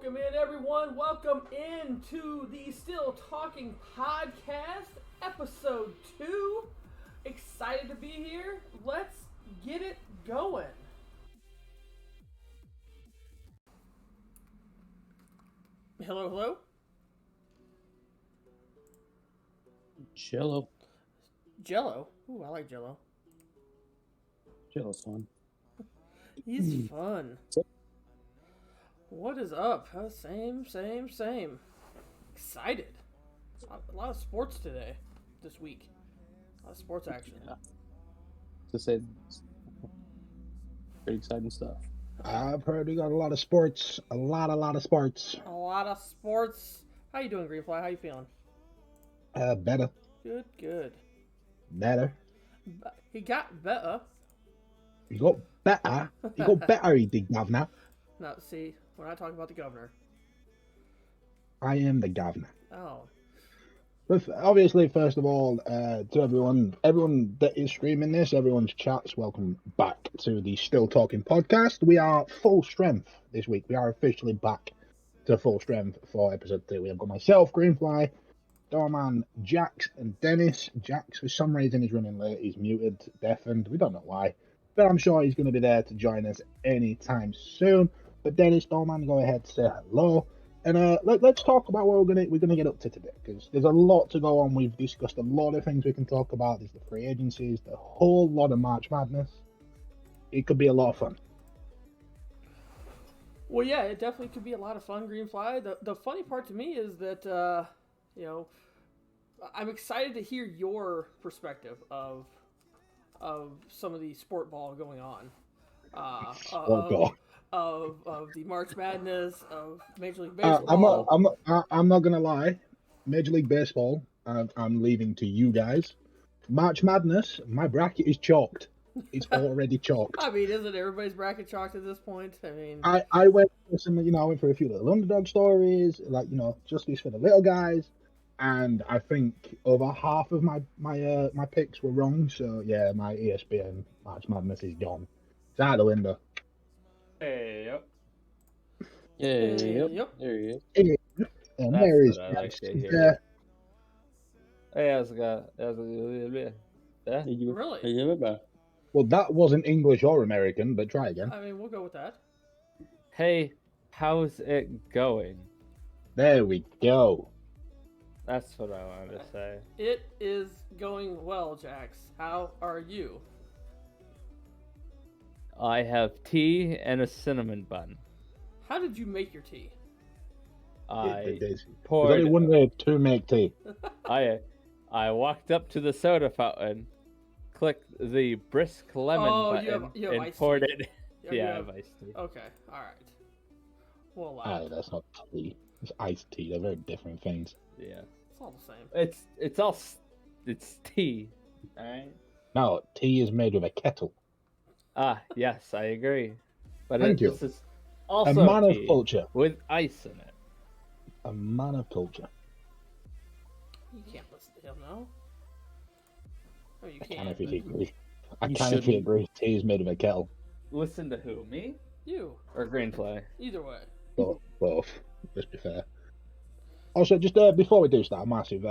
Welcome in, everyone. Welcome into the Still Talking Podcast, episode 2. Excited to be here. Let's get it going. Hello, hello. Jello. Jello. Ooh, I like Jello. Jello's fun. He's fun. What is up? Same. Excited. A lot of sports this week. A lot of sports action. Yeah. To say, pretty exciting stuff. I've heard we got a lot of sports. A lot of sports. A lot of sports. How you doing, Greenfly? How you feeling? Better. Good. Better. He got better. You got better. You got better, you dig, governor. No, see, we're not talking about the governor. I am the governor. Oh. But obviously, first of all, to everyone that is streaming this, everyone's chats, welcome back to the Still Talking Podcast. We are full strength this week. We are officially back to full strength for episode 2. We have got myself, Greenfly, Doorman, Jax, and Dennis. Jax, for some reason, is running late. He's muted, deafened. We don't know why. But I'm sure he's going to be there to join us anytime soon. But Dennis, Doorman, go ahead, say hello. And let's talk about what we're gonna get up to today, because there's a lot to go on. We've discussed a lot of things we can talk about. There's the free agencies, the whole lot of March Madness. It could be a lot of fun. Well, yeah, it definitely could be a lot of fun, Greenfly. The funny part to me is that, I'm excited to hear your perspective of some of the sport ball going on. Of the March Madness, of Major League Baseball. I'm not gonna lie. Major League Baseball, I'm leaving to you guys. March Madness, my bracket is chalked. It's already chalked. I mean, isn't everybody's bracket chalked at this point? I mean, I went for some, I went for a few little underdog stories, like justice for the little guys, and I think over half of my picks were wrong. So yeah, my ESPN March Madness is gone. It's out the window. Hey, yep. Yep. There he is. And there is Really? Well, that wasn't English or American, but try again. I mean, we'll go with that. Hey, how's it going? There we go. That's what I wanted to say. It is going well, Jax. How are you? I have tea and a cinnamon bun. How did you make your tea? There's poured. only one way to make tea. I walked up to the soda fountain, clicked the brisk lemon button, you have and poured tea. it. Yeah, Yeah, I have iced tea. Okay, all right. We'll allow it. That's not tea. It's iced tea. They're very different things. Yeah, It's all the same. It's tea. All right. No, tea is made with a kettle. Ah, yes, I agree. But Thank you. This is A also man of tea culture. with ice in it. A man of culture. You can't listen to him, no? Oh, you I can't. can if you agree. I You can if you shouldn't. agree. Tea is made with a kettle. Listen to who? Me You. or Greenfly? Either way. Both. Just be fair. Also, just before we do start, massive,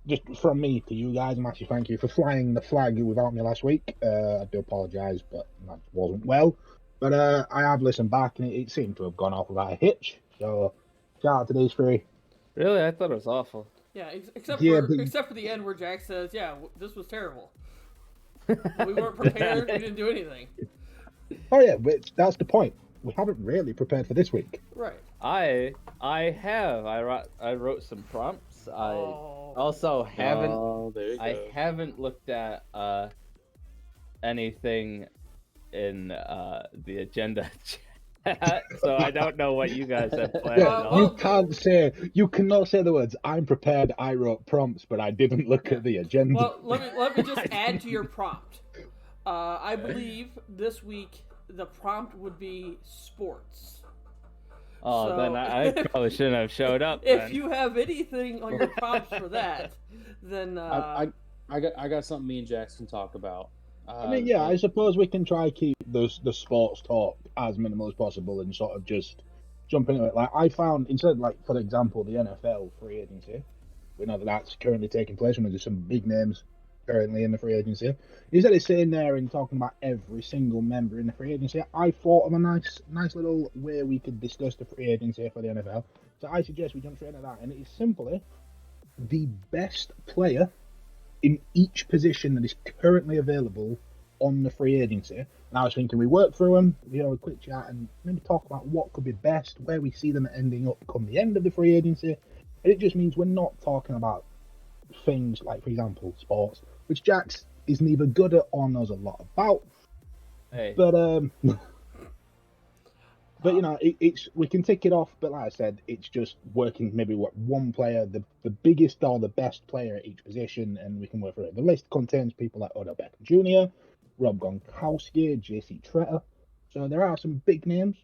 just from me to you guys, massive thank you for flying the flag without me last week. I do apologise, but that wasn't well. But I have listened back, and it seemed to have gone off without a hitch. So, shout out to these three. Really? I thought it was awful. Yeah, except Yeah, for the end where Jack says, "Yeah, this was terrible. We weren't prepared. We didn't do anything." Oh yeah, but that's the point. We haven't really prepared for this week. Right. I wrote some prompts. I also haven't. Oh, there you go. I haven't looked at anything in the agenda chat, so I don't know what you guys have planned. Yeah, you cannot say the words "I'm prepared." I wrote prompts, but I didn't look at the agenda. Well, let me just add to your prompt. I believe this week the prompt would be sports. Oh, So, then I probably shouldn't have showed up. If then. you have anything on your prompts for that, then I got something me and Jax can talk about. I mean, yeah, I suppose we can try keep the sports talk as minimal as possible and sort of just jump into it. Like I found, instead, like for example, the NFL free agency, we know that that's currently taking place, and there's some big names currently in the free agency. Instead of sitting there and talking about every single member in the free agency, I thought of a nice little way we could discuss the free agency for the NFL. So I suggest we jump straight into that, and it is simply the best player in each position that is currently available on the free agency. And I was thinking we work through them, a quick chat, and maybe talk about what could be best, where we see them ending up come the end of the free agency. And it just means we're not talking about things like, for example, sports, which Jax is neither good at or knows a lot about. Hey. But it's we can tick it off. But like I said, it's just working maybe one player, the biggest or the best player at each position, and we can work through it. The list contains people like Odell Beckham Jr., Rob Gronkowski, J.C. Tretter. So there are some big names,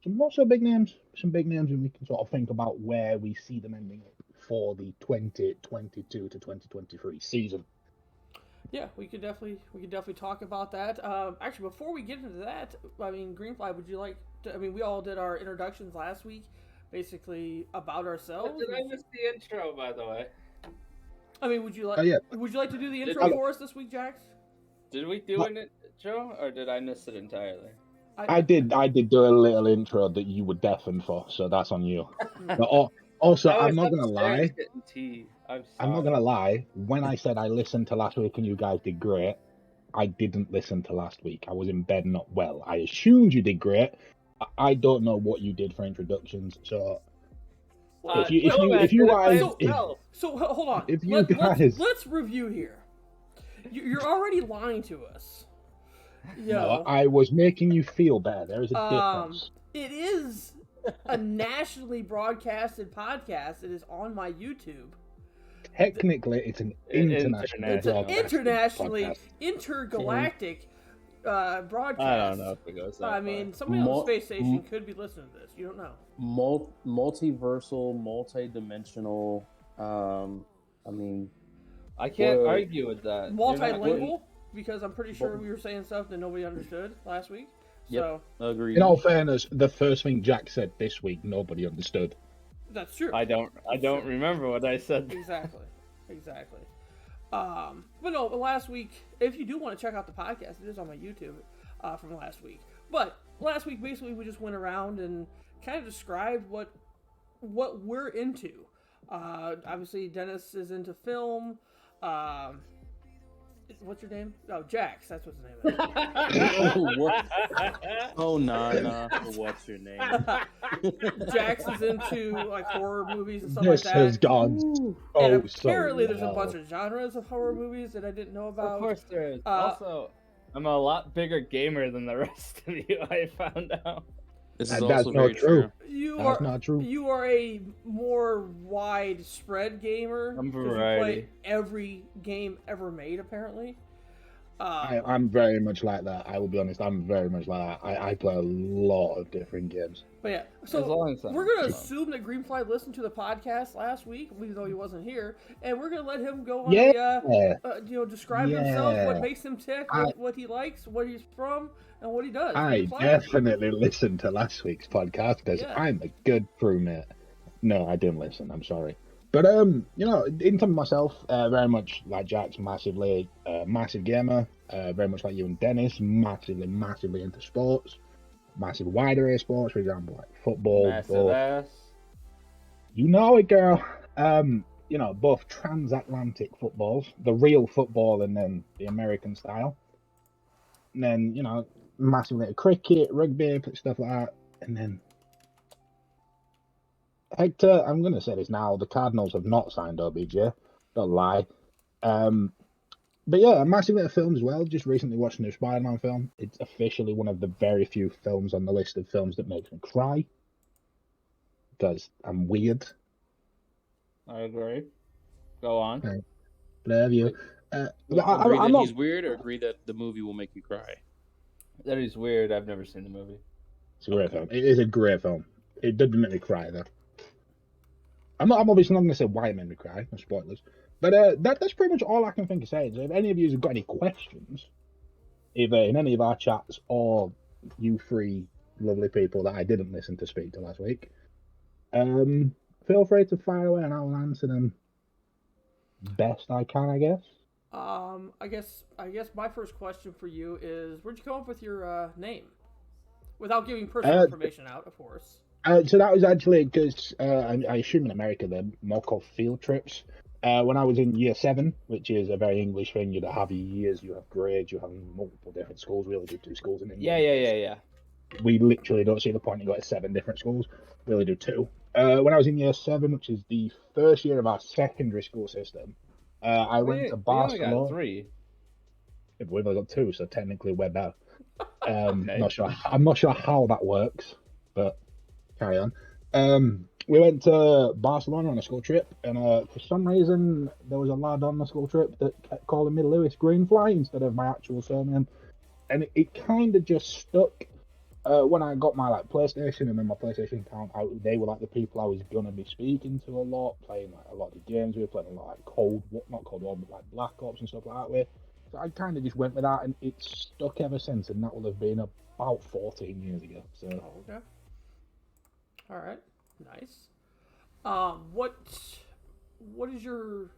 some not so big names, and we can sort of think about where we see them ending up for the 2022 to 2023 season. Yeah, we could definitely talk about that. Actually, before we get into that, I mean, Greenfly, would you like to, I mean, we all did our introductions last week, basically about ourselves. Did I miss the intro, by the way? I mean, would you like to do the intro for us this week, Jax? Did we do an intro, or did I miss it entirely? I did do a little intro that you were deafened for, so that's on you. But also, I'm not gonna lie. I'm not gonna lie. When I said I listened to last week and you guys did great, I didn't listen to last week. I was in bed, not well. I assumed you did great. I don't know what you did for introductions, so if you guys, hold on. If you guys, let's review here. You're already lying to us. No, I was making you feel better. There is a difference. It is a nationally broadcasted podcast. It is on my YouTube. Technically, it's an internationally intergalactic broadcast. I don't know if it goes that far. I mean, somebody on the space station could be listening to this. You don't know. Multiversal, multi-dimensional. I mean, I can't argue with that. Multilingual, because I'm pretty sure we were saying stuff that nobody understood last week. Yep, so, agreed. In all fairness, the first thing Jack said this week, nobody understood. That's true. I don't remember what I said. Exactly. But no, last week, if you do want to check out the podcast, it is on my YouTube from last week. But last week, basically, we just went around and kind of described what we're into. Obviously, Dennis is into film. What's your name? Oh, Jax. That's what his name is. Nah. What's your name? Jax is into like horror movies and stuff This like that. has gone and apparently there's a bunch of genres of horror movies that I didn't know about. Of course there is. Also, I'm a lot bigger gamer than the rest of you, I found out. This is also very true. That's not true. You are a more widespread gamer. I'm because you play every game ever made, apparently. I'm very much like that. I will be honest. I'm very much like that. I play a lot of different games. But yeah, so we're going to assume that Greenfly listened to the podcast last week, even though he wasn't here, and we're going to let him go on describe himself, what makes him tick, what he likes, what he's from, and what he does. I definitely listened to last week's podcast because I'm a good crewmate. No, I didn't listen. I'm sorry. But in terms of myself, very much like Jack's, massive gamer, very much like you and Dennis, massively into sports, massive wide array of sports, for example, like football, massive ass. You know it, girl. Both transatlantic footballs, the real football, and then the American style. And then massively into cricket, rugby, stuff like that, and then. Hector, I'm going to say this now. The Cardinals have not signed OBJ. Don't lie. But yeah, I'm massively into film as well. Just recently watched a new Spider-Man film. It's officially one of the very few films on the list of films that makes me cry. Because I'm weird. I agree. Go on. Okay. But I have you. Agree that he's weird, or agree that the movie will make you cry? That he's weird. I've never seen the movie. It's a great film. It is a great film. It did make me cry, though. I'm obviously not going to say why it made me cry. No spoilers. But that's pretty much all I can think of saying. So if any of you have got any questions, either in any of our chats or you three lovely people that I didn't listen to speak to last week. Feel free to fire away and I'll answer them best I can, I guess. I guess my first question for you is, where'd you come up with your name? Without giving personal information out, of course. So that was actually because I assume in America they're more called field trips. When I was in year 7, which is a very English thing, you have your years, you have grades, you have multiple different schools. We only do 2 schools in England. Yeah. We literally don't see the point in going to 7 different schools. We only do 2. When I was in year 7, which is the first year of our secondary school system, I went to Barcelona. We only got 3. We've only got 2, so technically we're better. Okay. I'm not sure how that works, but carry on. We went to Barcelona on a school trip, and for some reason there was a lad on the school trip that kept calling me Lewis Greenfly instead of my actual surname, and it kind of just stuck. When I got my PlayStation and then my PlayStation account out, they were the people I was gonna be speaking to a lot, playing a lot of the games. We were playing a lot not Cold War, but Black Ops and stuff like that. So I kind of just went with that, and it's stuck ever since. And that will have been about 14 years ago. So okay, all right, nice. What is your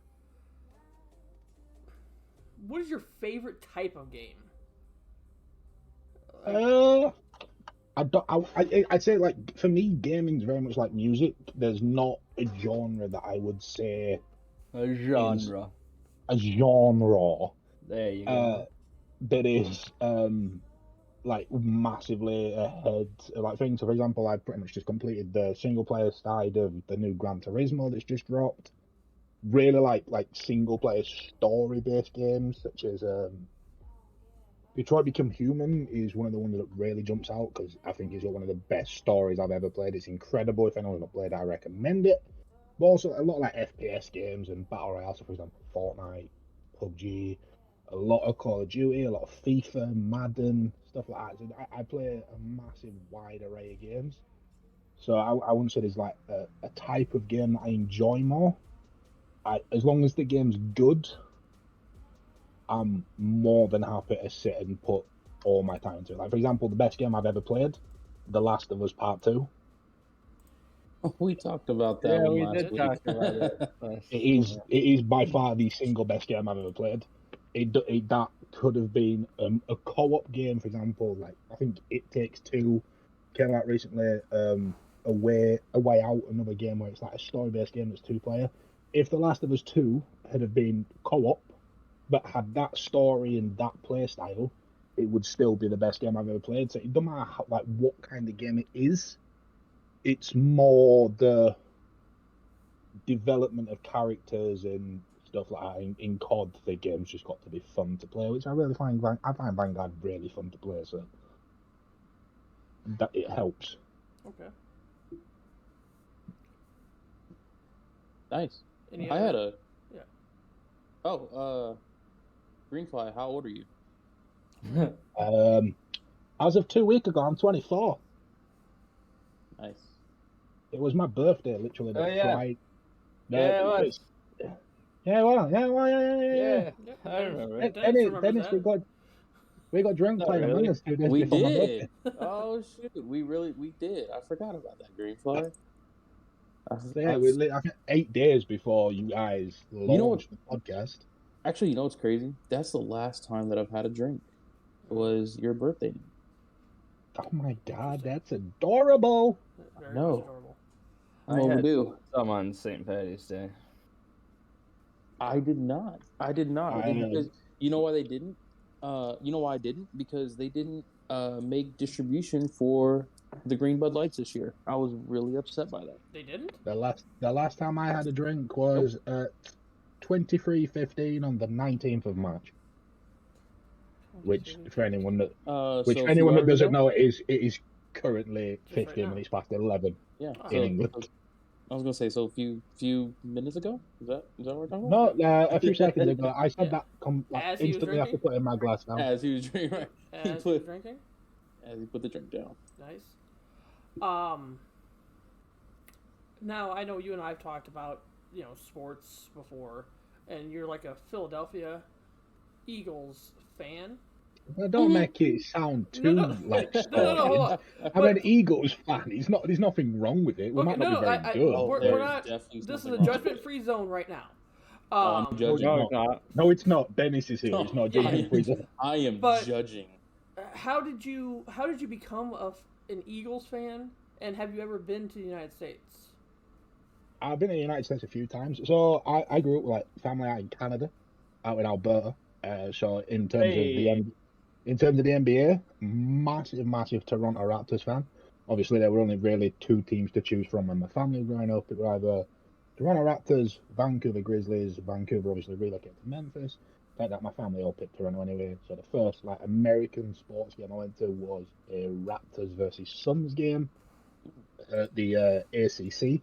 favorite type of game? I'd say for me, gaming's very much like music. There's not a genre that I would say A genre. There you go. That is massively ahead things. So for example, I've pretty much just completed the single player side of the new Gran Turismo that's just dropped. Really like single player story based games such as Detroit Become Human is one of the ones that really jumps out because I think it's one of the best stories I've ever played. It's incredible. If anyone's not played, I recommend it. But also a lot of FPS games and Battle Royale, so for example, Fortnite, PUBG, a lot of Call of Duty, a lot of FIFA, Madden, stuff like that. So I play a massive wide array of games. So I wouldn't say there's a type of game that I enjoy more. As long as the game's good, I'm more than happy to sit and put all my time into it. For example, the best game I've ever played, The Last of Us Part 2. We talked about that one last week. Talk about it. It is by far the single best game I've ever played. That could have been a co-op game, for example. I think It Takes Two came out recently. A Way Out, another game where it's a story-based game that's 2-player. If The Last of Us 2 had have been co-op, but had that story and that play style, it would still be the best game I've ever played. So it doesn't matter what kind of game it is. It's more the development of characters and stuff like that in COD. The game's just got to be fun to play, which I find Vanguard really fun to play. So that it helps. Okay. Nice. I had a. Yeah. Oh, Greenfly, how old are you? As of 2 weeks ago, I'm 24. Nice. It was my birthday, literally. Oh, yeah. Friday. Yeah, it was. Yeah. I remember it. Dennis, we got drunk playing Among Us 2 days We before my did. birthday. Oh shoot, we did. I forgot about that, Greenfly. I think 8 days before you guys launched the podcast. Actually, you know what's crazy? That's the last time that I've had a drink. Was your birthday. Oh my god, that's adorable. Very No. much adorable. I'm overdue. Some on St. Patty's Day. I did not. Because you know why they didn't? You know why I didn't? Because they didn't make distribution for the Green Bud Lights this year. I was really upset by that. They didn't? The last time I had a drink was at 23:15 on the 19th of March. Which, for anyone that doesn't know, it is currently 15 minutes past 11 in England. I was gonna say, so a few minutes ago. Is that what we're talking about? No, a few seconds ago. I said that instantly after putting my glass down. As he was drinking, right? As he was drinking? As he put the drink down. Nice. Now I know you and I have talked about sports before, and you're like a Philadelphia Eagles fan. Don't make it sound too like no, hold on. I'm an Eagles fan. There's nothing wrong with it. We might not be very good. We're not. This is a judgment-free zone right now. I'm judging. No, it's not. No, it's not. Dennis is here. It's not judgment-free zone. I am But- judging. How did you become an Eagles fan, and have you ever been to the United States? I've been in the United States a few times. So I grew up with like family out in Canada, out in Alberta. So in terms of the NBA, massive Toronto Raptors fan. Obviously, there were only really two teams to choose from when my family was growing up. It were either Toronto Raptors, Vancouver Grizzlies. Vancouver obviously relocated to Memphis. Like that, my family all picked Toronto anyway. So the first like American sports game I went to was a Raptors versus Suns game at the ACC.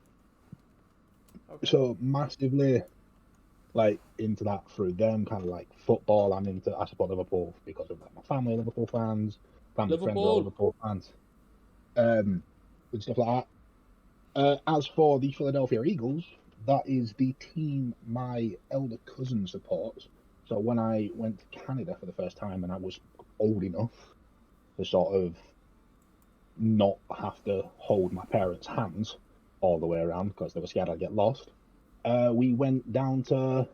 Okay. So massively like into that through them, kind of like football. I support Liverpool because of like my family are Liverpool fans, friends are Liverpool fans, and stuff like that. As for the Philadelphia Eagles, that is the team my elder cousin supports. So when I went to Canada for the first time and I was old enough to sort of not have to hold my parents' hands all the way around because they were scared I'd get lost, we went down to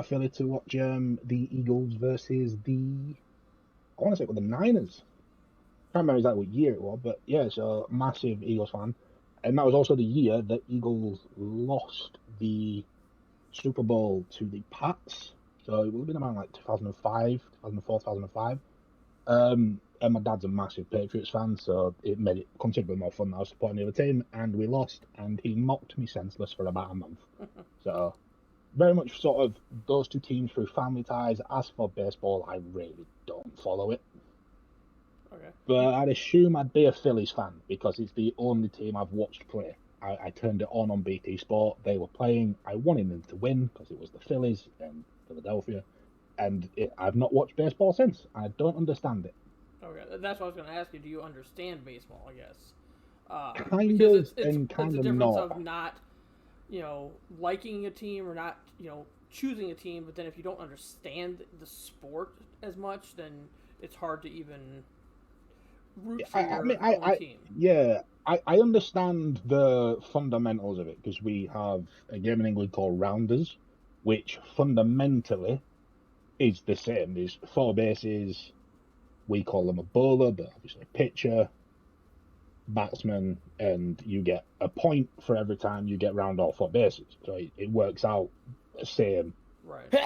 Philly to watch the Eagles versus I want to say it was the Niners. I can't remember exactly what year it was, but yeah, so massive Eagles fan. And that was also the year that Eagles lost the Super Bowl to the Pats. So it would have been around like 2004, 2005. And my dad's a massive Patriots fan, so it made it considerably more fun that I was supporting the other team, and we lost, and he mocked me senseless for about a month. So very much sort of those two teams through family ties. As for baseball, I really don't follow it. Okay. But I'd assume I'd be a Phillies fan because it's the only team I've watched play. I turned it on BT Sport. They were playing. I wanted them to win because it was the Phillies and Philadelphia. And I've not watched baseball since. I don't understand it. Okay, that's what I was going to ask you. Do you understand baseball, I guess? Kind because of, it's and kind the of difference not. of not, liking a team or not, choosing a team. But then if you don't understand the sport as much, then it's hard to even root for your own team. Yeah, I understand the fundamentals of it because we have a game in England called Rounders, which fundamentally is the same. There's 4 bases. We call them a bowler, but obviously a pitcher, batsman, and you get a point for every time you get round all 4 bases. So it works out the same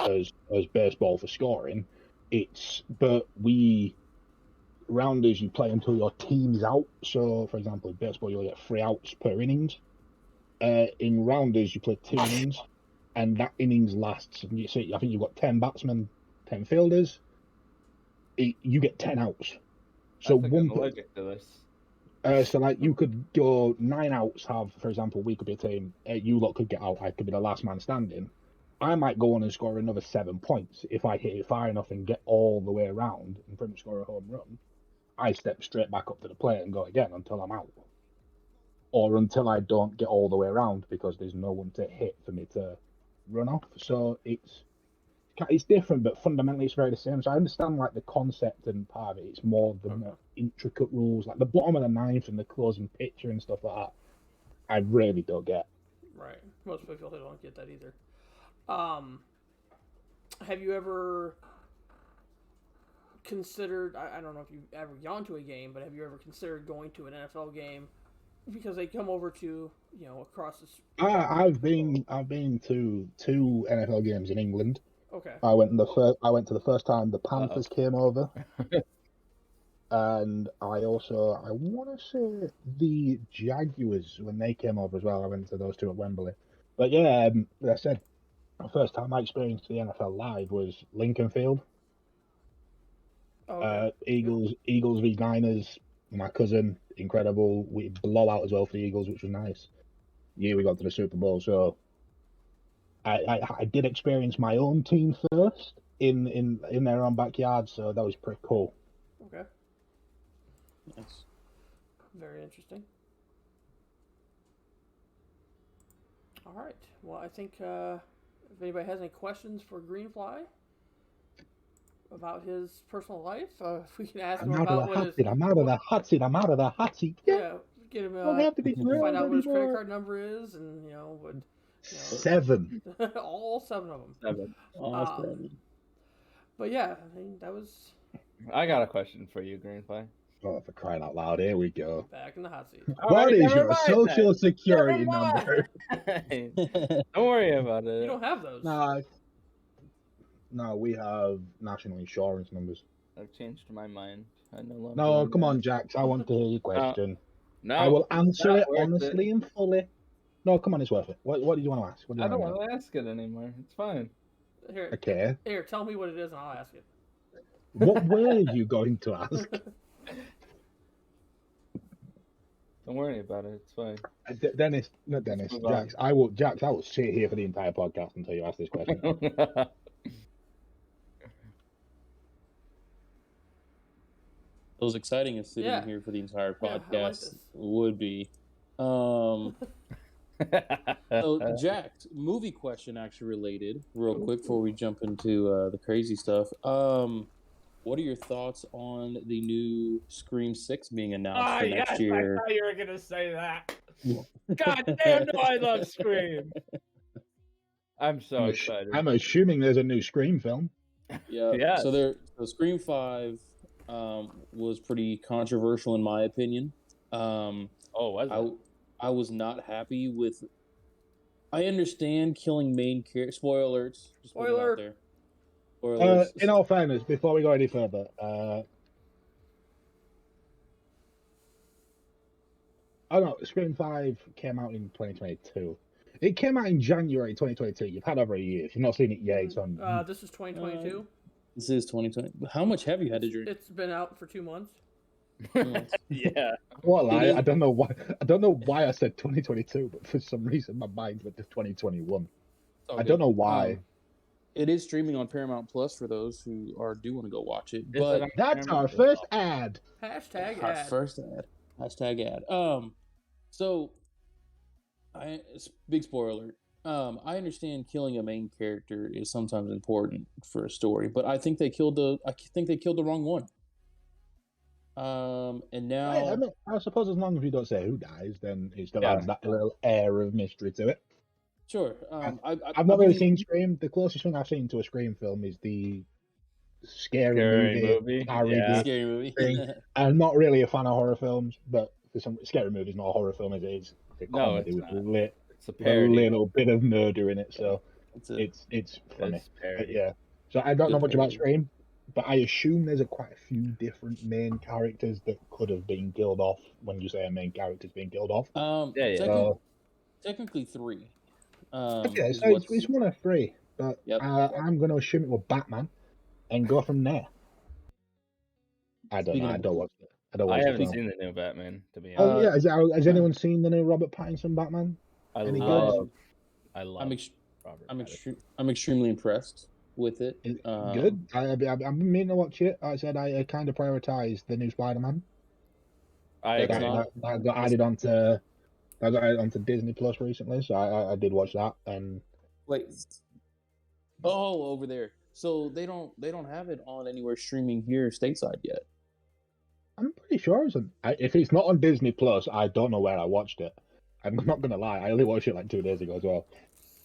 as baseball for scoring. But rounders, you play until your team's out. So, for example, in baseball, you'll get 3 outs per innings. In rounders, you play 2 innings, and that innings lasts. I think you've got 10 batsmen, 10 fielders. You get 10 outs. So I'm allergic to this. So like you could go 9 outs. For example, we could be a team. You lot could get out. I could be the last man standing. I might go on and score another 7 points if I hit it far enough and get all the way around and pretty much score a home run. I step straight back up to the plate and go again until I'm out, or until I don't get all the way around because there's no one to hit for me to run off. So it's different, but fundamentally it's very the same. So I understand like the concept and part of it. It's more the more intricate rules, like the bottom of the ninth and the closing pitcher and stuff like that. I really don't get. Right. Most people don't get that either. Have you ever considered? I don't know if you've ever gone to a game, but have you ever considered going to an NFL game because they come over to across the? I've been to 2 NFL games in England. Okay. I went to the first time the Panthers came over, and I want to say the Jaguars when they came over as well. I went to those 2 at Wembley. But yeah, like I said, the first time I experienced the NFL live was Lincoln Field. Okay. Eagles v Niners. My cousin, incredible. We blow out as well for the Eagles, which was nice. Yeah, we got to the Super Bowl, so. I did experience my own team first in their own backyard, so that was pretty cool. Okay. Nice. Very interesting. All right. Well, I think if anybody has any questions for Greenfly, about his personal life. If we can ask I'm him out of about the what hot his seat. I'm out of the hot seat. I'm out of the hot seat. Yeah. yeah, get him Don't have to be thrilled find out what his credit anymore. card number is, and what 7. all 7 of them. 7. Oh, seven. But yeah, I mean that was I got a question for you, Greenfly. Oh, for crying out loud! Here we go. back in the hot seat. What is never your mind social then. security Never number? mind. Don't worry about it. You don't have those. No, we have national insurance numbers. I've changed my mind. I no longer. No, want come that. on, Jax. I want to hear your question. No, I will answer not it worth honestly and fully. No, come on, it's worth it. What do you want to ask? What do you I don't want want to ask it anymore. It's fine. Here, Okay. here, tell me what it is, and I'll ask it. What were you going to ask? Don't worry about it. It's fine. Dennis, not Dennis. Move on. Jax. I will sit here for the entire podcast until you ask this question. It was exciting as sitting Yeah. here for the entire Yeah, I like podcast this. would be. So, Jack, movie question actually related, real quick before we jump into the crazy stuff. What are your thoughts on the new Scream 6 being announced for next year? I thought you were gonna say that. God damn, no, I love Scream. I'm so excited. I'm assuming there's a new Scream film. Yeah. Yes. So Scream 5 was pretty controversial in my opinion. Was it? I was not happy with. I understand killing main character. Spoiler alerts. Just put it out there. Spoilers. In all fairness, before we go any further, Scream 5 came out in 2022. It came out in January 2022. You've had over a year. If you've not seen it yet, it's on. This is 2022. This is 2020. How much have you had to drink? It's been out for 2 months. Yeah. What lie? I don't know why. I don't know why I said 2022, but for some reason my mind went to 2021. I don't know why. It is streaming on Paramount Plus for those who do want to go watch it. Is But it That's our first ad. Hashtag our ad. first ad. Hashtag ad. So, big spoiler alert. I understand killing a main character is sometimes important for a story, but I think they killed the wrong one. And now I suppose as long as we don't say who dies, then it still adds that little air of mystery to it. Sure. I've not really seen Scream. The closest thing I've seen to a Scream film is the scary movie. Scary movie. Thing. I'm not really a fan of horror films, but for some scary movie is not a horror film as it is. It's a comedy with It's a a parody. little bit of murder in it, so it's funny. It's parody. Yeah. So I don't know much about Scream, but I assume there's quite a few different main characters that could have been killed off when you say a main character's being killed off. Technically 3. Okay, so it's one of 3, but I'm going to assume it was Batman and go from there. I don't know. I don't watch it. I haven't seen the new Batman, to be Oh honest. yeah, has anyone seen the new Robert Pattinson Batman? I'm extremely impressed with it. Good. I've been meaning to watch it. I said I kind of prioritized the new Spider-Man. That got added onto Disney Plus recently, so I did watch that. And over there. So they don't have it on anywhere streaming here stateside yet. I'm pretty sure if it's not on Disney Plus, I don't know where I watched it. I'm not gonna lie, I only watched it like 2 days ago as well.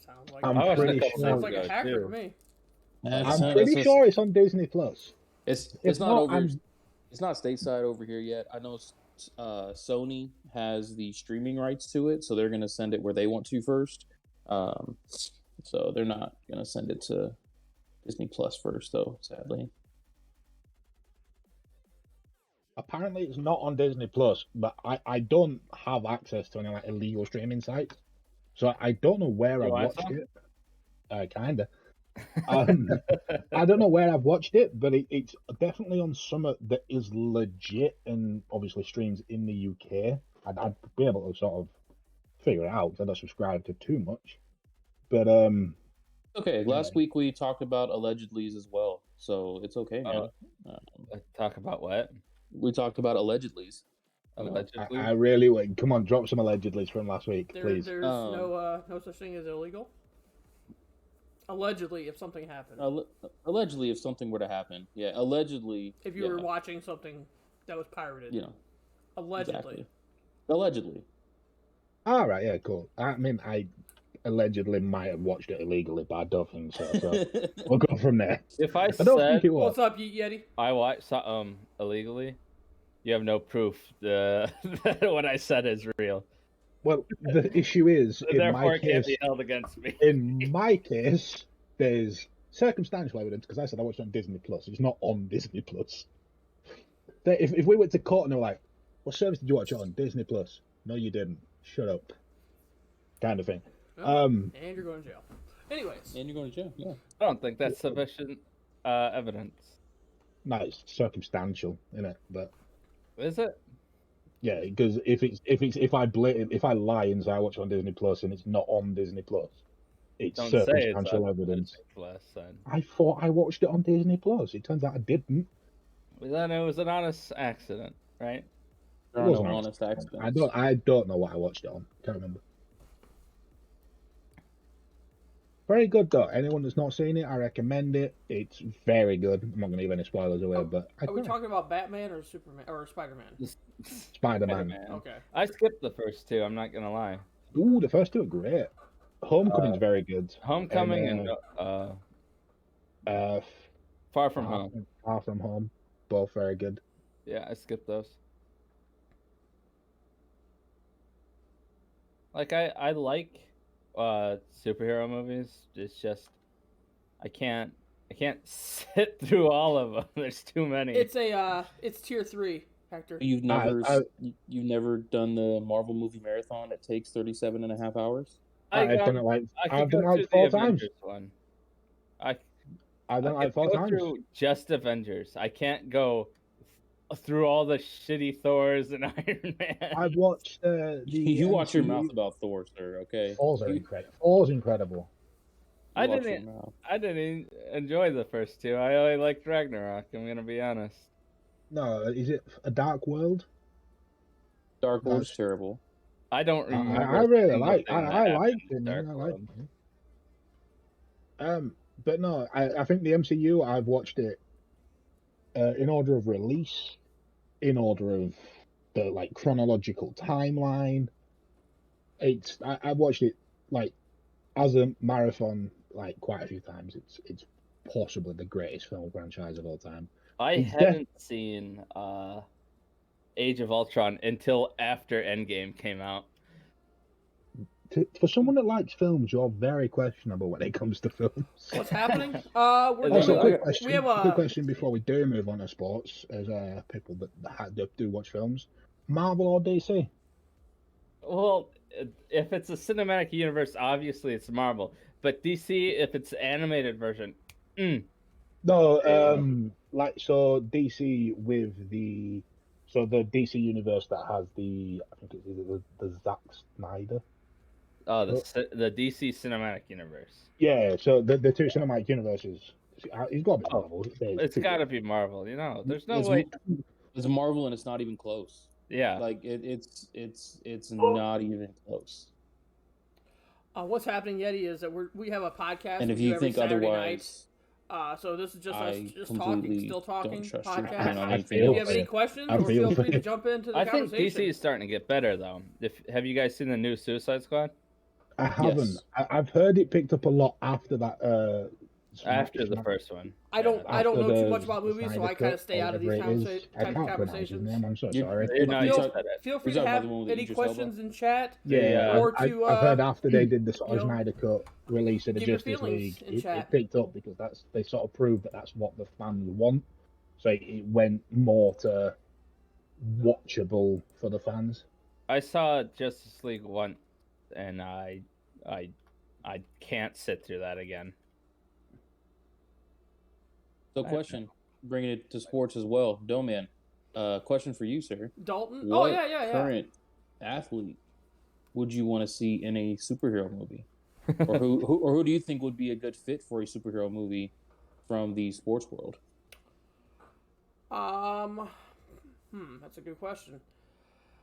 Sounds like Sounds like a hacker to me. I'm pretty sure it's on Disney Plus. It's not over. It's not stateside over here yet. I know Sony has the streaming rights to it, so they're gonna send it where they want to first. So they're not gonna send it to Disney Plus first, though. Sadly. Apparently, it's not on Disney Plus, but I don't have access to any illegal streaming sites, so I don't know where I've watched it. Kinda. I don't know where I've watched it, but it's definitely on some that is legit and obviously streams in the UK. I'd be able to sort of figure it out because I don't subscribe to too much. But okay. Last week we talked about allegedlys as well, so it's okay, man. Talk about what? We talked about allegedlys. Allegedly? I really would. Come on, drop some allegedlys from last week, please. There's no such thing as illegal. Allegedly, if something happened. Allegedly, if something were to happen. Yeah, allegedly. If you were watching something that was pirated. You know. Allegedly. Exactly. Allegedly. All right, yeah, cool. I mean, I allegedly might have watched it illegally, but I don't think so. So we'll go from there. If I don't think said, it was. What's up, Yeti? I watched something illegally, you have no proof that what I said is real. Well, the issue is, Therefore, it can't be held against me. In my case, there's circumstantial evidence because I said I watched it on Disney Plus. It's not on Disney Plus. If we went to court and they were like, "What service did you watch it on?" Disney Plus. No, you didn't. Shut up. Kind of thing. And you're going to jail. Anyways. And you're going to jail. Yeah. I don't think that's sufficient evidence. No, it's circumstantial, isn't it? But is it? Yeah, because if I lie and say I watch it on Disney Plus and it's not on Disney Plus, it's circumstantial evidence. Plus, I thought I watched it on Disney Plus. It turns out I didn't. Well, then it was an honest accident, right? It was an honest accident. I don't know what I watched it on. Can't remember. Very good though. Anyone that's not seen it, I recommend it. It's very good. I'm not going to give any spoilers away, but are we talking about Batman or Superman or Spider-Man? Spider-Man. Okay. I skipped the first two. I'm not gonna lie. Ooh, the first two are great. Homecoming's very good. Homecoming and Far From Home. Far From Home, both very good. Yeah, I skipped those. Like I like superhero movies. It's just I can't sit through all of them. There's too many. It's tier 3, Hector. You've never done the Marvel movie marathon. It takes 37 and a half hours. I've done it like 4 times. I've done it like 4 times. Through just Avengers. I can't go through all the shitty Thors and Iron Man. I've watched you watch your mouth about Thor, sir. Okay. Thor's incredible. Thor's incredible. I didn't enjoy the first two. I only liked Ragnarok. I'm gonna be honest. No, is it a Dark World? Dark World's terrible. I don't remember. I really like. I liked him. I liked him. But no, I think the MCU. I've watched it in order of release, in order of the chronological timeline. I watched it as a marathon quite a few times. It's possibly the greatest film franchise of all time. I hadn't seen Age of Ultron until after Endgame came out. For someone that likes films, you're very questionable when it comes to films. What's happening? Quick question before we do move on to sports, as people that do watch films, Marvel or DC? Well, if it's a cinematic universe, obviously it's Marvel. But DC, if it's the animated version, No, DC with the DC universe that has I think it's either the Zack Snyder. Oh, the DC cinematic universe. Yeah, so the two cinematic universes. It's got to be Marvel. It's got to be Marvel. There's no way. It's Marvel, and it's not even close. Yeah, it's not even close. What's happening, Yeti, is that we have a podcast. And if you think otherwise, so this is just us still talking podcast. If you have any questions, or feel free to jump into the conversation. I think DC is starting to get better, though. Have you guys seen the new Suicide Squad? I haven't. Yes. I've heard it picked up a lot after that. After the first one. I don't know too much about movies, so I kind of stay out of these type of conversations. I'm so sorry. Feel free to have any questions in chat. Yeah, or I've heard after they did the sort of Snyder Cut release of the Justice League, it picked up because they sort of proved that's what the fans want. So it went more to watchable for the fans. I saw Justice League once, and I can't sit through that again. So, question, bringing it to sports as well, Doman. Question for you, sir. Dalton. What current athlete would you want to see in a superhero movie, or who do you think would be a good fit for a superhero movie from the sports world? That's a good question.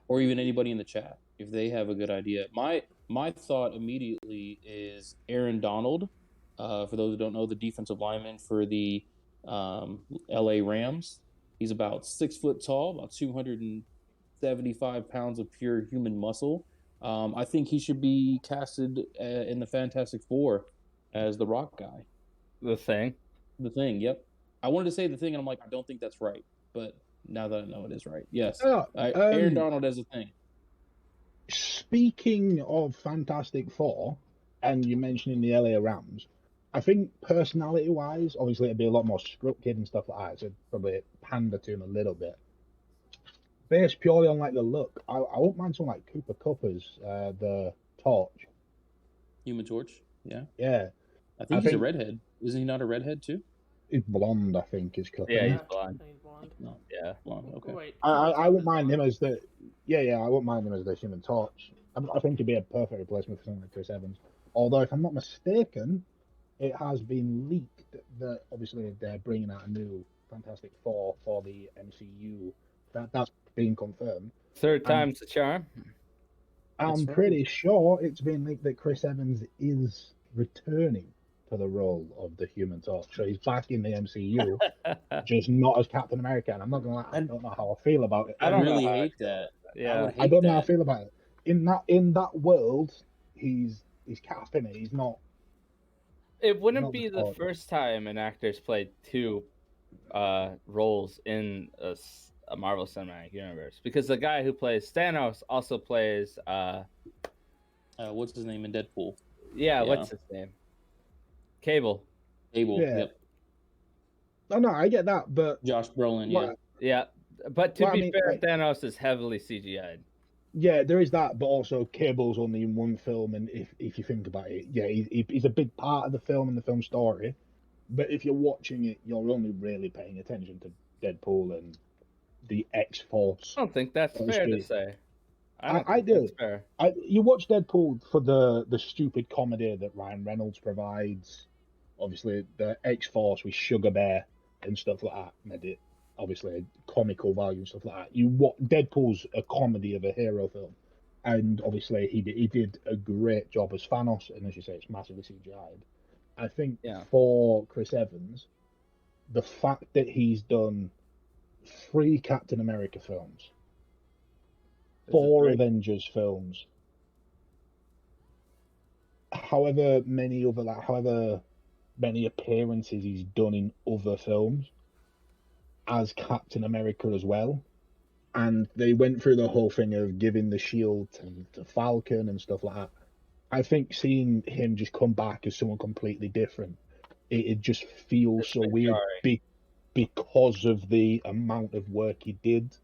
Or even anybody in the chat, if they have a good idea. My thought immediately is Aaron Donald For those who don't know, the defensive lineman for the LA Rams. He's about 6 foot tall, about 275 pounds of pure human muscle. I think he should be casted in the Fantastic Four as the Rock guy. The Thing. The Thing, yep. I wanted to say The Thing, and I'm like, I don't think that's right. But now that I know it is right. Yes. Aaron Donald as The Thing. Speaking of Fantastic Four, and you mentioning the LA Rams, I think personality-wise, obviously it'd be a lot more scripted and stuff like that, so probably pander to him a little bit. Based purely on like the look, I won't mind someone like Cooper Kupp as the Torch. Human Torch, yeah. Yeah. I think he's a redhead. Isn't he not a redhead too? He's blonde, I think, is Kupp. Yeah, he's blonde. He's blonde. No. Yeah. Blonde, okay. Wait. I wouldn't mind him as the... Yeah, I wouldn't mind him as the Human Torch. I think he'd be a perfect replacement for someone like Chris Evans. Although, if I'm not mistaken, it has been leaked that obviously they're bringing out a new Fantastic Four for the MCU. That's been confirmed. Third time's the charm. I'm pretty sure it's been leaked that Chris Evans is returning to the role of the Human Torch. So he's back in the MCU, just not as Captain America. And I'm not gonna lie, I don't know how I feel about it. I don't really hate that. Yeah, I don't know how I feel about it. In that world, he's Cap in it. He's not. It wouldn't be the first time an actor's played two roles in a Marvel Cinematic Universe, because the guy who plays Thanos also plays what's his name in Deadpool? Yeah, what's his name? Cable. Yeah. Yep. No, I get that, but Josh Brolin, Yeah, but to be fair, Thanos is heavily CGI'd. Yeah, there is that, but also Cable's only in one film, and if you think about it, yeah, he's a big part of the film and the film story. But if you're watching it, you're only really paying attention to Deadpool and the X-Force. I don't think that's fair to say. I do. Fair. You watch Deadpool for the stupid comedy that Ryan Reynolds provides. Obviously, the X-Force with Sugar Bear and stuff like that made it obviously a comical value and stuff like that. Deadpool's a comedy of a hero film, and obviously he did a great job as Thanos, and as you say, it's massively CGI'd. I think for Chris Evans, the fact that he's done 3 Captain America films, 4 Avengers films, however many appearances he's done in other films as Captain America as well, and they went through the whole thing of giving the shield to Falcon and stuff like that. I think seeing him just come back as someone completely different, it just feels so weird because of the amount of work he did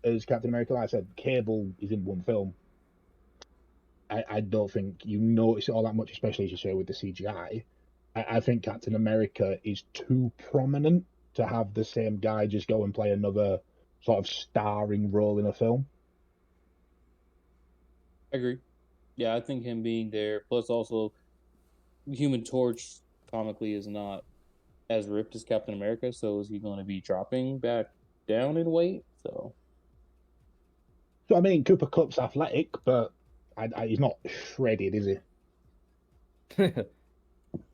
as Captain America. Like I said, Cable is in one film. I don't think you notice it all that much, especially as you say with the CGI. I think Captain America is too prominent to have the same guy just go and play another sort of starring role in a film. I agree. Yeah, I think him being there, plus also Human Torch comically is not as ripped as Captain America, so is he going to be dropping back down in weight? So I mean, Cooper Kupp's athletic, but he's not shredded, is he?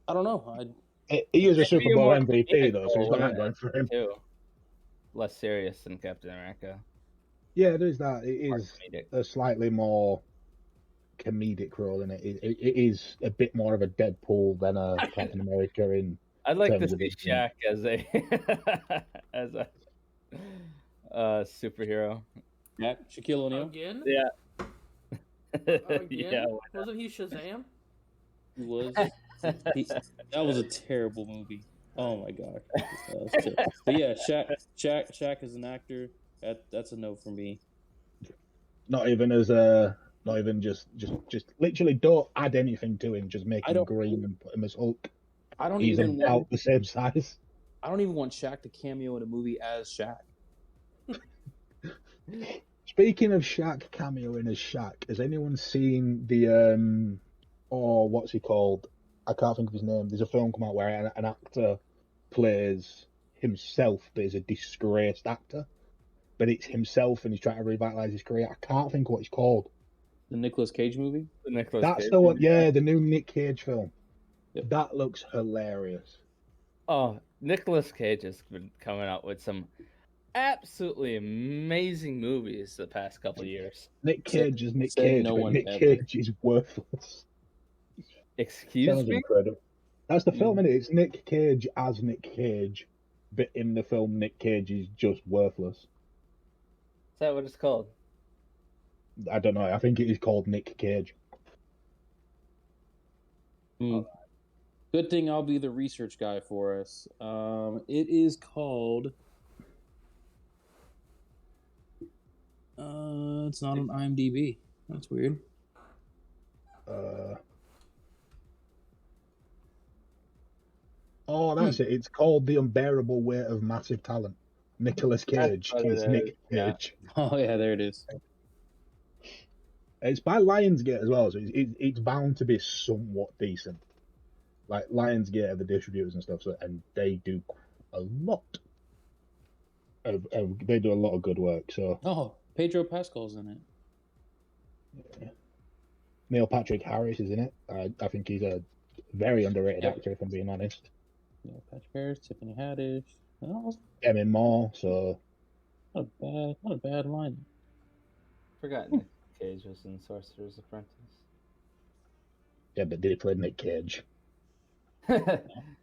I don't know. He is a Super Bowl MVP, though, so he's got that going for him. Too. Less serious than Captain America. Yeah, there's that. It is a slightly more comedic role in it. It is a bit more of a Deadpool than a Captain America in. I'd like to see Shaq as a superhero. Yeah, Shaquille O'Neal. Again? Yeah. Again? Yeah. Wasn't he Shazam? He was. That was a terrible movie. Oh my god. But yeah, Shaq as an actor, that's a no for me. Not even just literally don't add anything to him. Just make him green and put him as Hulk. He's about the same size. I don't even want Shaq to cameo in a movie as Shaq. Speaking of Shaq cameoing as Shaq, has anyone seen the what's he called? I can't think of his name. There's a film come out where an actor plays himself, but is a disgraced actor. But it's himself, and he's trying to revitalize his career. I can't think of what it's called. The Nicolas Cage movie? That's the one. Yeah, the new Nick Cage film. Yep. That looks hilarious. Oh, Nicolas Cage has been coming out with some absolutely amazing movies the past couple of years. Nick Cage is Nick Said Cage, no but one Nick ever. Cage is worthless. Excuse Sounds me? incredible. That's the film, innit? It's Nick Cage as Nick Cage, but in the film, Nick Cage is just worthless. Is that what it's called? I don't know. I think it is called Nick Cage. Good thing I'll be the research guy for us. It is called. It's not on IMDb. That's weird. Oh, that's it. It's called The Unbearable Weight of Massive Talent. Nicolas Cage is Nick Cage. Oh yeah, there it is. It's by Lionsgate as well, so it's bound to be somewhat decent. Like Lionsgate are the distributors and stuff, and they do a lot. They do a lot of good work. So Pedro Pascal's in it. Yeah. Neil Patrick Harris is in it. I think he's a very underrated actor, if I'm being honest. Neil Patrick Harris, Tiffany Haddish, Demi Moore. So not a bad line. Forgot Nick Cage was in Sorcerer's Apprentice. Yeah, but they played Nick Cage.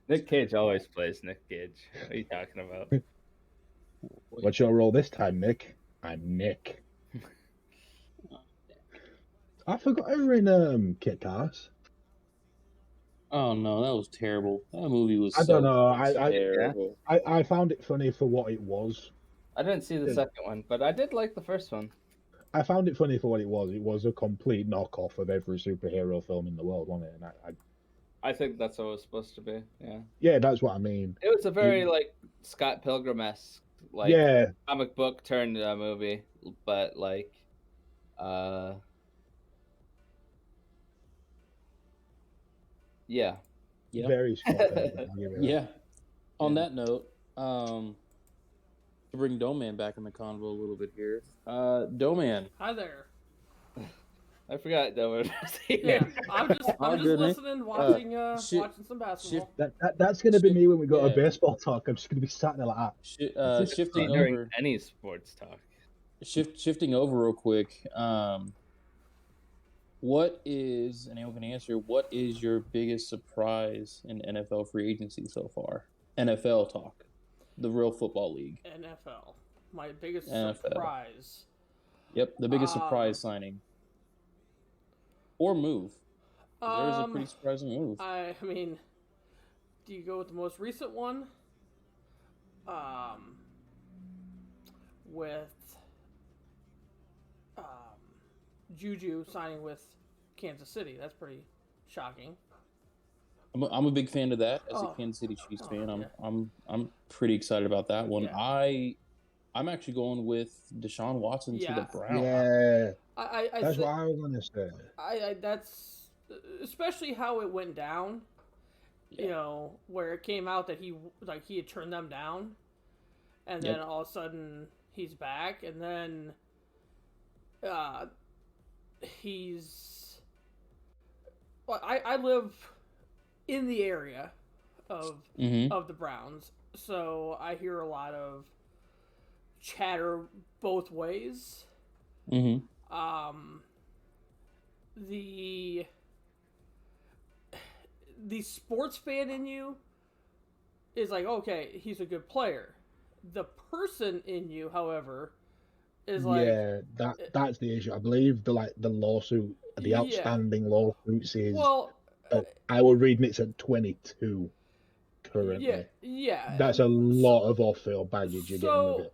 Nick Cage always plays Nick Cage. What are you talking about? What's your role this time, Nick? I'm Nick. I forgot you were in Kick-Ass. Oh no, that was terrible. That movie was. I don't know. Terrible. I found it funny for what it was. I didn't see the second one, but I did like the first one. I found it funny for what it was. It was a complete knockoff of every superhero film in the world, wasn't it? And I think that's what it was supposed to be. Yeah. Yeah, that's what I mean. It was a very like Scott Pilgrim-esque, like comic book turned movie, but like, yeah. Very Scott Yeah. On that note, to bring Doman back in the convo a little bit here. Doman. Hi there. I forgot Doman was here. Yeah, I'm just listening, watching some basketball. That's going to be me when we go to baseball talk. I'm just going to be sat there like that. Shifting during over any sports talk. Shifting over real quick. What is, and anyone can answer, what is your biggest surprise in NFL free agency so far? NFL talk. The real football league. NFL. My biggest surprise. Yep, the biggest surprise signing. Or move. There's a pretty surprising move. I mean, do you go with the most recent one? With Juju signing with Kansas City. That's pretty shocking. I'm a big fan of that as a Kansas City Chiefs fan. I'm pretty excited about that one. Yeah. I'm actually going with Deshaun Watson to the Browns. Yeah, that's what I was going to say. That's especially how it went down. Yeah. You know, where it came out that he had turned them down, and then all of a sudden he's back, and then he's. Well, I live in the area of the Browns, so I hear a lot of chatter both ways. The sports fan in you is like, okay, he's a good player. The person in you, however, is like, that's the issue. I believe the lawsuit, the outstanding lawsuits is. Well, I will read it's at 22 currently. Yeah. That's a lot of off-field baggage you're getting with it.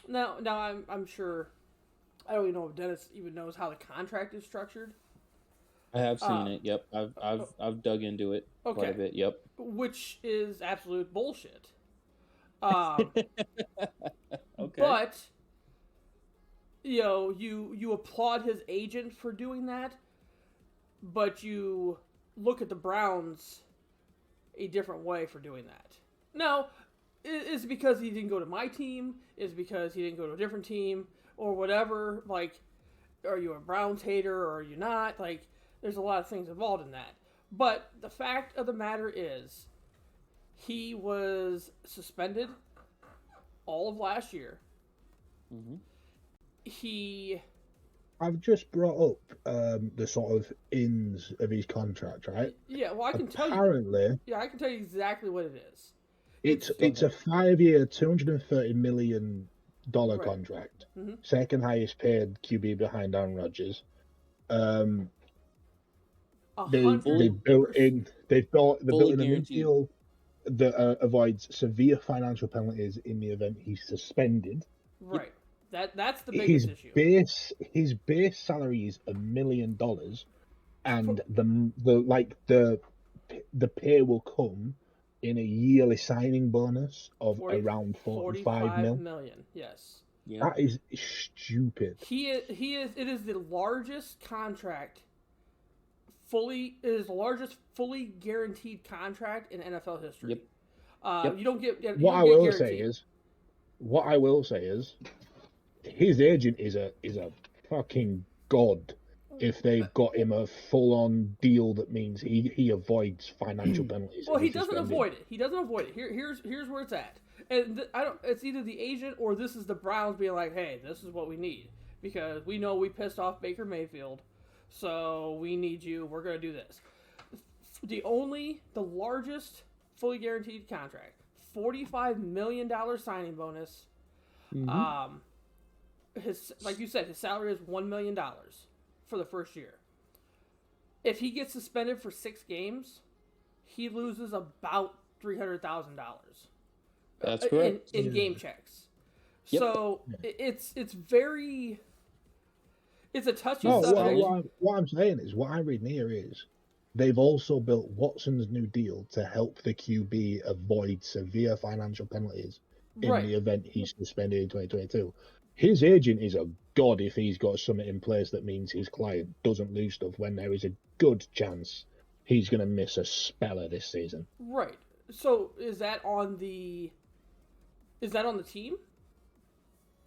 Now I'm sure. I don't even know if Dennis even knows how the contract is structured. I have seen it. Yep, I've dug into it quite a bit. Yep, which is absolute bullshit. Okay, but you applaud his agent for doing that, but you look at the Browns a different way for doing that. Now, is it because he didn't go to my team? Is it because he didn't go to a different team? Or whatever? Like, are you a Browns hater or are you not? Like, there's a lot of things involved in that. But the fact of the matter is, he was suspended all of last year. Mm-hmm. I've just brought up the sort of ins of his contract, right? Yeah, well, I can tell you. Apparently, Yeah, I can tell you exactly what it is. It's a 5-year, $230 million Right. contract. Mm-hmm. Second highest paid QB behind Aaron Rodgers. They've built in a new deal that avoids severe financial penalties in the event he's suspended. Right. That's the biggest issue. His base salary is $1 million, and the pay will come in a yearly signing bonus of around 45 million. Yes. Yeah. That is stupid. It is the largest contract. It is the largest fully guaranteed contract in NFL history. Yep. You don't get. What I will say is, his agent is a fucking god. If they've got him a full-on deal that means he avoids financial penalties. Well, he doesn't avoid it. Here's where it's at. And it's either the agent or this is the Browns being like, hey, this is what we need because we know we pissed off Baker Mayfield. So we need you. We're going to do this. The largest fully guaranteed contract, $45 million signing bonus. Mm-hmm. Like you said, his salary is $1 million for the first year. If he gets suspended for 6 games, he loses about $300,000. That's correct. In game checks. Yep. So it's very. It's a touchy subject. What I'm saying is, what I read here is, they've also built Watson's new deal to help the QB avoid severe financial penalties in the event he's suspended in 2022. His agent is a god if he's got something in place that means his client doesn't lose stuff when there is a good chance he's going to miss a speller this season. Right. So is that on the team?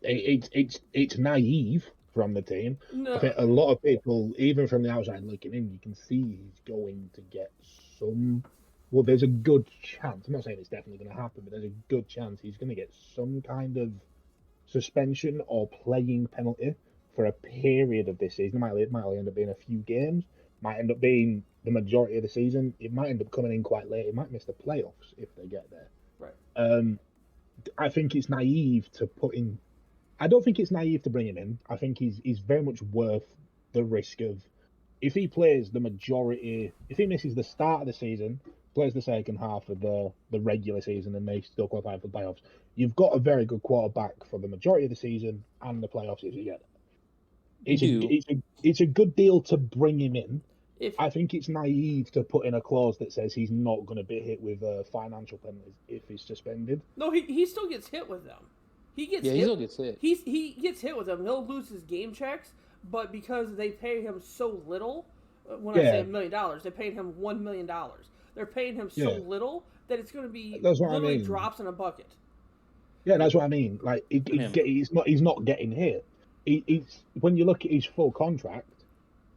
It's naive from the team. No. I think a lot of people, even from the outside looking in, you can see he's going to get some. Well, there's a good chance. I'm not saying it's definitely going to happen, but there's a good chance he's going to get some kind of suspension or playing penalty for a period of this season. It might only end up being a few games. Might end up being the majority of the season. It might end up coming in quite late. It might miss the playoffs if they get there. Right. I think it's naive to put in. I don't think it's naive to bring him in. I think he's very much worth the risk of if he plays the majority. If he misses the start of the season, plays the second half of the regular season, and they still qualify for the playoffs, you've got a very good quarterback for the majority of the season and the playoffs if you get it. It's a good deal to bring him in. I think it's naive to put in a clause that says he's not going to be hit with financial penalties if he's suspended. No, he still gets hit with them. He still gets hit. He gets hit with them. He'll lose his game checks, but because they pay him so little, when I say $1 million, they paid him $1 million. They're paying him so little that it's going to be literally drops in a bucket. Yeah, that's what I mean. Like he's not getting hit. It's when you look at his full contract,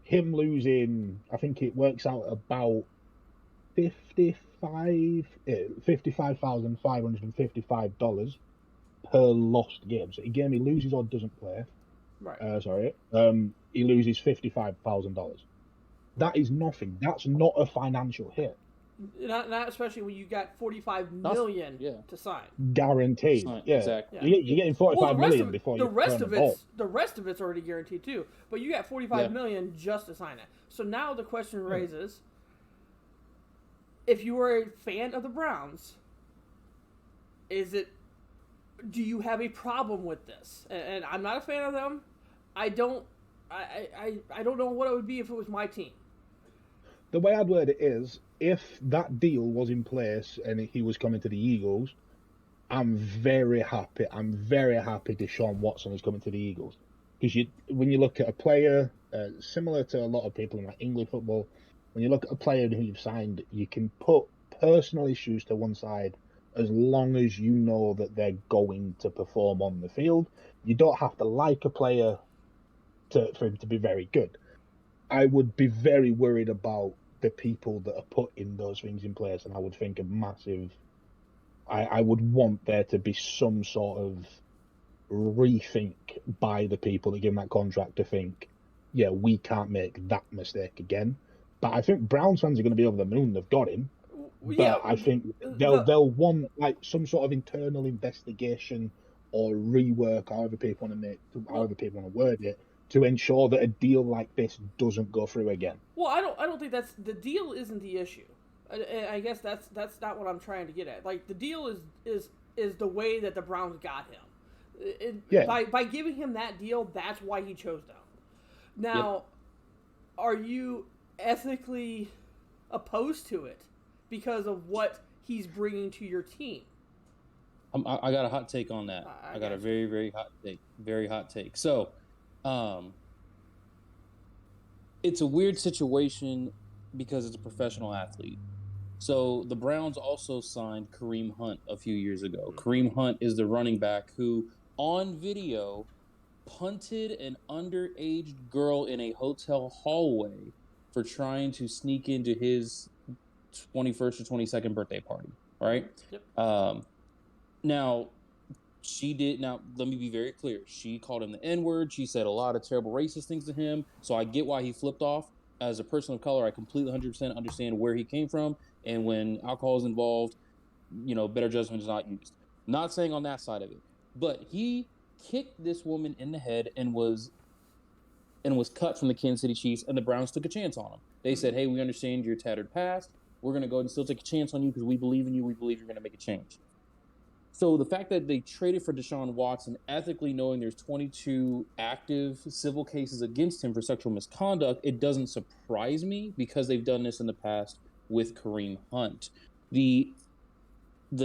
him losing, I think it works out about $55,555 per lost game. So a game he loses or doesn't play. Right. He loses $55,000. That is nothing. That's not a financial hit. Not especially when you got $45 million to sign. Guaranteed. Yeah, exactly. You're getting $45 million before you turn the ball. The rest of it's already guaranteed too. But you got $45 million just to sign it. So now the question raises: if you were a fan of the Browns, do you have a problem with this? And I'm not a fan of them. I don't know what it would be if it was my team. The way I'd word it is, if that deal was in place and he was coming to the Eagles, I'm very happy. Deshaun Watson is coming to the Eagles. Because when you look at a player, similar to a lot of people in like English football, when you look at a player who you've signed, you can put personal issues to one side as long as you know that they're going to perform on the field. You don't have to like a player for him to be very good. I would be very worried about the people that are putting those things in place, and I would think a massive. I would want there to be some sort of rethink by the people that give him that contract to think, yeah, we can't make that mistake again. But I think Browns fans are going to be over the moon. They've got him. But Yeah, I think they'll want like some sort of internal investigation or rework, however people want to word it, to ensure that a deal like this doesn't go through again. Well, I don't think that's the deal. Isn't the issue? I guess that's not what I'm trying to get at. Like the deal is the way that the Browns got him. By giving him that deal, that's why he chose them. Now, Are you ethically opposed to it because of what he's bringing to your team? I got a hot take on that. I got a very, very hot take. Very hot take. So, it's a weird situation because it's a professional athlete. So the Browns also signed Kareem Hunt a few years ago. Kareem Hunt is the running back who, on video, punted an underage girl in a hotel hallway for trying to sneak into his 21st or 22nd birthday party, right? Yep. Now, let me be very clear. She called him the N-word. She said a lot of terrible racist things to him. So I get why he flipped off. As a person of color, I completely 100% understand where he came from. And when alcohol is involved, better judgment is not used. Not saying on that side of it. But he kicked this woman in the head and was cut from the Kansas City Chiefs, and the Browns took a chance on him. They said, hey, we understand your tattered past. We're going to go ahead and still take a chance on you because we believe in you. We believe you're going to make a change. So the fact that they traded for Deshaun Watson, ethically knowing there's 22 active civil cases against him for sexual misconduct, it doesn't surprise me because they've done this in the past with Kareem Hunt. The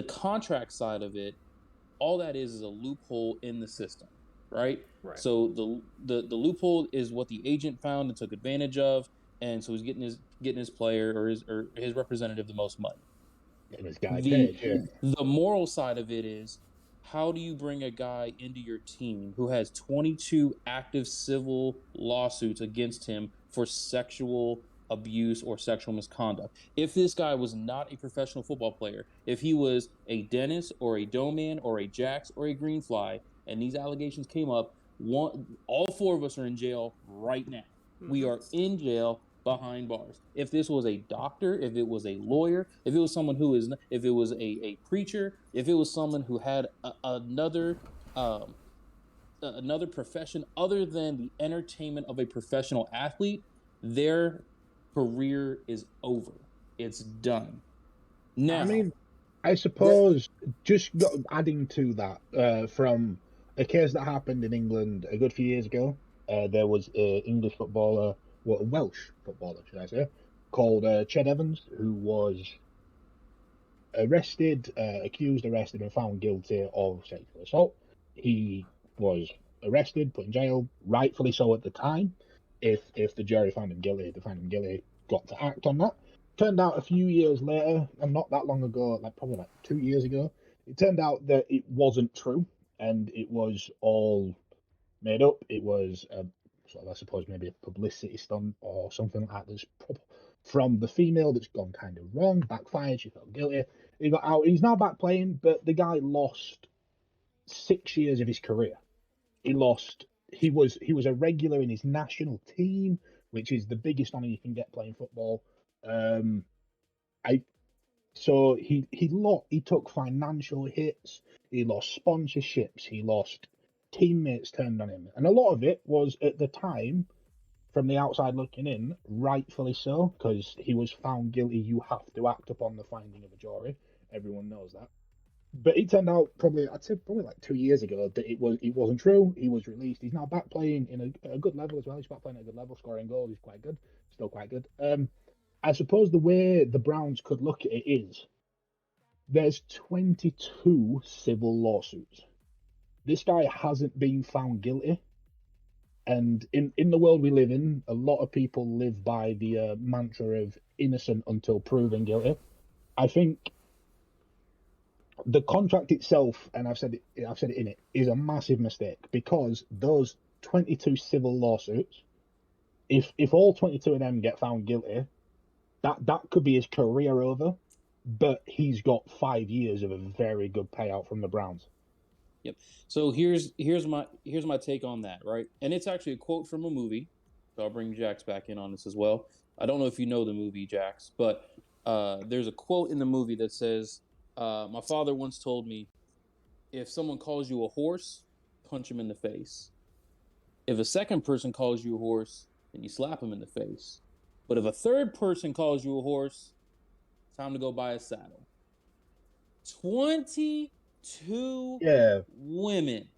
contract side of it, all that is a loophole in the system, right? So the loophole is what the agent found and took advantage of, and so he's getting his player or his representative the most money. The moral side of it is, how do you bring a guy into your team who has 22 active civil lawsuits against him for sexual abuse or sexual misconduct? If this guy was not a professional football player, if he was a dentist or a doorman or a jacks or a greenfly, and these allegations came up, all four of us are in jail right now. Mm-hmm. We are in jail behind bars. If this was a doctor, if it was a lawyer, if it was someone if it was a preacher, if it was someone who had another profession other than the entertainment of a professional athlete, their career is over. It's done. Now, I mean, I suppose just adding to that, from a case that happened in England a good few years ago, there was an English footballer, a Welsh footballer, should I say, called Ched Evans, who was arrested, and found guilty of sexual assault. He was arrested, put in jail, rightfully so at the time. If the jury found him guilty, got to act on that. Turned out a few years later, and not that long ago, probably 2 years ago, it turned out that it wasn't true, and it was all made up. It was I suppose maybe a publicity stunt or something like that that's from the female that's gone kind of wrong, backfired, she felt guilty. He got out. He's now back playing, but the guy lost 6 years of his career. He was a regular in his national team, which is the biggest honor you can get playing football. So he took financial hits, he lost sponsorships, he lost teammates turned on him, and a lot of it was at the time, from the outside looking in, rightfully so, because he was found guilty. You have to act upon the finding of a jury. Everyone knows that. But it turned out probably 2 years ago that it wasn't true. He was released. He's now back playing in a good level as well. He's back playing at a good level, scoring goals. He's quite good, still quite good. I suppose the way the Browns could look at it is there's 22 civil lawsuits. This guy hasn't been found guilty. And in the world we live in, a lot of people live by the mantra of innocent until proven guilty. I think the contract itself, and I've said it in it, is a massive mistake, because those 22 civil lawsuits, if all 22 of them get found guilty, that could be his career over, but he's got 5 years of a very good payout from the Browns. Yep. So here's my take on that, right? And it's actually a quote from a movie. So I'll bring Jax back in on this as well. I don't know if you know the movie, Jax, but there's a quote in the movie that says, "My father once told me, if someone calls you a horse, punch him in the face. If a second person calls you a horse, then you slap him in the face. But if a third person calls you a horse, time to go buy a saddle." 22 women.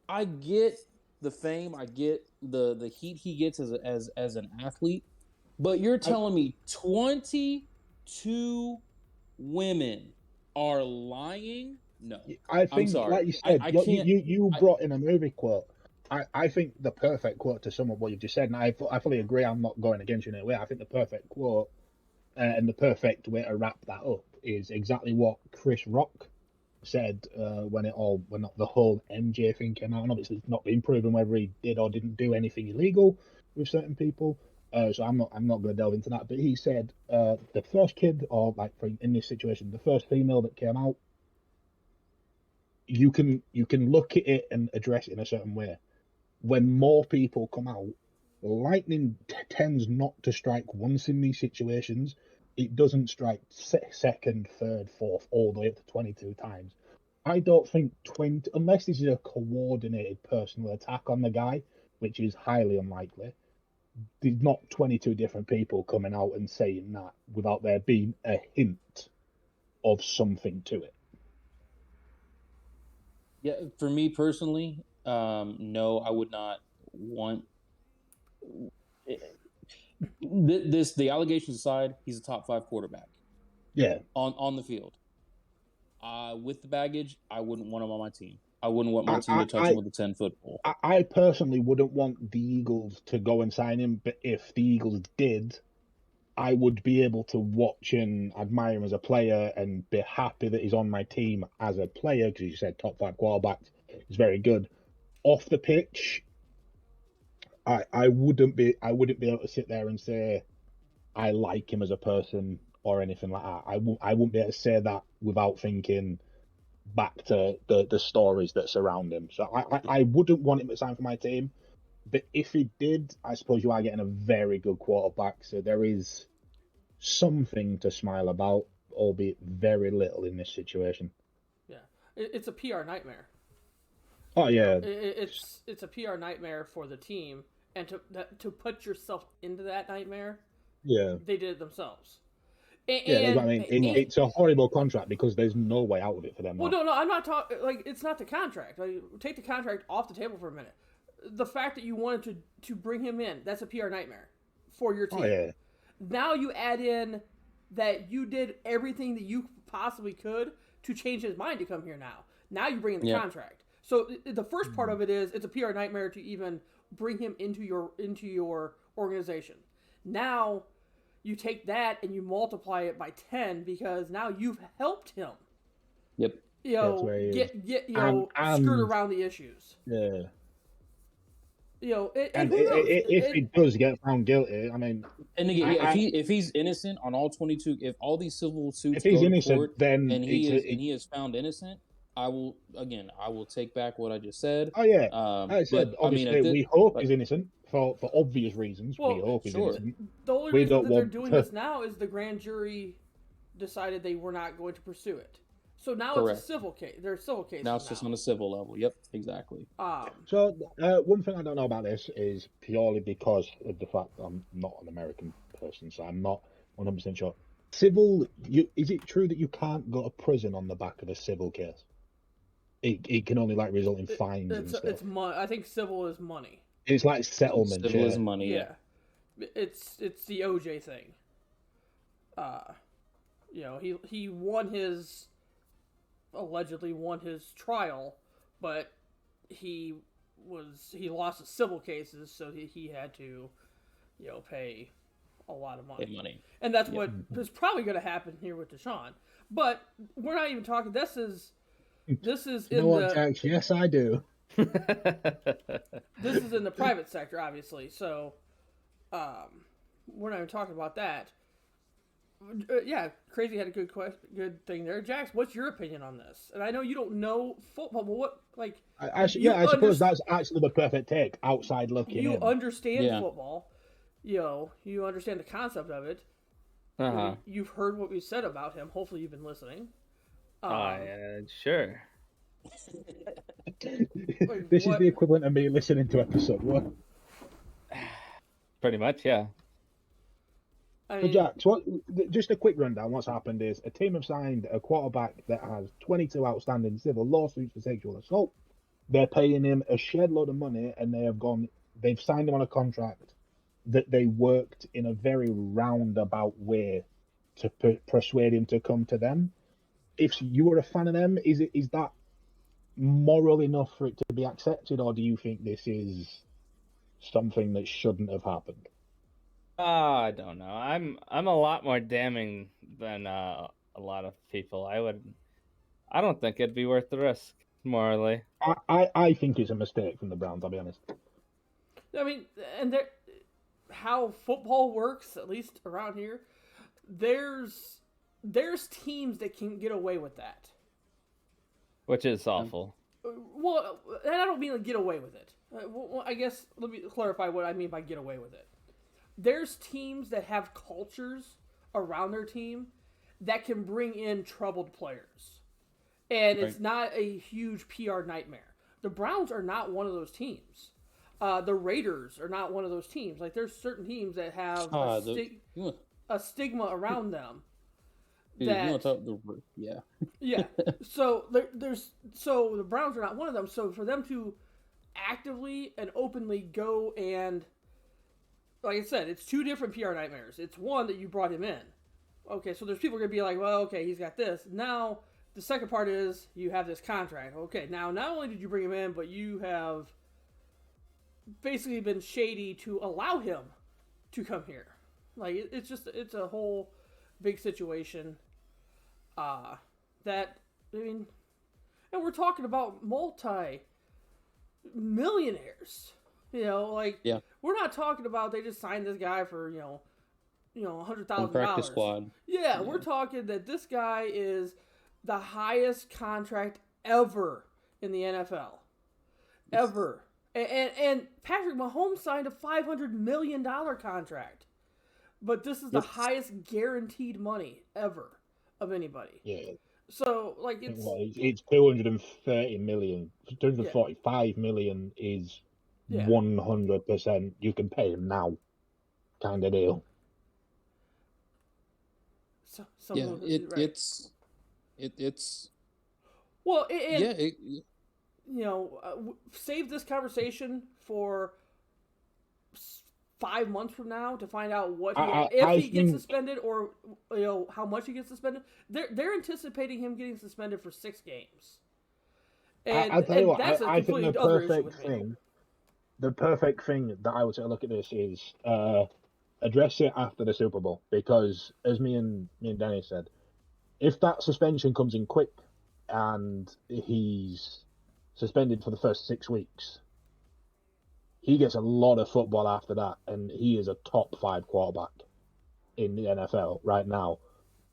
I get the fame. I get the heat he gets as an athlete. But you're telling me 22 women are lying? No. I think, I'm sorry. like you said, I can't. You brought in a movie quote. I think the perfect quote to sum up what you've just said, and I fully agree, I'm not going against you in any way. I think the perfect quote and the perfect way to wrap that up is exactly what Chris Rock said when the whole MJ thing came out. And obviously, it's not been proven whether he did or didn't do anything illegal with certain people. So I'm not going to delve into that. But he said the first kid, or like in this situation, the first female that came out, you can look at it and address it in a certain way. When more people come out, lightning tends not to strike once in these situations. It doesn't strike second, third, fourth, all the way up to 22 times. I don't think 20, unless this is a coordinated personal attack on the guy, which is highly unlikely, there's not 22 different people coming out and saying that without there being a hint of something to it. Yeah, for me personally, no, I would not want this. The allegations aside, he's a top 5 quarterback. Yeah, on the field. With the baggage, I wouldn't want him on my team. I wouldn't want my team to touch him with a 10-foot pole. I personally wouldn't want the Eagles to go and sign him, but if the Eagles did, I would be able to watch and admire him as a player and be happy that he's on my team as a player, because you said top 5 quarterback is very good. Off the pitch, I wouldn't be able to sit there and say I like him as a person or anything like that. I wouldn't be able to say that without thinking back to the stories that surround him. So I wouldn't want him to sign for my team. But if he did, I suppose you are getting a very good quarterback. So there is something to smile about, albeit very little in this situation. Yeah, it's a PR nightmare. Oh yeah, it's a PR nightmare for the team, and to put yourself into that nightmare. Yeah, they did it themselves. That's what I mean. It's a horrible contract because there's no way out of it for them. Well, no, I'm not talking. Like, it's not the contract. Like, take the contract off the table for a minute. The fact that you wanted to bring him in, that's a PR nightmare for your team. Oh, yeah. Now you add in that you did everything that you possibly could to change his mind to come here now. Now you bring in the contract. So the first part of it is it's a PR nightmare to even bring him into your organization. Now you take that and you multiply it by 10 because now you've helped him. Yep. Skirt around the issues. Yeah. And if he does get found guilty, I mean, and again, if he's innocent on all 22, if all these civil suits if he's go innocent, to court, then he is found innocent, I will take back what I just said. Oh yeah, obviously we hope he's innocent for obvious reasons. Well, we hope he's innocent. The only reason that they're doing this now is the grand jury decided they were not going to pursue it. So now it's a civil case. There's civil cases now. It's just on a civil level. Yep, exactly. So one thing I don't know about this is purely because of the fact that I'm not an American person, so I'm not 100% sure. Civil, is it true that you can't go to prison on the back of a civil case? It can only result in fines and stuff. It's money. I think civil is money. It's like settlement. Civil is money. Yeah. It's the OJ thing. He allegedly won his trial, but he lost his civil cases, so he had to, pay a lot of money. And that's what is probably going to happen here with Deshaun. But we're not even talking. This is Jax? Yes, I do. This is in the private sector, obviously. So, we're not even talking about that. Yeah, Crazy had a good thing there. Jax, what's your opinion on this? And I know you don't know football, but what, like... I suppose that's actually the perfect take, outside looking in. You understand football. You understand the concept of it. Uh-huh. You've heard what we said about him. Hopefully you've been listening. Sure. This is the equivalent of me listening to episode 1. Pretty much, yeah. So Jax, just a quick rundown. What's happened is a team have signed a quarterback that has 22 outstanding civil lawsuits for sexual assault. They're paying him a shed load of money, and they've signed him on a contract that they worked in a very roundabout way to persuade him to come to them. If you were a fan of them, is that moral enough for it to be accepted, or do you think this is something that shouldn't have happened? I don't know. I'm a lot more damning than a lot of people. I don't think it'd be worth the risk morally. I think it's a mistake from the Browns, I'll be honest. I mean, and how football works, at least around here, there's teams that can get away with that. Which is awful. Well, and I don't mean get away with it. Well, I guess let me clarify what I mean by get away with it. There's teams that have cultures around their team that can bring in troubled players. And it's not a huge PR nightmare. The Browns are not one of those teams. The Raiders are not one of those teams. Like, there's certain teams that have a stigma around them. Yeah. So so the Browns are not one of them. So for them to actively and openly go and, like I said, it's two different PR nightmares. It's one that you brought him in. Okay, so there's people going to be like, well, okay, he's got this. Now, the second part is you have this contract. Okay, now not only did you bring him in, but you have basically been shady to allow him to come here. Like, it's a whole big situation. And we're talking about multi-millionaires. We're not talking about they just signed this guy for, $100,000. Practice squad. Yeah, we're talking that this guy is the highest contract ever in the NFL. Ever. And Patrick Mahomes signed a $500 million contract. But this is the highest guaranteed money ever of anybody. Yeah. So, it's 230 million. 245 million is 100% you can pay him now kind of deal. Save this conversation for 5 months from now to find out if he gets suspended or how much he gets suspended. They're anticipating him getting suspended for 6 games. And I'll tell you what, that's I think the perfect thing that I would say look at this is address it after the Super Bowl, because as me and Dennis said, if that suspension comes in quick and he's suspended for the first 6 weeks, he gets a lot of football after that, and he is a top 5 quarterback in the NFL right now.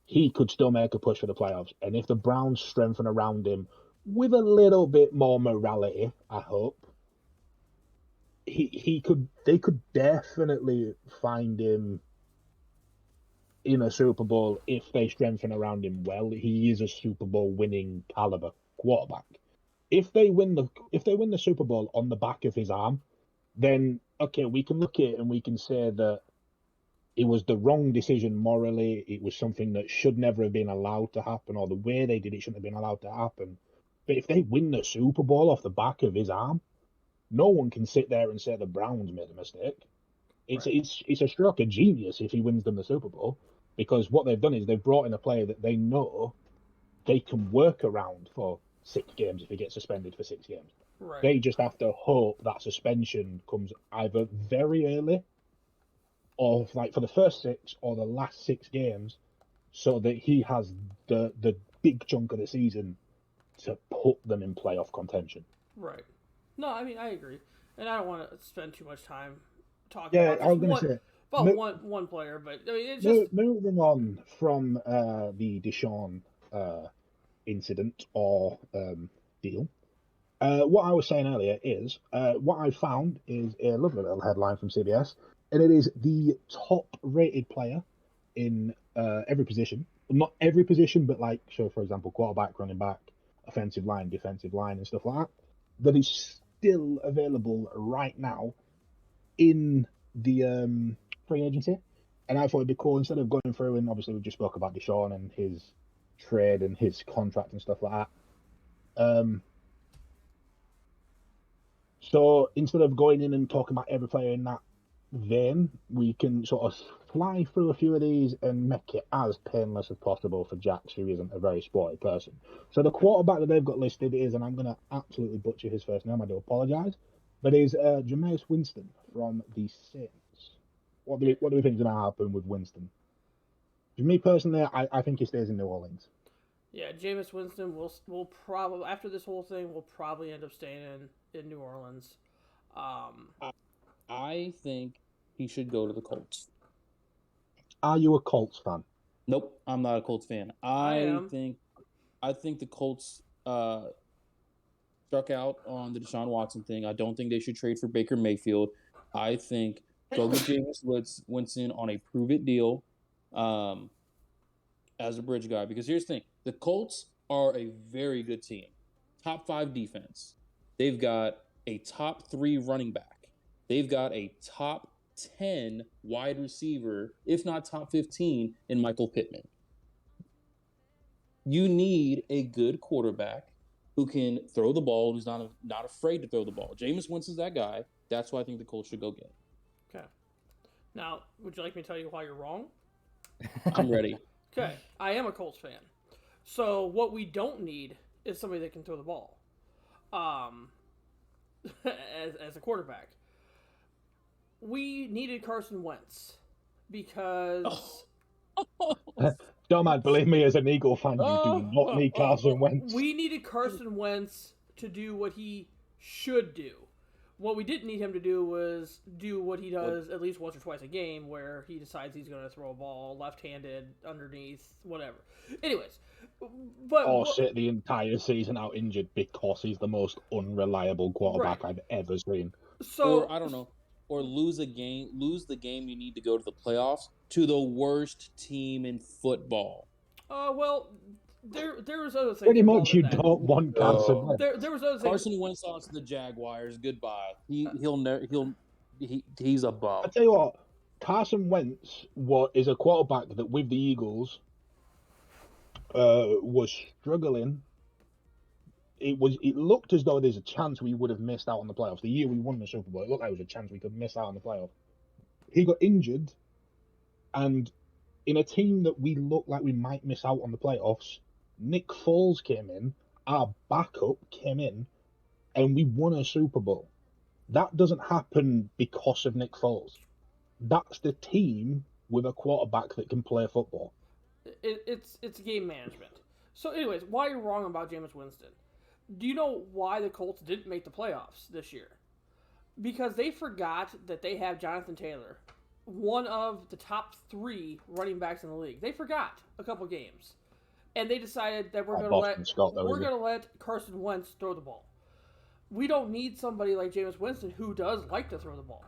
He could still make a push for the playoffs, and if the Browns strengthen around him with a little bit more morality, I hope, they could definitely find him in a Super Bowl if they strengthen around him well. He is a Super Bowl winning caliber quarterback. If they win the Super Bowl on the back of his arm, then okay, we can look at it and we can say that it was the wrong decision morally. It was something that should never have been allowed to happen, or the way they did it shouldn't have been allowed to happen. But if they win the Super Bowl off the back of his arm, no one can sit there and say the Browns made a mistake. It's a stroke of genius if he wins them the Super Bowl, because what they've done is they've brought in a player that they know they can work around for 6 games if he gets suspended for 6 games. Right. They just have to hope that suspension comes either very early or for the first 6 or the last 6 games, so that he has the big chunk of the season to put them in playoff contention. Right. No, I mean, I agree. And I don't want to spend too much time talking about this. I was going to say, Well, one player, but I mean, it's just moving on from the Deshaun incident or deal. What I was saying earlier is what I found is a lovely little headline from CBS, and it is the top-rated player in every position. Not every position, but like, so for example, quarterback, running back, offensive line, defensive line, and stuff like that. That is still available right now in the free agency. And I thought it'd be cool, instead of going through, and obviously we just spoke about Deshaun and his trade and his contract and stuff like that. So instead of going in and talking about every player in that vein, we can sort of fly through a few of these and make it as painless as possible for Jax, who isn't a very sporty person. So the quarterback that they've got listed is, and I'm going to absolutely butcher his first name, I do apologise, but is Jameis Winston from the Saints. What do we think is going to happen with Winston? For me personally, I think he stays in New Orleans. Yeah, Jameis Winston will probably, after this whole thing, will probably end up staying in New Orleans. I think he should go to the Colts. Are you a Colts fan? Nope, I'm not a Colts fan. I am. I think the Colts struck out on the Deshaun Watson thing. I don't think they should trade for Baker Mayfield. I think go with Jameis Winston on a prove-it deal as a bridge guy. Because here's the thing. The Colts are a very good team. Top 5 defense. They've got a top 3 running back. They've got a top 10 wide receiver, if not top 15, in Michael Pittman. You need a good quarterback who can throw the ball, who's not afraid to throw the ball. Jameis Winston's that guy. That's why I think the Colts should go get. Okay. Now, would you like me to tell you why you're wrong? I'm ready. Okay. I am a Colts fan. So what we don't need is somebody that can throw the ball as a quarterback. We needed Carson Wentz because... Don't man, believe me, as an Eagle fan, you do not need Carson Wentz. We needed Carson Wentz to do what he should do. What we didn't need him to do was do what he does at least once or twice a game, where he decides he's going to throw a ball left-handed, underneath, whatever. Anyways, but sit the entire season out injured because he's the most unreliable quarterback I've ever seen. So or I don't know, or lose the game you need to go to the playoffs to the worst team in football. Well, there was other things. Pretty much, you don't want Carson Wentz. There was other things. Carson Wentz lost to the Jaguars. Goodbye. He's a bum. I tell you what, Carson Wentz is a quarterback that with the Eagles was struggling. It looked as though there's a chance we would have missed out on the playoffs. The year we won the Super Bowl, it looked like there was a chance we could miss out on the playoffs. He got injured, and in a team that we looked like we might miss out on the playoffs, Nick Foles came in, our backup came in, and we won a Super Bowl. That doesn't happen because of Nick Foles. That's the team with a quarterback that can play football. It's game management. So anyways, why you're wrong about Jameis Winston. Do you know why the Colts didn't make the playoffs this year? Because they forgot that they have Jonathan Taylor, one of the top 3 running backs in the league. They forgot a couple games. And they decided that we're going to let Carson Wentz throw the ball. We don't need somebody like Jameis Winston who does like to throw the ball.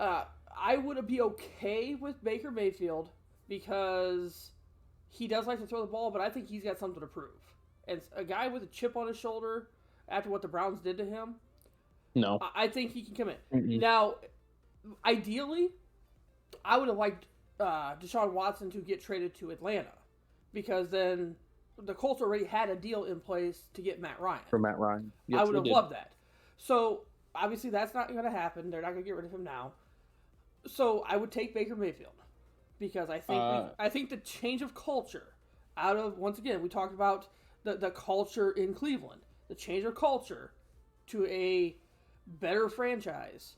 I would be okay with Baker Mayfield because he does like to throw the ball, but I think he's got something to prove. And a guy with a chip on his shoulder after what the Browns did to him, no, I think he can come in. Mm-mm. Now, ideally, I would have liked Deshaun Watson to get traded to Atlanta, because then the Colts already had a deal in place to get Matt Ryan. For Matt Ryan. Yes, I would have loved that. So, obviously, that's not going to happen. They're not going to get rid of him now. So, I would take Baker Mayfield, because I think the change of culture out of, once again, we talked about the culture in Cleveland, the change of culture to a better franchise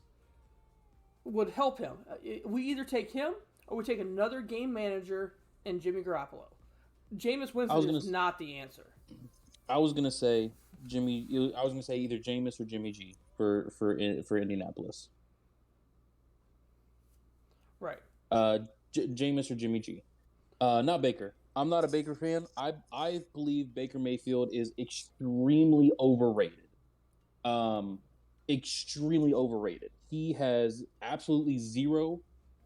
would help him. We either take him or we take another game manager and Jimmy Garoppolo. Jameis Winston is not the answer. I was gonna say either Jameis or Jimmy G for Indianapolis. Right. Jameis or Jimmy G. Not Baker. I'm not a Baker fan. I believe Baker Mayfield is extremely overrated. Extremely overrated. He has absolutely zero,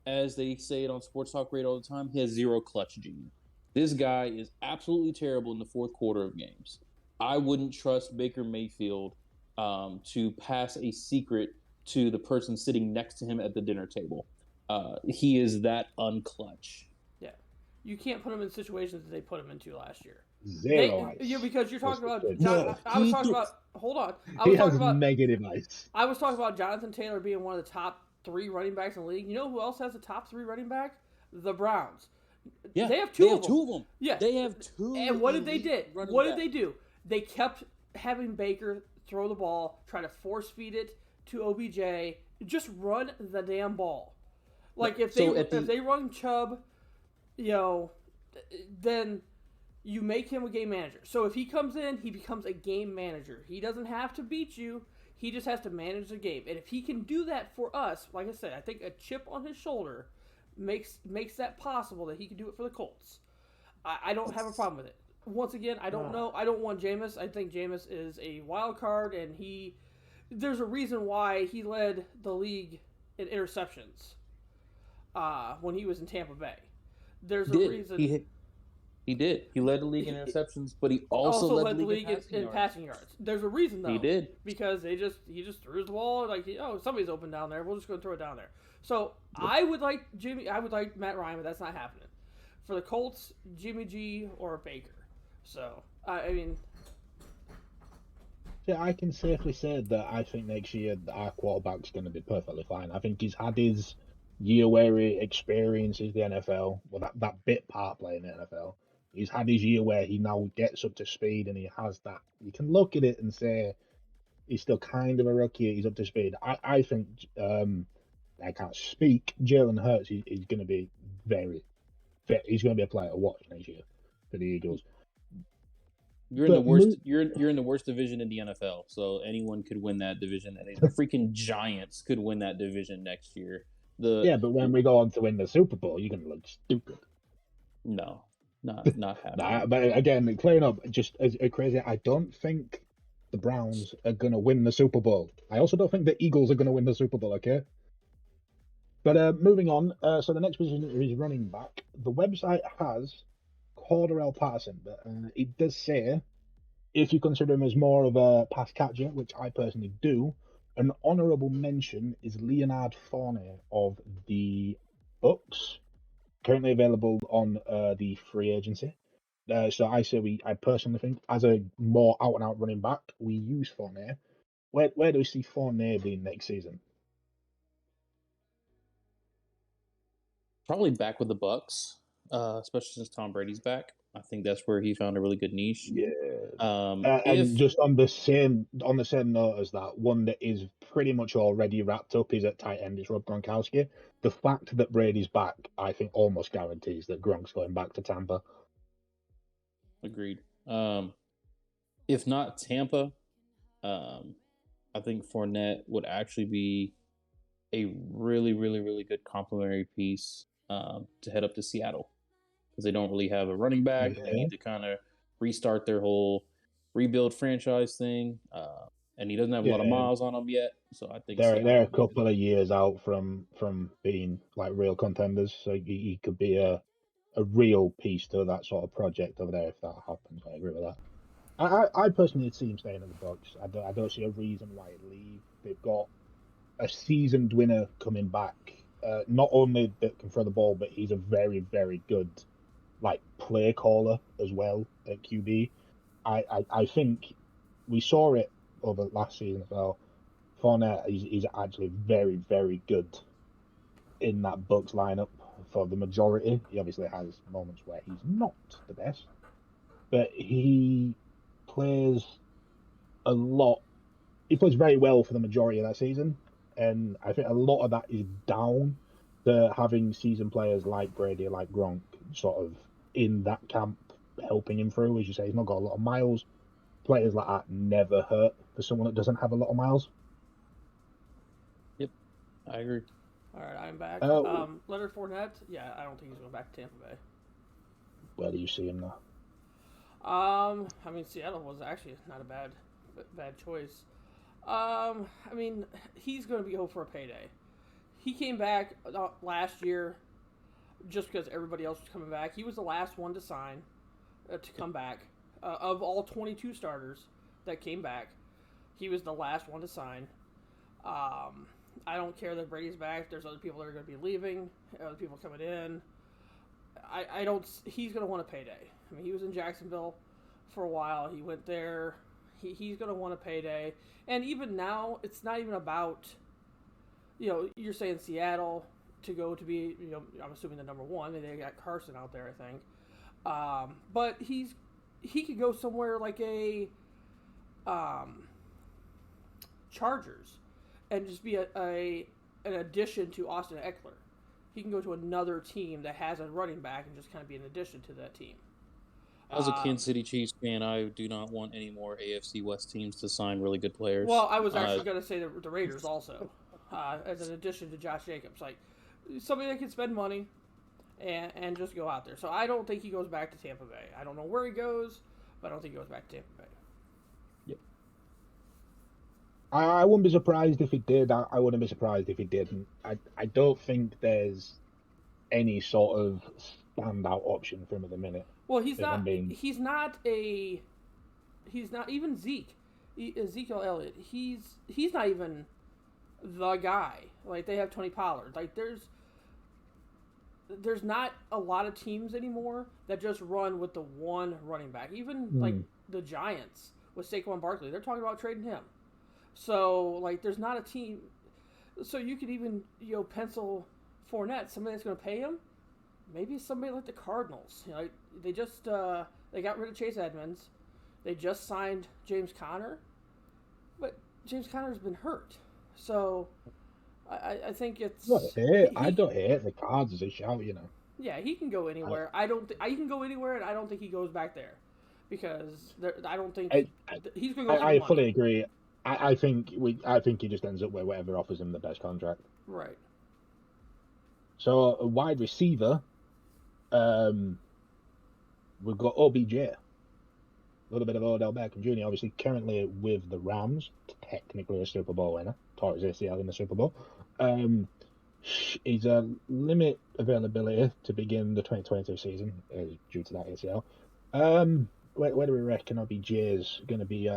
as they say it on Sports Talk Radio all the time, he has zero clutch gene. This guy is absolutely terrible in the fourth quarter of games. I wouldn't trust Baker Mayfield to pass a secret to the person sitting next to him at the dinner table. He is that unclutch. Yeah. You can't put him in situations that they put him into last year. Zero ice. Because you're talking about. No, I was talking about. Hold on. He has negative ice. I was talking about Jonathan Taylor being one of the top 3 running backs in the league. You know who else has a top 3 running back? The Browns. Yeah, they have two of them. Yeah, they have 2. And what did they do? What did they do? They kept having Baker throw the ball, try to force feed it to OBJ. Just run the damn ball. Like if they run Chubb, then you make him a game manager. So if he comes in, he becomes a game manager. He doesn't have to beat you. He just has to manage the game. And if he can do that for us, like I said, I think a chip on his shoulder makes that possible that he can do it for the Colts. I don't have a problem with it. Once again, I don't know. I don't want Jameis. I think Jameis is a wild card, and there's a reason why he led the league in interceptions when he was in Tampa Bay. There's a reason. He did. He led the league in interceptions, but he also led the league in passing yards. There's a reason, though. He did. Because he just threw the ball like, somebody's open down there. We'll just go throw it down there. So I would like Matt Ryan, but that's not happening. For the Colts, Jimmy G or Baker. So, I mean... Yeah, I can safely say that I think next year our quarterback's going to be perfectly fine. I think he's had his year where he experiences the NFL, well, that bit part playing the NFL. He's had his year where he now gets up to speed and he has that. You can look at it and say he's still kind of a rookie. He's up to speed. I think, I can't speak, Jalen Hurts, he's going to be he's going to be a player to watch next year for the Eagles. You're in the worst division in the NFL, so anyone could win that division. And the freaking Giants could win that division next year. But when we go on to win the Super Bowl, you're going to look stupid. No, not happening. But again, clearing up, just as crazy, I don't think the Browns are going to win the Super Bowl. I also don't think the Eagles are going to win the Super Bowl, okay? But moving on, so the next position is running back. The website has Cordarrelle Patterson, but it does say, if you consider him as more of a pass catcher, which I personally do, an honourable mention is Leonard Fournette of the Bucks, currently available on the free agency. So I personally think, as a more out-and-out running back, we use Fournette. Where do we see Fournette being next season? Probably back with the Bucks, especially since Tom Brady's back. I think that's where he found a really good niche. Yeah. And just on the same note as that, one that is pretty much already wrapped up is at tight end is Rob Gronkowski. The fact that Brady's back, I think, almost guarantees that Gronk's going back to Tampa. Agreed. If not Tampa, I think Fournette would actually be a really, really, really good complementary piece to head up to Seattle, because they don't really have a running back. Yeah. They need to kind of restart their whole rebuild franchise thing, and he doesn't have a lot of miles on him yet. So I think they're a couple of years out from being like real contenders. So he could be a real piece to that sort of project over there if that happens. I agree with that. I personally see him staying in the Bucks. I don't see a reason why he'd leave. They've got a seasoned winner coming back. Not only that can throw the ball, but he's a very, very good play caller as well at QB. I think we saw it over last season as well. Fournette is actually very, very good in that Bucks lineup for the majority. He obviously has moments where he's not the best, but he plays a lot. He plays very well for the majority of that season, and I think a lot of that is down to having seasoned players like Brady, like Gronk, sort of in that camp helping him through. As you say, he's not got a lot of miles. Players like that never hurt for someone that doesn't have a lot of miles. Yep, I agree. All right, I'm back. Leonard Fournette, yeah, I don't think he's going back to Tampa Bay. Where do you see him now? I mean, Seattle was actually not a bad choice. I mean, he's going to be hoping for a payday. He came back last year just because everybody else was coming back. He was the last one to sign to come back. Of all 22 starters that came back, he was the last one to sign. I don't care that Brady's back. There's other people that are going to be leaving, other people coming in. I don't. He's going to want a payday. I mean, he was in Jacksonville for a while. He went there. He's going to want a payday. And even now, it's not even about, you're saying Seattle to go to be, I'm assuming the number one. They got Carson out there, I think. But he could go somewhere like a Chargers and just be an addition to Austin Eckler. He can go to another team that has a running back and just kind of be an addition to that team. As a Kansas City Chiefs fan, I do not want any more AFC West teams to sign really good players. Well, I was actually going to say the Raiders also, as an addition to Josh Jacobs. Like, somebody that can spend money and just go out there. So I don't think he goes back to Tampa Bay. I don't know where he goes, but I don't think he goes back to Tampa Bay. Yep. I wouldn't be surprised if he did. I wouldn't be surprised if he didn't. I don't think there's any sort of standout option for him at the minute. Well, he's not even Zeke. Ezekiel Elliott. He's not even the guy. Like, they have Tony Pollard. Like, there's not a lot of teams anymore that just run with the one running back. Even like the Giants with Saquon Barkley, they're talking about trading him. So, like, there's not a team. So you could even pencil Fournette, somebody that's going to pay him. Maybe somebody like the Cardinals. They just they got rid of Chase Edmonds. They just signed James Conner, but James Conner's been hurt. So I think it's. I don't hate the Cards as a shout. Yeah, he can go anywhere. He can go anywhere, and I don't think he goes back there because I don't think he's going to go. I fully agree. I think he just ends up with whatever offers him the best contract. Right. So a wide receiver. We've got OBJ, a little bit of Odell Beckham Jr. Obviously, currently with the Rams, technically a Super Bowl winner, tore his ACL in the Super Bowl. He's a limit availability to begin the 2022 season due to that ACL. Where do we reckon OBJ is going to be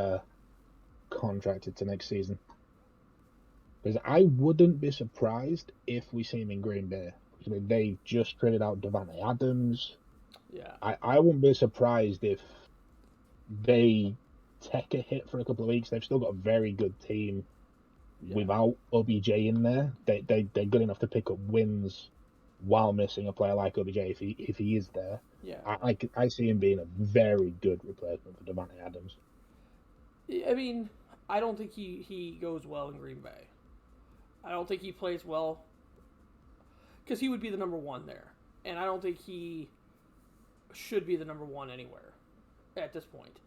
contracted to next season? Because I wouldn't be surprised if we see him in Green Bay. They just traded out Davante Adams. Yeah. I wouldn't be surprised if they take a hit for a couple of weeks. They've still got a very good team without OBJ in there. They're good enough to pick up wins while missing a player like OBJ if he is there. Yeah. I see him being a very good replacement for Davante Adams. I mean, I don't think he goes well in Green Bay. I don't think he plays well because he would be the number one there. And I don't think he should be the number one anywhere at this point.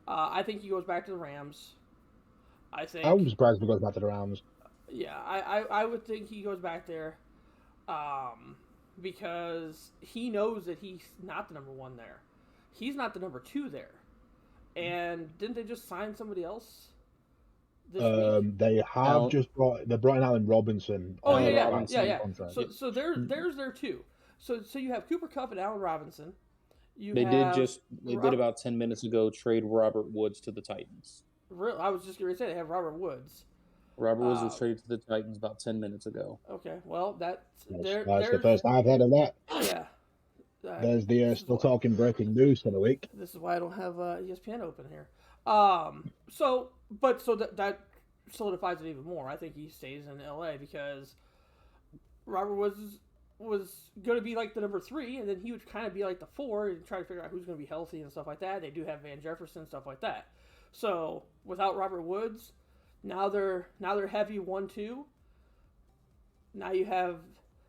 I think he goes back to the Rams. I wouldn't be surprised if he goes back to the Rams. Yeah, I would think he goes back there because he knows that he's not the number one there. He's not the number two there. And didn't they just sign somebody else this week? They have they brought in Allen Robinson. Oh, yeah. So there's their two. So you have Cooper Kupp and Allen Robinson. They did about 10 minutes ago trade Robert Woods to the Titans. Really? I was just going to say they have Robert Woods. Robert Woods was traded to the Titans about 10 minutes ago. Okay, well, that's the first I've heard of that. Yeah. There's the still talking breaking news for the week. This is why I don't have ESPN open here. So that solidifies it even more. I think he stays in LA because Robert Woods was going to be like the number 3, and then he would kind of be like the 4 and try to figure out who's going to be healthy and stuff like that. They do have Van Jefferson, stuff like that. So without Robert Woods, now they're heavy 1-2. Now you have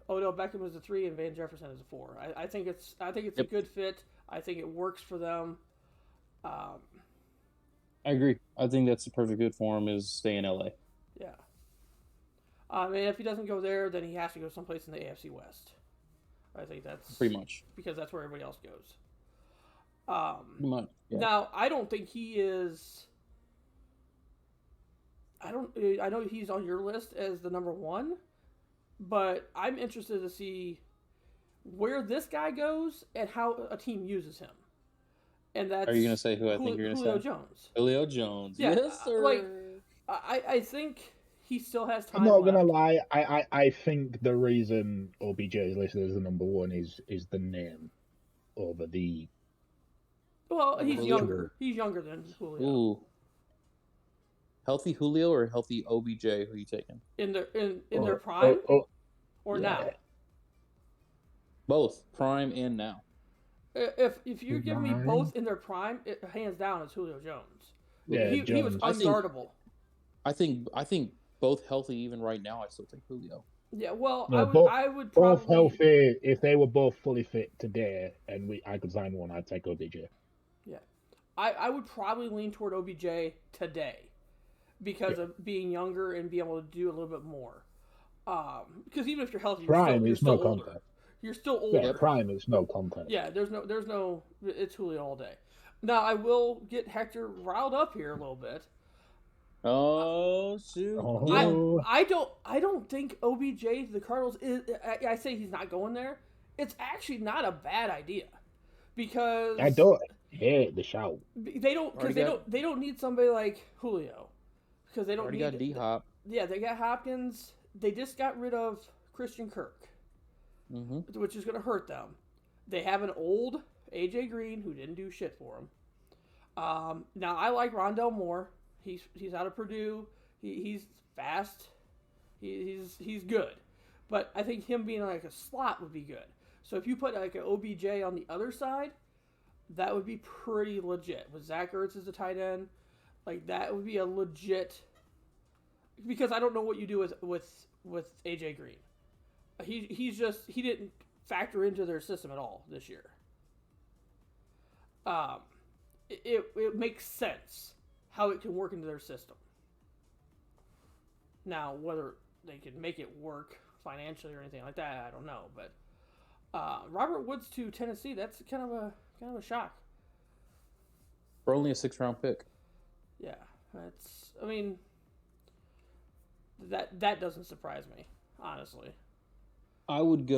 Odell Beckham as a 3 and Van Jefferson as a 4. I think it's a good fit. I think it works for them. I agree. I think that's the perfect fit for him is stay in LA. Yeah. And if he doesn't go there, then he has to go someplace in the AFC West. I think that's pretty much because that's where everybody else goes. Pretty much, yeah. Now, I don't think he is. I know he's on your list as the number one, but I'm interested to see where this guy goes and how a team uses him. And that's. Are you going to say who I think you're going to say? Julio Jones. Julio Jones. Yeah, Yes, sir. Like, I think he still has time. I'm not left. gonna lie. I think the reason OBJ is listed as the number one is the name over the. Well, he's Julio. younger. He's younger than Julio. Ooh. Healthy Julio or healthy OBJ? Who are you taking? In their prime or yeah. now? Both prime and now. If you give me both in their prime, hands down, it's Julio Jones. Yeah, he was unguardable. I think both healthy even right now. I still take Julio. Yeah, well, No, I would probably both healthy. If they were both fully fit today, and I could sign one, I'd take OBJ. Yeah, I would probably lean toward OBJ today because of being younger and being able to do a little bit more. Because even if you're healthy, you're still older. Contact. You're still older. Yeah, prime is no contact. Yeah, there's no. It's Julio all day. Now I will get Hector riled up here a little bit. Oh shoot! I don't think OBJ to the Cardinals is. I say he's not going there. It's actually not a bad idea because I don't hate the shout. They don't need somebody like Julio because they don't already need. Got D-Hop. Yeah, they got Hopkins. They just got rid of Christian Kirk, which is going to hurt them. They have an old AJ Green who didn't do shit for them. Now I like Rondell Moore. He's out of Purdue. He's fast. He's good. But I think him being like a slot would be good. So if you put like an OBJ on the other side, that would be pretty legit. With Zach Ertz as the tight end, like that would be a legit. Because I don't know what you do with AJ Green. He didn't factor into their system at all this year. It makes sense how it can work into their system. Now, whether they can make it work financially or anything like that, I don't know. But Robert Woods to Tennessee, that's kind of a shock. For only a 6th-round pick. Yeah, that's. I mean, that doesn't surprise me, honestly. I would,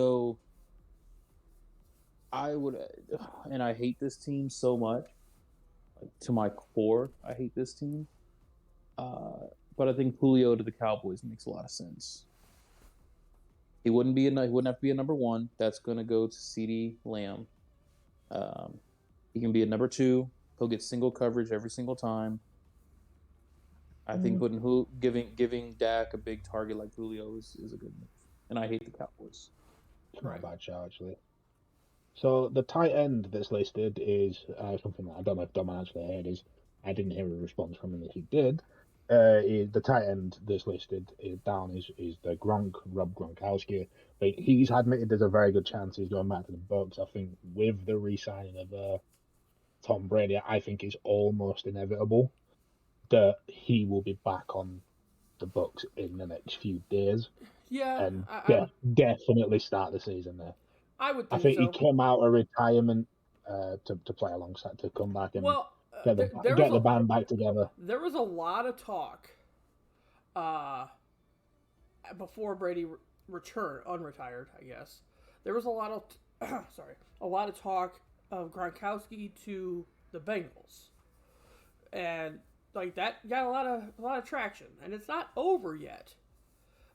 and I hate this team so much. To my core, I hate this team. But I think Julio to the Cowboys makes a lot of sense. He wouldn't have to be a number one. That's going to go to CeeDee Lamb. He can be a number two. He'll get single coverage every single time. I think giving Dak a big target like Julio is a good move. And I hate the Cowboys. It's not a bad shot, actually. So the tight end that's listed is something that I don't know if Dom actually heard. I didn't hear a response from him if he did. The tight end that's listed is the Rob Gronkowski. But he's admitted there's a very good chance he's going back to the Bucs. I think with the re-signing of Tom Brady, I think it's almost inevitable that he will be back on the Bucs in the next few days. Yeah, and definitely start the season there. I would. I think he came out of retirement to play alongside, to come back and get the band back together. There was a lot of talk before Brady returned, unretired, I guess. There was a lot of talk of Gronkowski to the Bengals, and like that got a lot of traction, and it's not over yet.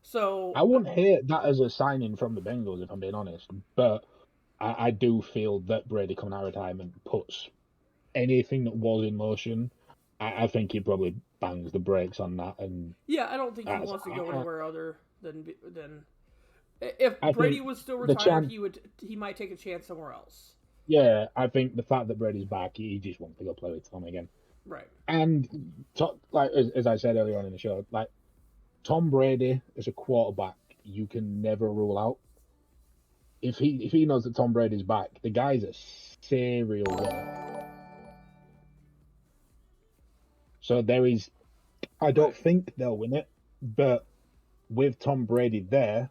So I wouldn't hate that as a signing from the Bengals, if I'm being honest. But I do feel that Brady coming out of retirement puts anything that was in motion. I think he probably bangs the brakes on that. And yeah, I don't think he wants to go anywhere other than if Brady was still retired, he might take a chance somewhere else. Yeah, I think the fact that Brady's back, he just wants to go play with Tom again. Right. And like as I said earlier on in the show, like Tom Brady as a quarterback, you can never rule out. If he knows that Tom Brady's back, the guy's a serial winner. So I don't think they'll win it, but with Tom Brady there,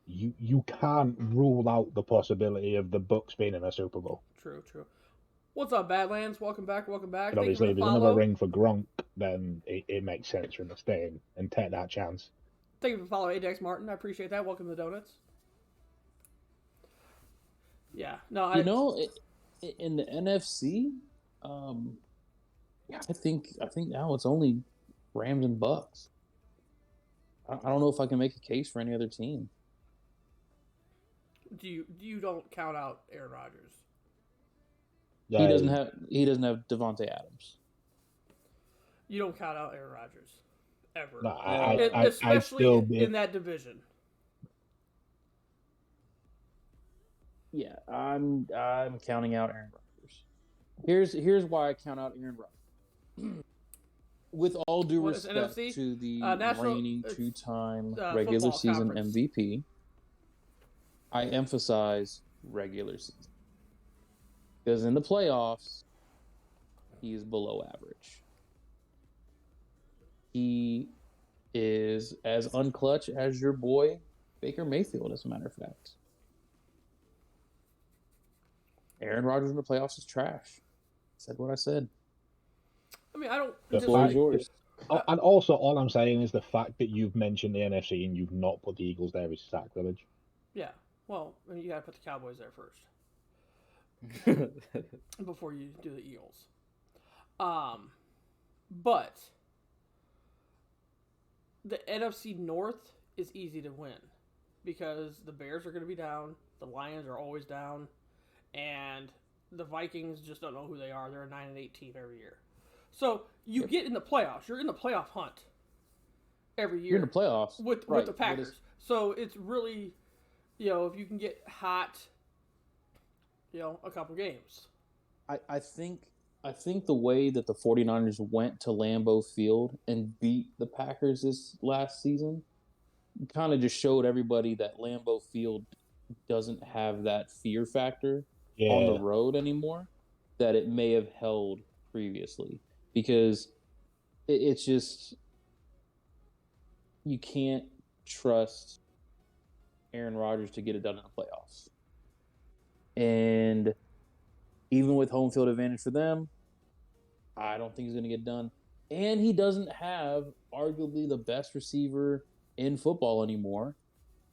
you can't rule out the possibility of the Bucks being in a Super Bowl. True. What's up, Badlands? Welcome back. And obviously, if there's another ring for Gronk, then it makes sense for him to stay and take that chance. Thank you for following Adex Martin. I appreciate that. Welcome to the Donuts. Yeah, no, in the NFC, I think now it's only Rams and Bucks. I don't know if I can make a case for any other team. You don't count out Aaron Rodgers? He doesn't have Devontae Adams. You don't count out Aaron Rodgers ever. No, especially in that division. Yeah, I'm counting out Aaron Rodgers. Here's why I count out Aaron Rodgers. With all due respect to the reigning two-time regular season conference MVP, I emphasize regular season. Because in the playoffs, he is below average. He is as unclutch as your boy Baker Mayfield, as a matter of fact. Aaron Rodgers in the playoffs is trash. Said what I said. I mean, I don't. The floor is yours. And also, all I'm saying is the fact that you've mentioned the NFC and you've not put the Eagles there is sacrilege. Yeah. Well, I mean, you got to put the Cowboys there first before you do the Eagles. But the NFC North is easy to win because the Bears are going to be down, the Lions are always down, and the Vikings just don't know who they are. They're a 9-8 team every year. So you get in the playoffs. You're in the playoff hunt every year. You're in the playoffs with the Packers. So it's really, if you can get hot, a couple games. I think the way that the 49ers went to Lambeau Field and beat the Packers this last season kind of just showed everybody that Lambeau Field doesn't have that fear factor on the road anymore that it may have held previously. Because it's just, you can't trust Aaron Rodgers to get it done in the playoffs. And even with home field advantage for them, I don't think he's going to get done. And he doesn't have arguably the best receiver in football anymore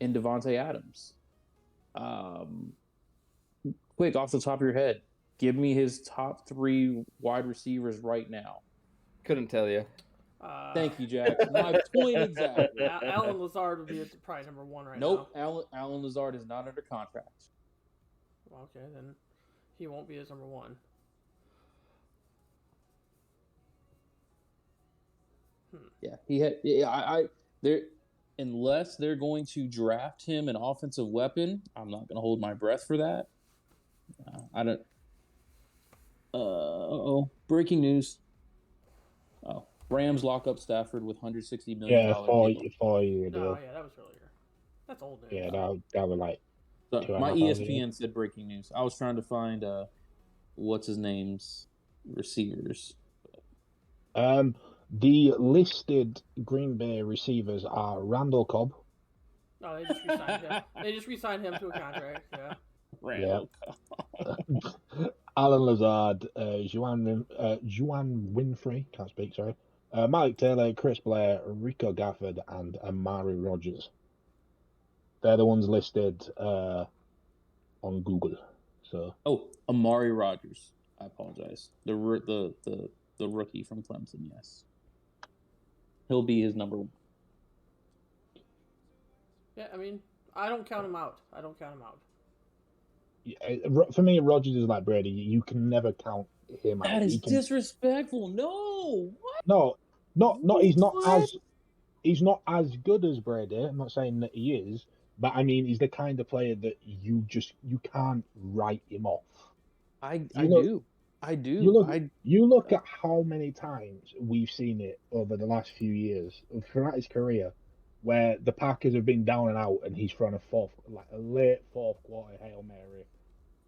in Devontae Adams. Quick, off the top of your head, give me his top 3 wide receivers right now. Couldn't tell you. Thank you, Jack. My point exactly. Allen Lazard would be probably number 1 right now. Nope, Allen Lazard is not under contract. Okay, then he won't be his number 1. Yeah, he had. Unless they're going to draft him an offensive weapon, I'm not going to hold my breath for that. I don't. Breaking news. Rams lock up Stafford with $160 million. Yeah, 4-year deal. Oh, yeah, that was earlier. That's old news. Yeah, that was like. My ESPN said breaking news. I was trying to find what's his name's receivers. The listed Green Bay receivers are Randall Cobb. Oh, they just re-signed him. They just re-signed him to a contract. Yeah. Randall Cobb. Alan Lazard, Juwan Winfrey, can't speak, sorry. Mike Taylor, Chris Blair, Rico Gafford, and Amari Rodgers. They're the ones listed on Google. So. Amari Rodgers. I apologize. The rookie from Clemson. Yes, he'll be his number 1. Yeah, I mean, I don't count him out. Yeah, for me, Rodgers is like Brady. You can never count him out. That is disrespectful. No. What? No. He's not as good as Brady. I'm not saying that he is, but I mean he's the kind of player that you can't write him off. I do. You look at how many times we've seen it over the last few years throughout his career, where the Packers have been down and out, and he's thrown a late fourth quarter Hail Mary,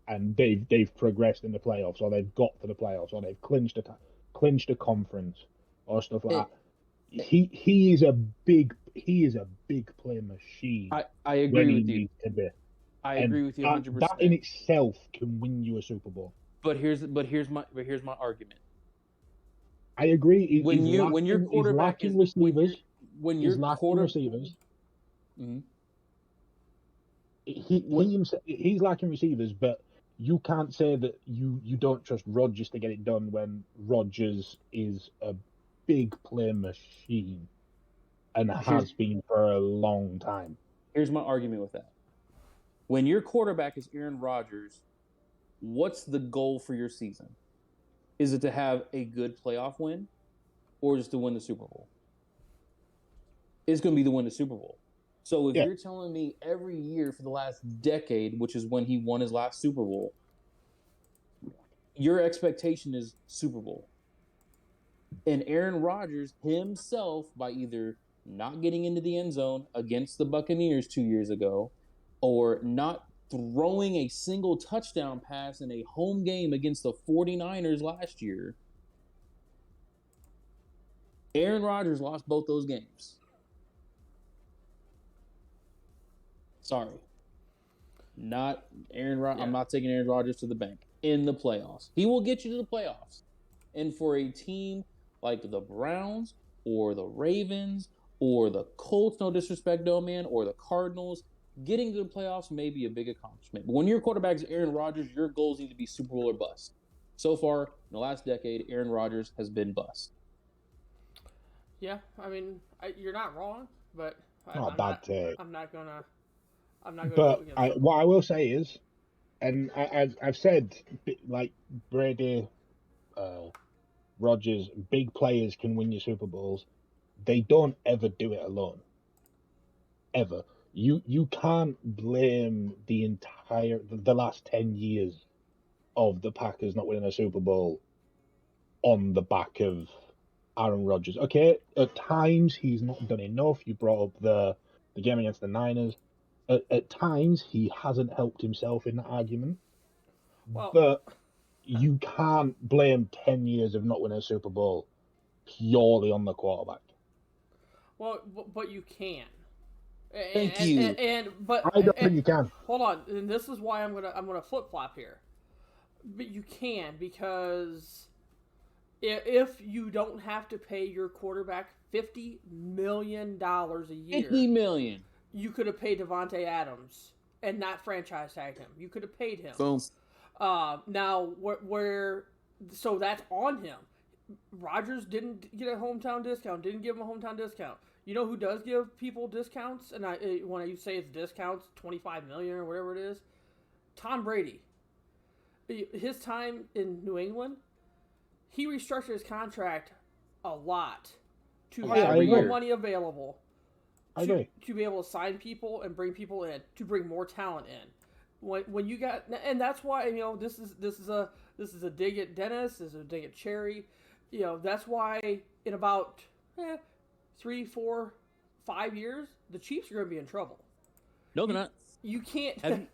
and they've progressed in the playoffs, or they've got to the playoffs, or they've clinched a conference, or stuff like that. he is a big play machine. I agree with you. Needs to be. I agree with you 100%. That in itself can win you a Super Bowl. But here's my argument. I agree. When your quarterback is receivers, when your receivers, mm-hmm. he's lacking receivers, but you can't say that you don't trust Rodgers to get it done when Rodgers is a big play machine and has been for a long time. Here's my argument with that. When your quarterback is Aaron Rodgers, what's the goal for your season? Is it to have a good playoff win or just to win the Super Bowl? It's going to be to win the Super Bowl. So if you're telling me every year for the last decade, which is when he won his last Super Bowl, your expectation is Super Bowl. And Aaron Rodgers himself, by either not getting into the end zone against the Buccaneers 2 years ago, or not throwing a single touchdown pass in a home game against the 49ers last year, Aaron Rodgers lost both those games. Sorry. Not Aaron Rodgers. Yeah. I'm not taking Aaron Rodgers to the bank in the playoffs. He will get you to the playoffs. And for a team like the Browns or the Ravens or the Colts, no disrespect, no man, or the Cardinals, getting to the playoffs may be a big accomplishment. But when your quarterback is Aaron Rodgers, your goals need to be Super Bowl or bust. So far, in the last decade, Aaron Rodgers has been bust. Yeah, I mean, you're not wrong, but I'm not gonna. But what I will say is, and I've said, like Brady, Rodgers, big players can win you Super Bowls. They don't ever do it alone. Ever. You can't blame the last 10 years of the Packers not winning a Super Bowl on the back of Aaron Rodgers. Okay, at times he's not done enough. You brought up the game against the Niners. At times he hasn't helped himself in that argument. Well, but you can't blame 10 years of not winning a Super Bowl purely on the quarterback. Well, but you can. Thank you. But I don't think you can. Hold on, and this is why I'm gonna flip flop here. But you can, because if you don't have to pay your quarterback $50 million a year, $50 million, you could have paid Devontae Adams and not franchise tagged him. You could have paid him. Boom. Now so that's on him. Rodgers didn't get a hometown discount. Didn't give him a hometown discount. You know who does give people discounts? And when I say it's discounts, $25 million or whatever it is, Tom Brady. His time in New England, he restructured his contract a lot to have more money available to be able to sign people and bring people in, to bring more talent in. When you got, and that's why, this is a dig at Dennis, this is a dig at Cherry. That's why in about 3, 4, 5 years, the Chiefs are going to be in trouble. No, they're not. You can't.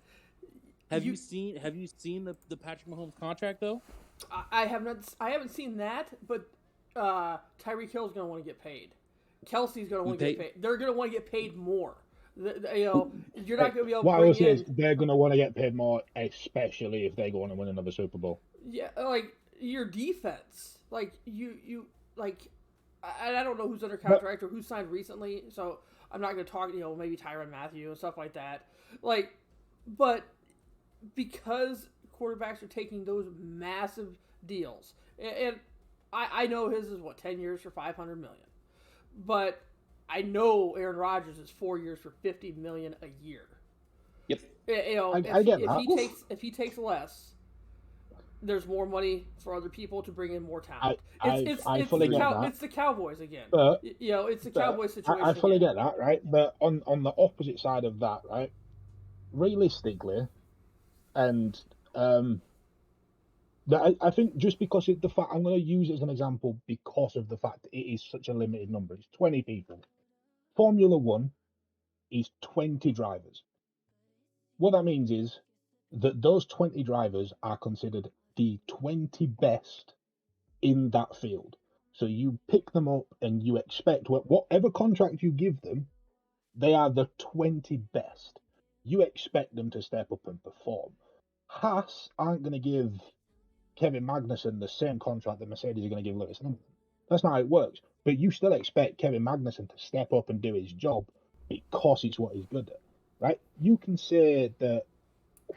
Have you seen the Patrick Mahomes contract though? I haven't seen that, but Tyreek Hill's going to want to get paid. Kelsey's going to want to get paid. They're going to want to get paid more. You're not going to be able to. What I will say is they're going to want to get paid more, especially if they go on and win another Super Bowl. Yeah, like your defense, like you like. I don't know who's under contract or who signed recently, so I'm not going to talk. Maybe Tyrann Mathieu and stuff like that. But because quarterbacks are taking those massive deals, and I know his is 10 years for $500 million, but I know Aaron Rodgers is 4 years for $50 million a year. Yep. I get that. If he takes less, there's more money for other people to bring in more talent. I fully get that. It's the Cowboys again. But, it's the Cowboys situation. I fully get that, right? But on the opposite side of that, right? Realistically, and I think just because of the fact, I'm going to use it as an example because of the fact that it is such a limited number. It's 20 people. Formula One is 20 drivers. What that means is that those 20 drivers are considered the 20 best in that field. So you pick them up and you expect whatever contract you give them, they are the 20 best. You expect them to step up and perform. Haas aren't going to give Kevin Magnussen the same contract that Mercedes are going to give Lewis Hamilton. That's not how it works. But you still expect Kevin Magnussen to step up and do his job because it's what he's good at, right? You can say that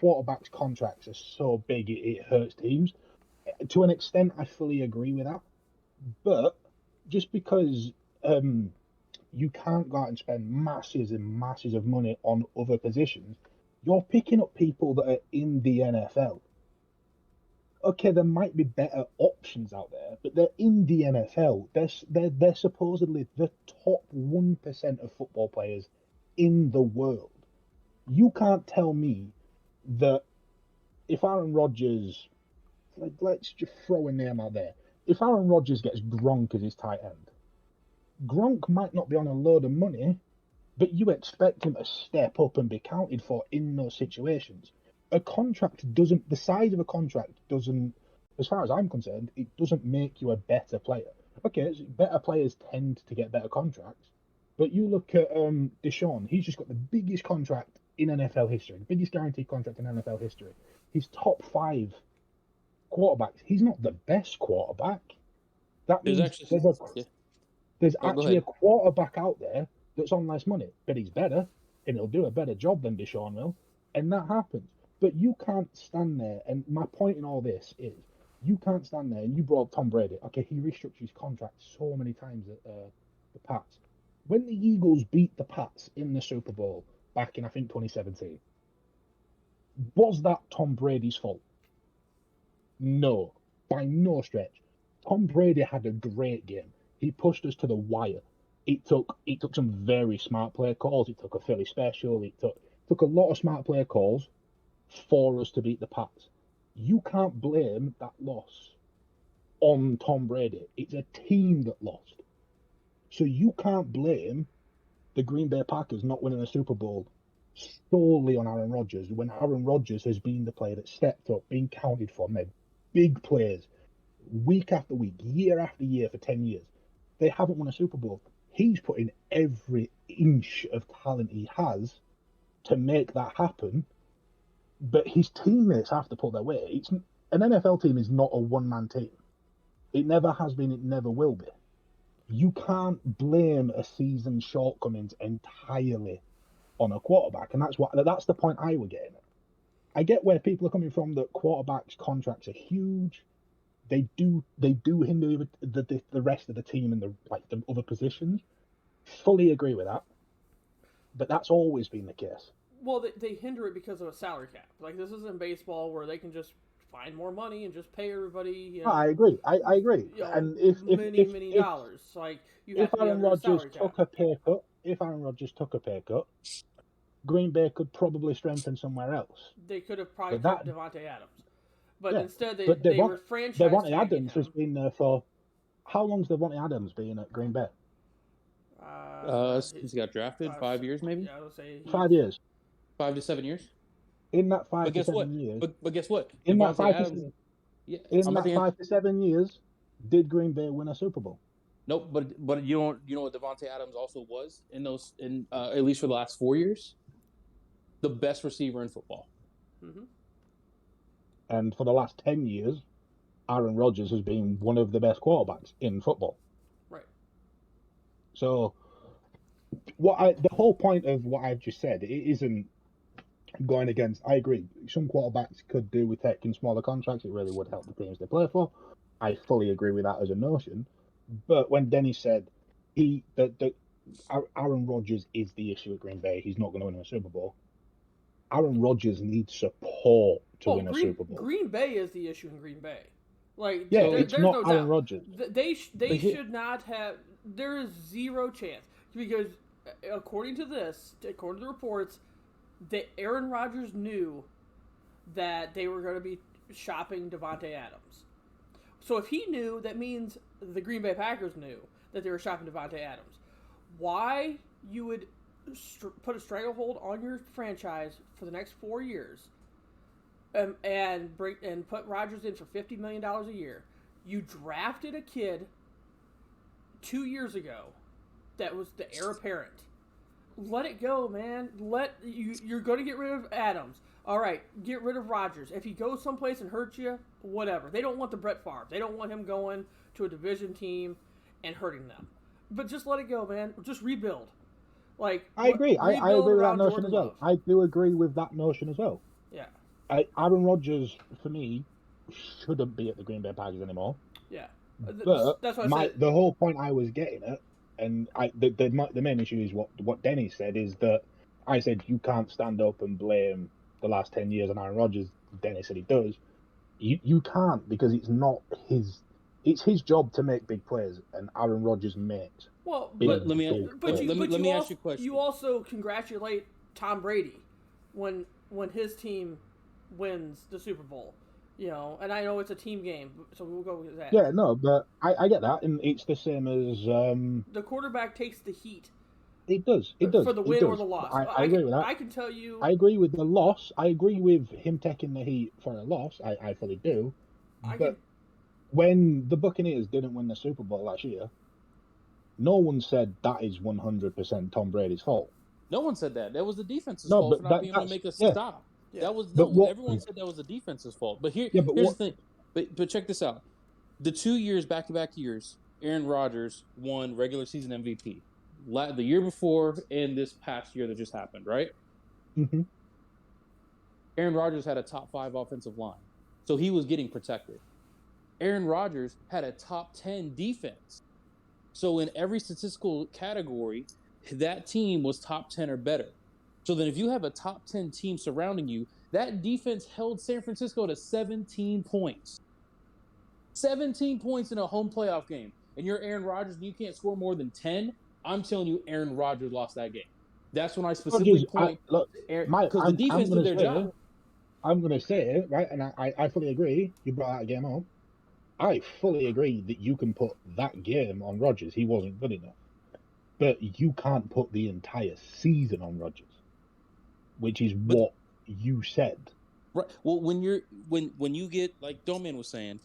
quarterbacks' contracts are so big it hurts teams. To an extent, I fully agree with that. But just because you can't go out and spend masses and masses of money on other positions, you're picking up people that are in the NFL. Okay, there might be better options out there, but they're in the NFL. They're supposedly the top 1% of football players in the world. You can't tell me that if Aaron Rodgers, let's just throw a name out there, if Aaron Rodgers gets Gronk as his tight end, Gronk might not be on a load of money, but you expect him to step up and be counted for in those situations. A contract doesn't, the size of a contract doesn't, as far as I'm concerned, it doesn't make you a better player. Okay, better players tend to get better contracts, but you look at Deshaun, he's just got the biggest contract in NFL history, the biggest guaranteed contract in NFL history. He's top 5 quarterbacks. He's not the best quarterback. That means there's actually a quarterback out there that's on less money, but he's better, and he'll do a better job than Deshaun will, and that happens. But you can't stand there, and my point in all this is, you can't stand there, and you brought up Tom Brady. Okay, he restructured his contract so many times at the Pats. When the Eagles beat the Pats in the Super Bowl back in, I think, 2017, was that Tom Brady's fault? No, by no stretch. Tom Brady had a great game. He pushed us to the wire. It took some very smart player calls. It took a Philly special. It took a lot of smart player calls for us to beat the Pats. You can't blame that loss on Tom Brady. It's a team that lost. So you can't blame the Green Bay Packers not winning a Super Bowl solely on Aaron Rodgers when Aaron Rodgers has been the player that stepped up, been counted for, made big plays week after week, year after year for 10 years. They haven't won a Super Bowl. He's put in every inch of talent he has to make that happen, but his teammates have to pull their weight. An NFL team is not a one-man team. It never has been, it never will be. You can't blame a season's shortcomings entirely on a quarterback, and that's the point I was getting at. I get where people are coming from, that quarterbacks' contracts are huge. They do hinder the rest of the team and the other positions. Fully agree with that, but that's always been the case. Well, they hinder it because of a salary cap. Like, this isn't baseball where they can just find more money and just pay everybody. You know, I agree. I agree. You know, and if many dollars, like you have to be under a salary cap. If Aaron Rodgers took a pay cut, Green Bay could probably strengthen somewhere else. They could have probably cut Devontae Adams, but yeah, instead they were franchised. Devontae Adams has been there for how long's Devontae Adams been at Green Bay? He's got drafted 5 years, maybe. Yeah, I would say 5 years. 5 to 7 years. In that 5 to 7 years. But guess what? In that 5 to 7 years, did Green Bay win a Super Bowl? Nope. But you know what Devontae Adams also was in at least for the last 4 years, the best receiver in football. Mm-hmm. And for the last 10 years, Aaron Rodgers has been one of the best quarterbacks in football. Right. So, the whole point of what I've just said, it isn't going against. I agree. Some quarterbacks could do with taking smaller contracts. It really would help the teams they play for. I fully agree with that as a notion. But when Denny said Aaron Rodgers is the issue at Green Bay, he's not going to win a Super Bowl. Aaron Rodgers needs support to win a Super Bowl. Green Bay is the issue in Green Bay. Like, yeah, it's not no Aaron Rodgers. They should not have. There is zero chance, because according to the reports, that Aaron Rodgers knew that they were going to be shopping Devontae Adams. So if he knew, that means the Green Bay Packers knew that they were shopping Devontae Adams. Why you would put a stranglehold on your franchise for the next 4 years, and put Rodgers in for $50 million a year? You drafted a kid 2 years ago that was the heir apparent. Let it go, man. You're going to get rid of Adams. All right, get rid of Rodgers. If he goes someplace and hurts you, whatever. They don't want the Brett Favre. They don't want him going to a division team and hurting them. But just let it go, man. Just rebuild. I agree. I agree with that notion as well. I do agree with that notion as well. Yeah. Aaron Rodgers, for me, shouldn't be at the Green Bay Packers anymore. Yeah. But that's what I said. The whole point I was getting at, and the main issue is what Denny said, is that I said you can't stand up and blame the last 10 years on Aaron Rodgers. Denny said he does. You can't, because it's not his. It's his job to make big plays, and Aaron Rodgers makes. Well, let me ask you a question. You also congratulate Tom Brady when his team wins the Super Bowl. And I know it's a team game, so we'll go with that. Yeah, no, but I get that, and it's the same as the quarterback takes the heat. It does. For the win or the loss. I agree with that. I can tell you. I agree with the loss. I agree with him taking the heat for a loss. I fully do. When the Buccaneers didn't win the Super Bowl last year, no one said that is 100% Tom Brady's fault. No one said that. That was the defense's fault for not being able to make a stop. Yeah. That was everyone said that was the defense's fault. But here's the thing. But check this out. The 2 years, back-to-back years, Aaron Rodgers won regular season MVP. The year before and this past year that just happened, right? Mm-hmm. Aaron Rodgers had a top 5 offensive line, so he was getting protected. Aaron Rodgers had a top 10 defense. So in every statistical category, that team was top 10 or better. So then if you have a top 10 team surrounding you, that defense held San Francisco to 17 points. 17 points in a home playoff game. And you're Aaron Rodgers and you can't score more than 10, I'm telling you Aaron Rodgers lost that game. That's when I specifically point. Because the defense did their job. I'm going to say it, right? And I fully agree. You brought that game up. I fully agree that you can put that game on Rodgers. He wasn't good enough. But you can't put the entire season on Rodgers, which is what you said. Right. Well, when you get, like Doman was saying,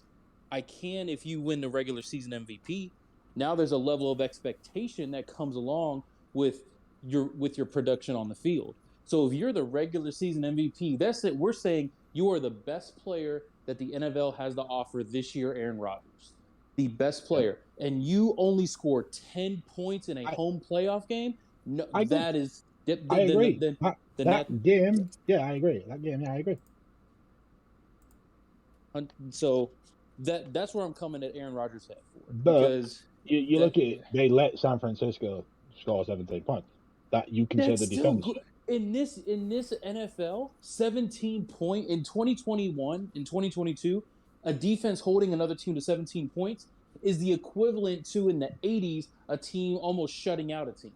I can if you win the regular season MVP. Now there's a level of expectation that comes along with your production on the field. So if you're the regular season MVP, that's it. We're saying you are the best player that the NFL has to offer this year, Aaron Rodgers. The best player. And you only score 10 points in a home playoff game? No, I agree. I agree. That game, I agree. I agree. So that's where I'm coming at Aaron Rodgers' head for. But because you look at it, they let San Francisco score 17 points. That you can say the defense. In this NFL, 17 point in 2021, in 2022, a defense holding another team to 17 points is the equivalent to, in the 80s, a team almost shutting out a team.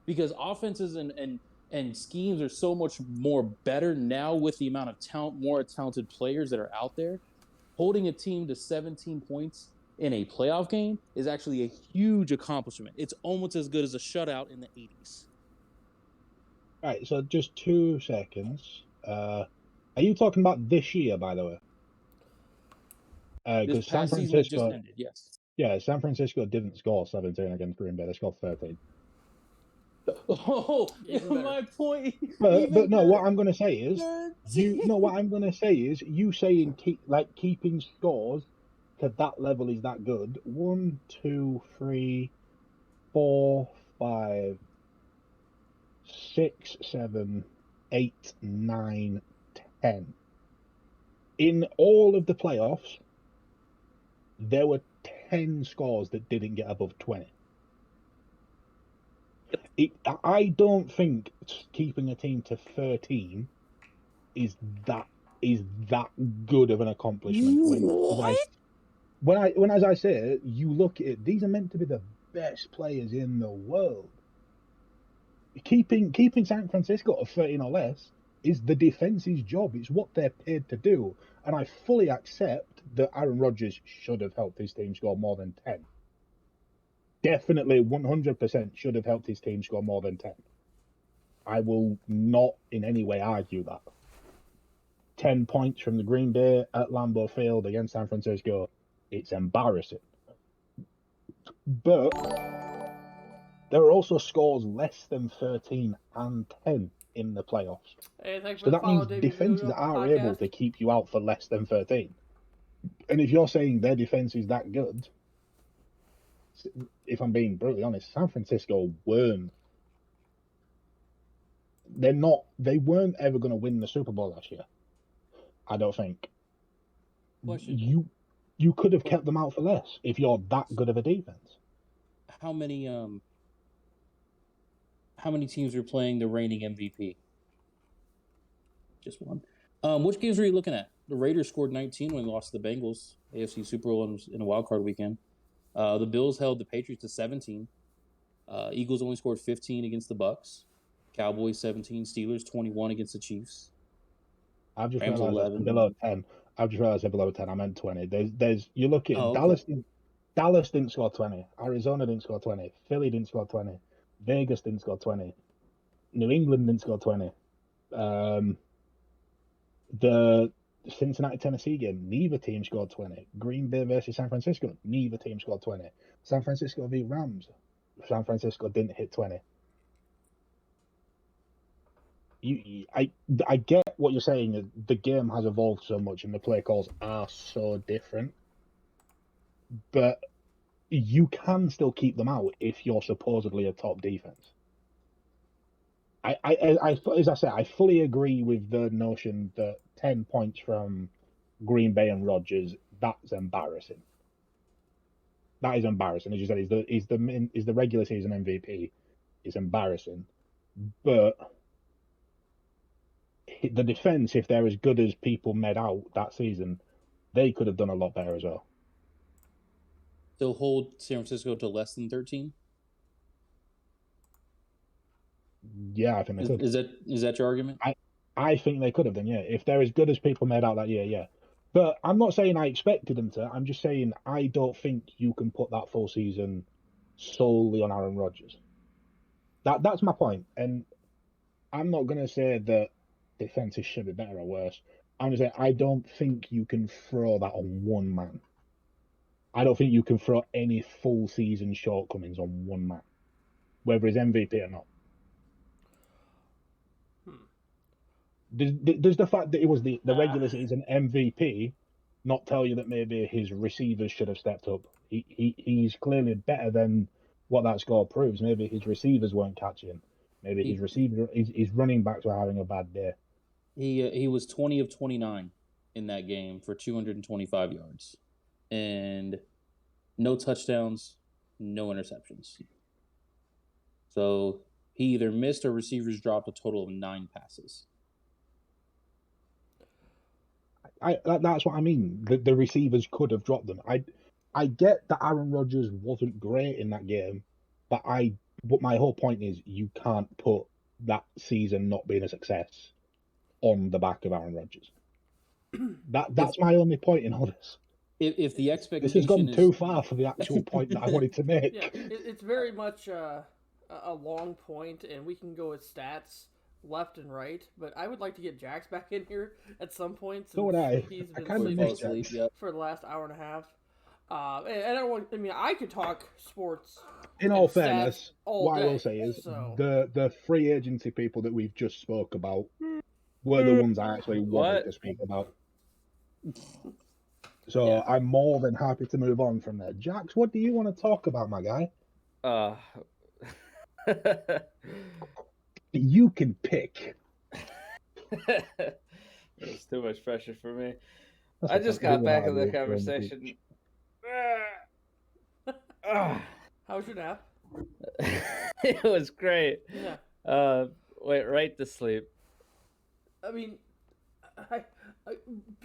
Because offenses and schemes are so much more better now with the amount of talent, more talented players that are out there. Holding a team to 17 points in a playoff game is actually a huge accomplishment. It's almost as good as a shutout in the 80s. All right, so just 2 seconds. Are you talking about this year, by the way? This past season that just ended, yes. Yeah, San Francisco didn't score 17 against Green Bay. They scored 13. Oh, my point. But no, what I'm going to say is, you saying keeping scores to that level is that good. 1, 2, 3, 4, 5, 6, 7, 8, 9, 10. In all of the playoffs, there were 10 scores that didn't get above 20. I don't think keeping a team to 13 is that good of an accomplishment. When as I say, you look at it, these are meant to be the best players in the world. Keeping San Francisco to 13 or less is the defense's job. It's what they're paid to do. And I fully accept that Aaron Rodgers should have helped his team score more than 10. Definitely 100% should have helped his team score more than 10. I will not in any way argue that. 10 points from the Green Bay at Lambeau Field against San Francisco, it's embarrassing. But there are also scores less than 13 and 10 in the playoffs. Hey, thanks for So the that means follow, David defenses Villa are podcast. able to keep you out for less than 13. And if you're saying their defense is that good, if I'm being brutally honest, San Francisco weren't. They weren't ever going to win the Super Bowl last year. I don't think. Question. You could have kept them out for less if you're that good of a defense. How many teams are playing the reigning MVP? Just one. Which games are you looking at? The Raiders scored 19 when they lost to the Bengals, AFC Super Bowl in a wild card weekend. The Bills held the Patriots to 17. Eagles only scored 15 against the Bucks. Cowboys 17. Steelers 21 against the Chiefs. I've just realized they're below 10. I've just realized they're below 10. I meant 20. There's you look at Dallas. Okay. Dallas didn't score 20. Arizona didn't score 20. Philly didn't score 20. Vegas didn't score 20. New England didn't score 20. The Cincinnati-Tennessee game, neither team scored 20. Green Bay versus San Francisco, neither team scored 20. San Francisco v. Rams, San Francisco didn't hit 20. I get what you're saying. The game has evolved so much and the play calls are so different. But you can still keep them out if you're supposedly a top defense. As I say, I fully agree with the notion that 10 points from Green Bay and Rodgers, that's embarrassing. That is embarrassing. As you said, is the regular season MVP. It's embarrassing. But the defense, if they're as good as people made out that season, they could have done a lot better as well. They'll hold San Francisco to less than 13? Yeah, I think they could. Is that your argument? I think they could have done, yeah. If they're as good as people made out that year, yeah. But I'm not saying I expected them to. I'm just saying I don't think you can put that full season solely on Aaron Rodgers. That's my point. And I'm not going to say that defenses should be better or worse. I'm going to say I don't think you can throw that on one man. I don't think you can throw any full season shortcomings on one man, whether he's MVP or not. Does the fact that it was the regular season MVP not tell you that maybe his receivers should have stepped up? He's clearly better than what that score proves. Maybe his receivers weren't catching. Maybe his running backs were having a bad day. He was 20 of 29 in that game for 225 yards. And no touchdowns, no interceptions. So he either missed or receivers dropped a total of 9 passes. That's what I mean. The receivers could have dropped them. I get that Aaron Rodgers wasn't great in that game, but my whole point is you can't put that season not being a success on the back of Aaron Rodgers. That's my only point in all this. If the expectation this has gone too far for the actual point that I wanted to make. Yeah, it's very much a long point, and we can go with stats left and right, but I would like to get Jax back in here at some point. So would I. He's I been sleeping for the last hour and a half. And I don't want. I mean, I could talk sports. In all fairness, what day, I will say is the free agency people that we've just spoke about were the ones I actually wanted to speak about. So yeah. I'm more than happy to move on from there. Jax, what do you want to talk about, my guy? You can pick. It's too much pressure for me. I just got back in the conversation. How was your nap? It was great. Yeah. Went right to sleep. I mean, I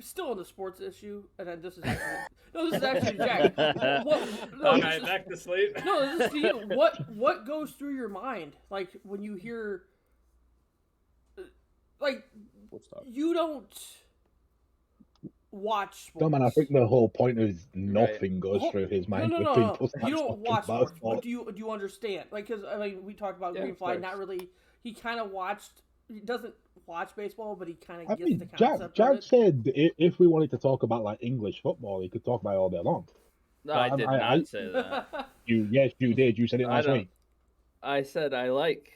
still on the sports issue, and then this is actually Jack. All right, back to sleep. No, this is to you. What goes through your mind, like when you hear, like, you don't watch sports. No, man, I think the whole point is nothing goes through his mind. No. You don't watch sports, but do you understand? Like, because I mean, we talked about Greenfly. Not really. He kind of watched. He doesn't watch baseball, but he kind of gets the concept. Jack said if we wanted to talk about like English football, he could talk about it all day long. No, I did not say that. Yes, you did. You said it last week. I said I like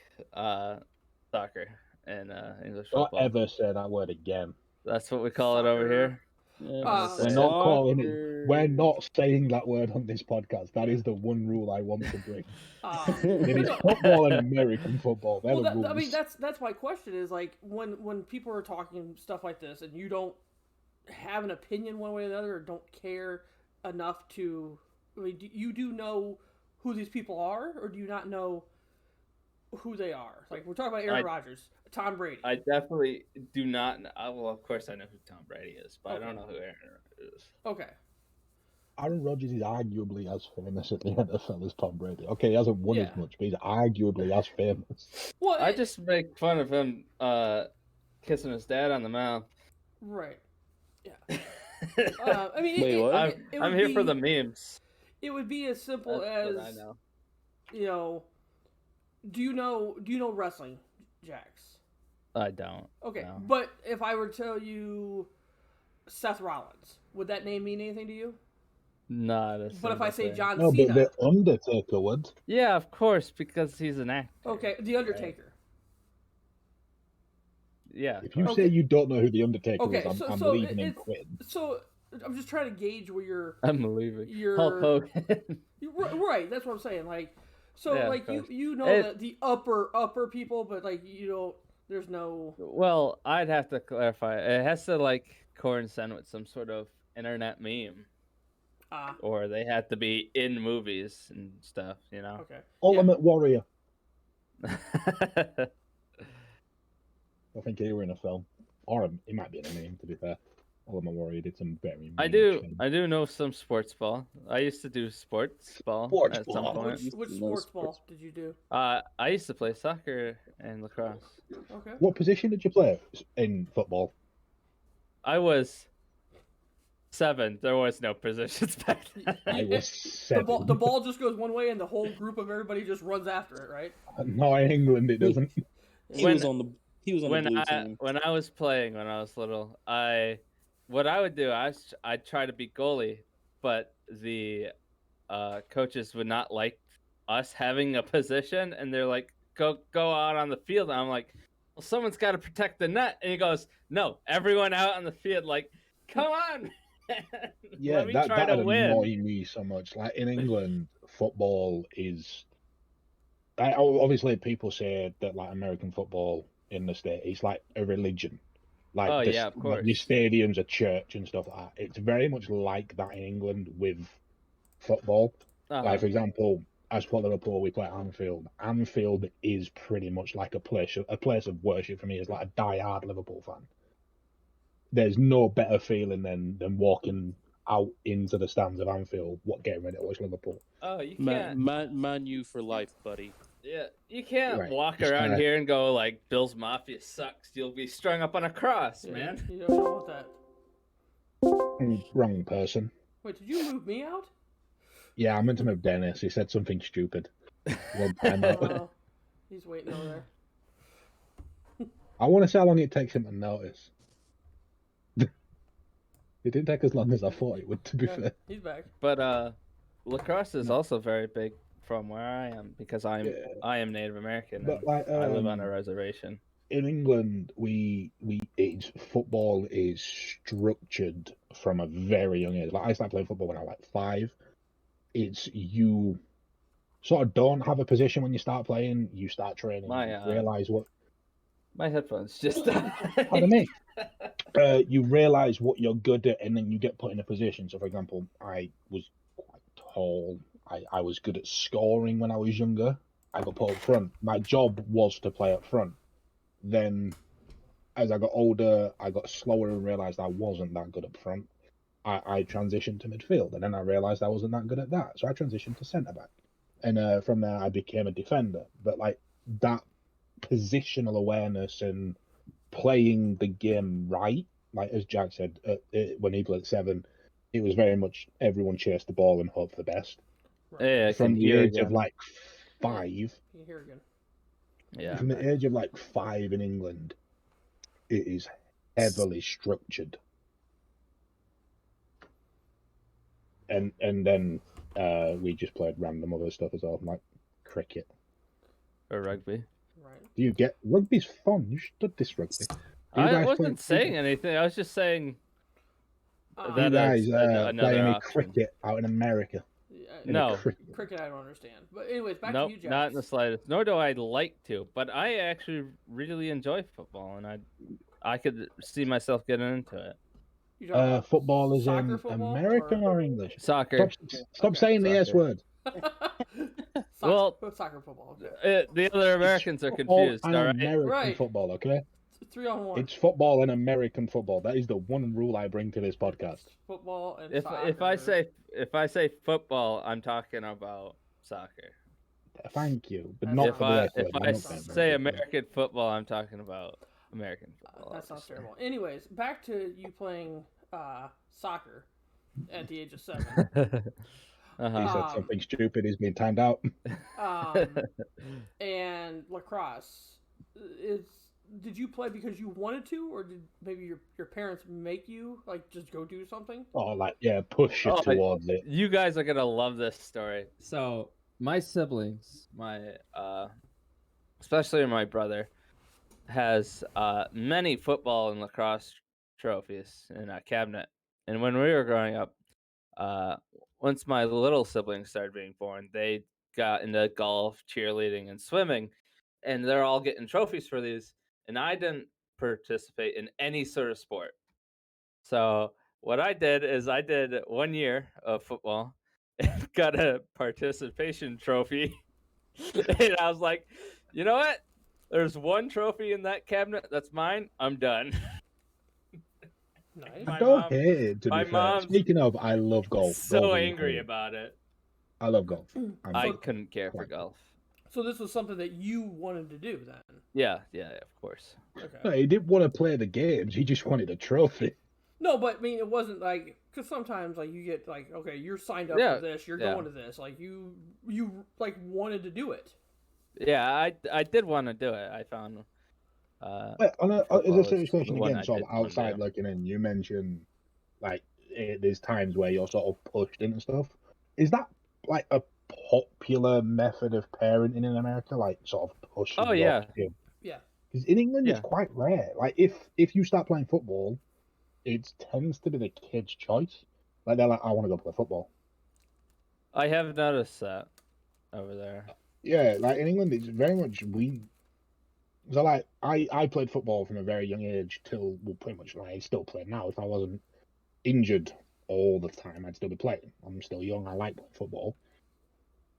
soccer and English football. Don't ever say that word again. That's what we call it over here. Yeah, we're not calling it. We're not saying that word on this podcast. That is the one rule I want to bring. It is football and American football. They're the rules. I mean, that's my question. Is like when people are talking stuff like this, and you don't have an opinion one way or the other, or don't care enough to. I mean, you do know who these people are, or do you not know who they are? Like we're talking about Aaron Rodgers, Tom Brady. I definitely do not know. Well, of course I know who Tom Brady is, but I don't know who Aaron Rodgers is. Okay. Aaron Rodgers is arguably as famous at the NFL as Tom Brady. Okay, he hasn't won as much, but he's arguably as famous. Well, I just make fun of him kissing his dad on the mouth. Right. Yeah. I mean, wait, what? I'm here for the memes. It would be as simple as I know. You know. Do you know wrestling, Jax? I don't. Okay, no. But if I were to tell you Seth Rollins, would that name mean anything to you? No, but if I say John Cena, but the Undertaker would. Yeah, of course, because he's an actor. Okay, the Undertaker. Right? Yeah. If you say you don't know who the Undertaker is, I'm leaving and quitting. So I'm just trying to gauge where you're. I'm leaving. Hulk Hogan. Right, that's what I'm saying. Like, so yeah, like you know that the upper people, but like you don't. There's no. Well, I'd have to clarify. It has to like coincide with some sort of internet meme. Or they had to be in movies and stuff, you know. Okay. Ultimate Warrior. I think he were in a film, or it might be in a name. To be fair, Ultimate Warrior did some very. I do know some sports ball. I used to do sports ball at some point. Which sports ball did you do? I used to play soccer and lacrosse. Okay. What position did you play in football? I was 7. There was no positions back then. I was 7. The ball just goes one way, and the whole group of everybody just runs after it, right? No, in England it doesn't. He was on the blue team. When I was playing, when I was little, what I would do, I'd try to be goalie, but the coaches would not like us having a position, and they're like, go out on the field. And I'm like, well, someone's got to protect the net. And he goes, no, everyone out on the field, like, come on. Yeah, that annoy me so much. Like in England, football is. Obviously, people say that like American football in the state, it's like a religion. Like of course. Like the stadium's a church and stuff like that. It's very much like that in England with football. Like for example, as for Liverpool, we play at Anfield. Anfield is pretty much like a place of worship for me. As like a die-hard Liverpool fan. There's no better feeling than walking out into the stands of Anfield, getting ready to watch Liverpool. Oh, you can't. Man, you for life, buddy. Yeah, you can't walk around here and go like, Bill's Mafia sucks. You'll be strung up on a cross, man. You don't know about that. Wrong person. Wait, did you move me out? Yeah, I meant to move Dennis. He said something stupid. He's waiting over there. I want to see how long it takes him to notice. It didn't take as long as I thought it would, to be fair. He's back. But lacrosse is also very big from where I am because I am Native American. But like, I live on a reservation. In England, football is structured from a very young age. Like I started playing football when I was like 5. It's you sort of don't have a position when you start playing. You start training. You realize what. My headphones just. Pardon me. You realize what you're good at, and then you get put in a position. So, for example, I was quite tall. I was good at scoring when I was younger. I got put up front. My job was to play up front. Then, as I got older, I got slower and realized I wasn't that good up front. I transitioned to midfield, and then I realized I wasn't that good at that. So I transitioned to centre back, and from there I became a defender. But like that positional awareness and playing the game right, like as Jack said, when he played 7, it was very much everyone chased the ball and hoped for the best. Right. Yeah, from the age of like 5. Can you hear again? Yeah. From the age of like 5 in England, it is heavily structured. and then we just played random other stuff as well, like cricket or rugby. Right. Do you get rugby's fun? You should this rugby. I wasn't saying anything. I was just saying You that guys another play any option. cricket out in America? No. Cricket I don't understand. But anyways, back nope, to you, Jack. not in the slightest. Nor do I like to. But I actually really enjoy football, and I could see myself getting into it. Football is in football American or English? Soccer. Stop saying the S word. Well, soccer football. Okay. The other Americans are confused. All right. American football, okay? 3-on-1. It's football and American football. That is the one rule I bring to this podcast. Football and soccer. If I say football, I'm talking about soccer. Thank you, but not for the if I say American football, I'm talking about American football. That sounds terrible. Anyways, back to you playing soccer at the age of 7. He said something stupid. He's being timed out. And lacrosse did you play because you wanted to, or did maybe your parents make you like just go do something? Oh, push you towards it. You guys are gonna love this story. So my siblings, especially my brother, has many football and lacrosse trophies in a cabinet. And when we were growing up, once my little siblings started being born, they got into golf, cheerleading, and swimming, and they're all getting trophies for these. And I didn't participate in any sort of sport. So what I did is I did 1 year of football and got a participation trophy. And I was like, you know what? There's one trophy in that cabinet that's mine. I'm done. Nice. Go ahead. My mom. Speaking of, I love golf. So angry about it. I love golf. I couldn't care for golf. So this was something that you wanted to do then? Yeah, of course. Okay. No, he didn't want to play the games. He just wanted a trophy. No, but I mean, it wasn't like, because sometimes like you get like, okay, you're signed up for this, you're going to this, like you like wanted to do it. Yeah, I did want to do it. I found. Is a serious question again? Sort of outside looking in, you mentioned like there's times where you're sort of pushed into stuff. Is that like a popular method of parenting in America, like sort of pushing? Oh yeah, yeah. Because in England it's quite rare. Like if you start playing football, it tends to be the kid's choice. Like they're like, I want to go play football. I have noticed that over there. Yeah, like in England, it's very much So like I played football from a very young age till pretty much like I still play now. If I wasn't injured all the time, I'd still be playing. I'm still young. I like playing football.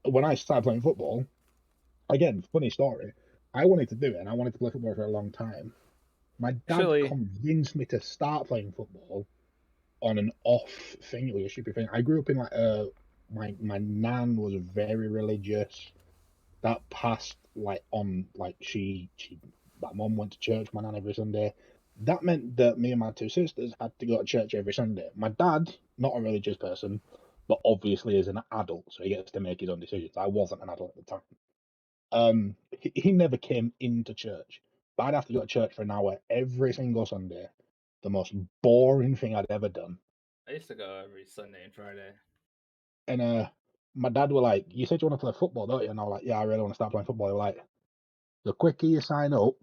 When I started playing football, again, funny story. I wanted to do it, and I wanted to play football for a long time. My dad convinced me to start playing football on an off thing. It was a stupid thing. I grew up in like my nan was very religious. That passed my mom went to church, my nan, every Sunday. That meant that me and my two sisters had to go to church every Sunday. My dad, not a religious person, but obviously is an adult, so he gets to make his own decisions. I wasn't an adult at the time. He never came into church, but I'd have to go to church for an hour every single Sunday. The most boring thing I'd ever done. I used to go every Sunday and Friday. And my dad were like, you said you want to play football, don't you? And I was like, yeah, I really want to start playing football. They were like, the quicker you sign up,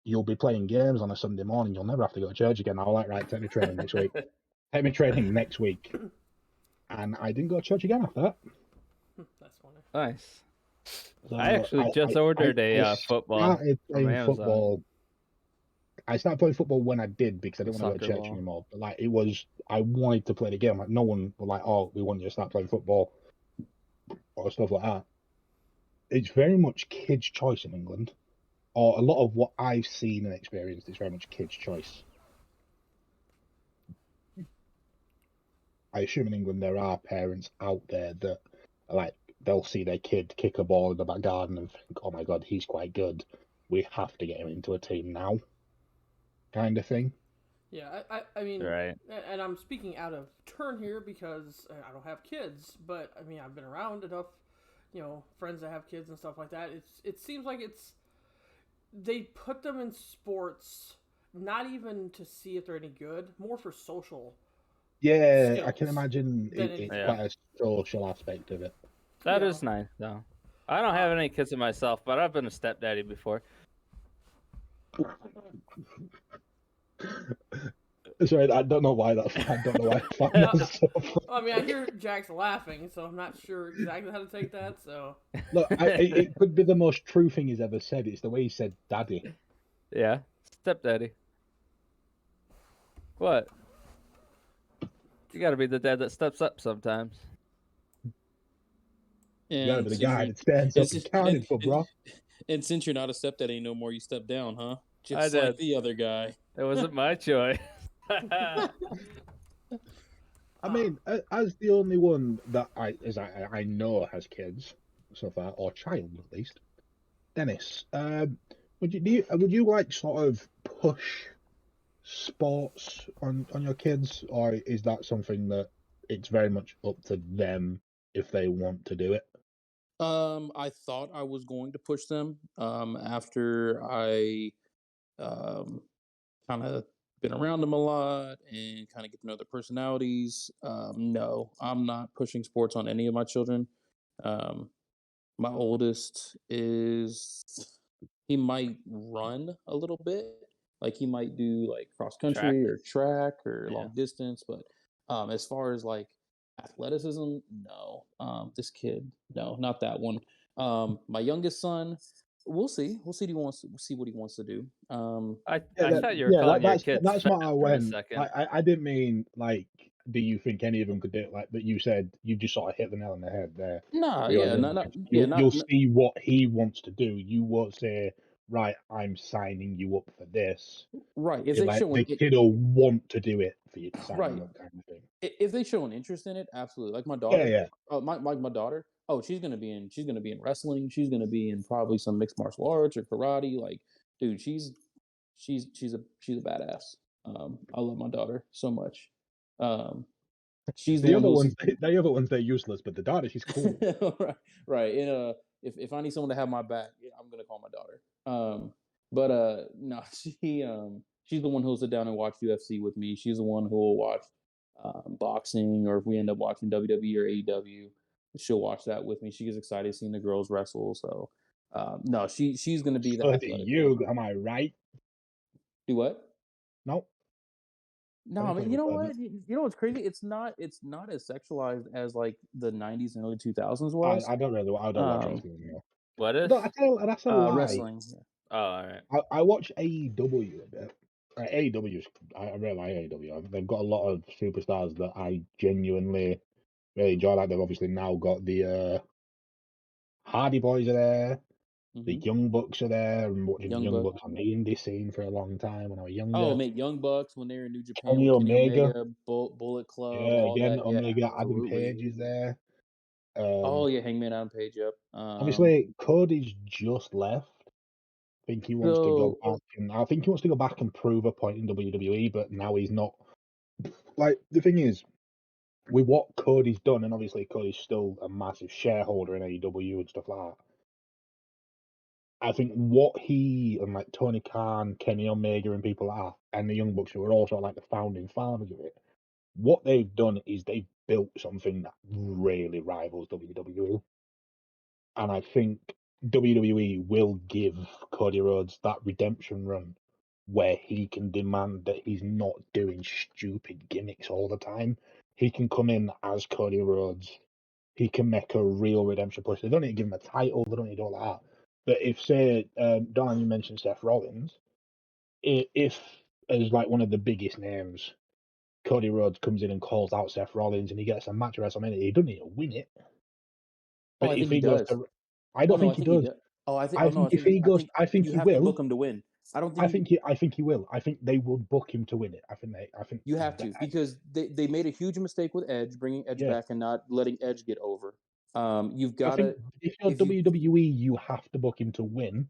you'll be playing games on a Sunday morning. You'll never have to go to church again. I was like, right, take me training next week. Take me training next week. And I didn't go to church again after that. That's funny. Nice. So I actually just ordered a football. I started playing football when I did because I didn't want to go to church anymore. But like I wanted to play the game. Like no one was like, "Oh, we want you to start playing football," or stuff like that. It's very much kids' choice in England, or a lot of what I've seen and experienced is very much kids' choice. I assume in England there are parents out there that are like they'll see their kid kick a ball in the back garden and think, "Oh my God, he's quite good. We have to get him into a team now." Kind of thing. Yeah, I mean, right. And I'm speaking out of turn here because I don't have kids, but I mean, I've been around enough, friends that have kids and stuff like that. It seems like they put them in sports not even to see if they're any good, more for social Yeah, skills. I can imagine than it's anything. quite a social aspect of it. That Yeah. is nice, though. I don't have any kids of myself, but I've been a stepdaddy before. Sorry, I don't know why that's. I don't know why I find that so funny. I mean, I hear Jack's laughing, so I'm not sure exactly how to take that. So Look, it could be the most true thing he's ever said. It's the way he said "daddy." Yeah, stepdaddy. What? You gotta be the dad that steps up sometimes. You gotta And be the since guy you're- that stands up and and since- counted for, bro. and since you're not a stepdaddy no more, you step down, huh? Just I like did. the other guy. It wasn't my choice. I mean, as the only one that I know has kids so far, or child at least, Dennis, would you like sort of push sports on your kids, or is that something that it's very much up to them if they want to do it? I thought I was going to push them after I kind of been around them a lot and kind of get to know their personalities. No, I'm not pushing sports on any of my children. My oldest he might run a little bit, like he might do like cross country or track or long distance, but as far as like athleticism, no. This kid, no, not that one. My youngest son, we'll see. We'll see what he wants to do. I thought you were calling your kids that's fat what I for a went. second. I didn't mean like, do you think any of them could do it? Like, but you said you just sort of hit the nail on the head there. Nah, You're yeah, like, not, you'll see what he wants to do. You won't say, right, I'm signing you up for this. right. If You're they like, show the kid will want to do it for you to sign him up, kind of thing. if they show an interest in it, absolutely. Like my daughter, Yeah. oh, my daughter. Oh, she's gonna be in wrestling. She's gonna be in probably some mixed martial arts or karate. Like, dude, she's a badass. I love my daughter so much. She's The one other of ones, the other ones, they're useless, but the daughter, she's cool. right. And if I need someone to have my back, I'm gonna call my daughter. But no, she's the one who'll sit down and watch UFC with me. She's the one who will watch boxing, or if we end up watching WWE or AEW, she'll watch that with me. She gets excited seeing the girls wrestle. So no, she's gonna be the athletic one. Am I right? Do what? No. No, I mean, you know what? You know what's crazy? It's not as sexualized as like the '90s and early 2000s was. I don't watch wrestling anymore. What is? That's a lie. Wrestling. Yeah. Oh, all right. I watch AEW a bit. AEW, I really like AEW. They've got a lot of superstars that I genuinely really enjoy. Like they've obviously now got the Hardy Boys are there. The Young Bucks are there. I'm watching the Young Bucks on the indie scene for a long time when I was younger. Oh, mate, Young Bucks when they were in New Japan. Kenny with Omega. Bullet Club. Yeah, all again, that. Omega, Yeah, Adam absolutely. Page is there. Oh yeah, Hangman Adam Page. Yep. Obviously, Cody's just left. I think he wants to go back, and I think he wants to go back and prove a point in WWE. But now he's not. Like the thing is, with what Cody's done, and obviously Cody's still a massive shareholder in AEW and stuff like that. I think what he and like Tony Khan, Kenny Omega, and people like that, and the Young Bucks, who are also like the founding fathers of it, what they've done is they've built something that really rivals WWE. And I think WWE will give Cody Rhodes that redemption run where he can demand that he's not doing stupid gimmicks all the time. He can come in as Cody Rhodes. He can make a real redemption push. They don't need to give him a title. They don't need all that. But if, say, Don, you mentioned Seth Rollins, if as like one of the biggest names, Cody Rhodes comes in and calls out Seth Rollins and he gets a match at WrestleMania, he doesn't need to win it. But I if think he goes does. to, I don't think he does. I think if he goes, I think he you have will. to book him to win. I don't think I think he will. I think they will book him to win it. I think you have to, because they made a huge mistake with Edge, bringing Edge back and not letting Edge get over. You've got to. If you're WWE, you have to book him to win.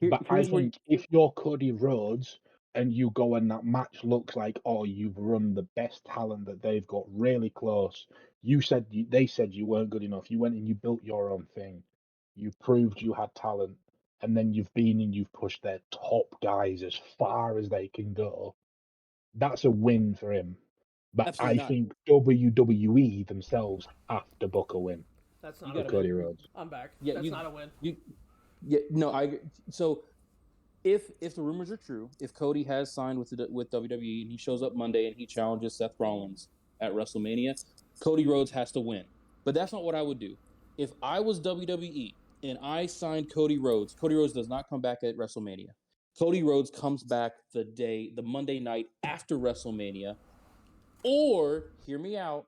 But I think if you're Cody Rhodes and you go and that match looks like, oh, you've run the best talent that they've got really close. They said you weren't good enough. You went and you built your own thing. You proved you had talent, and then you've been and you've pushed their top guys as far as they can go. That's a win for him. But Absolutely I not. think WWE themselves have to book a win That's not for a Cody win. Rhodes. I'm back. Yeah, That's not a win. So if the rumors are true, if Cody has signed with WWE and he shows up Monday and he challenges Seth Rollins at WrestleMania, Cody Rhodes has to win. But that's not what I would do. If I was WWE and I signed Cody Rhodes does not come back at WrestleMania. Cody Rhodes comes back the Monday night after WrestleMania, or hear me out,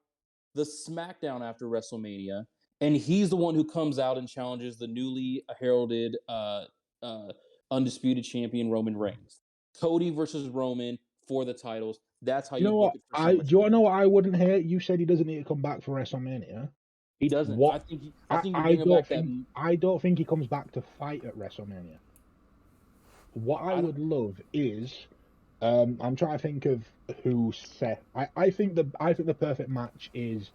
the SmackDown after WrestleMania, and he's the one who comes out and challenges the newly heralded undisputed champion Roman Reigns. Cody versus Roman for the titles. That's how Do you you know book what? it for Do you SummerSlam. want to know what I wouldn't hate? You said he doesn't need to come back for WrestleMania. He doesn't. What? I think you I bring him back I don't think he comes back to fight at WrestleMania. What I would love is, I'm trying to think of who Seth. I think the perfect match is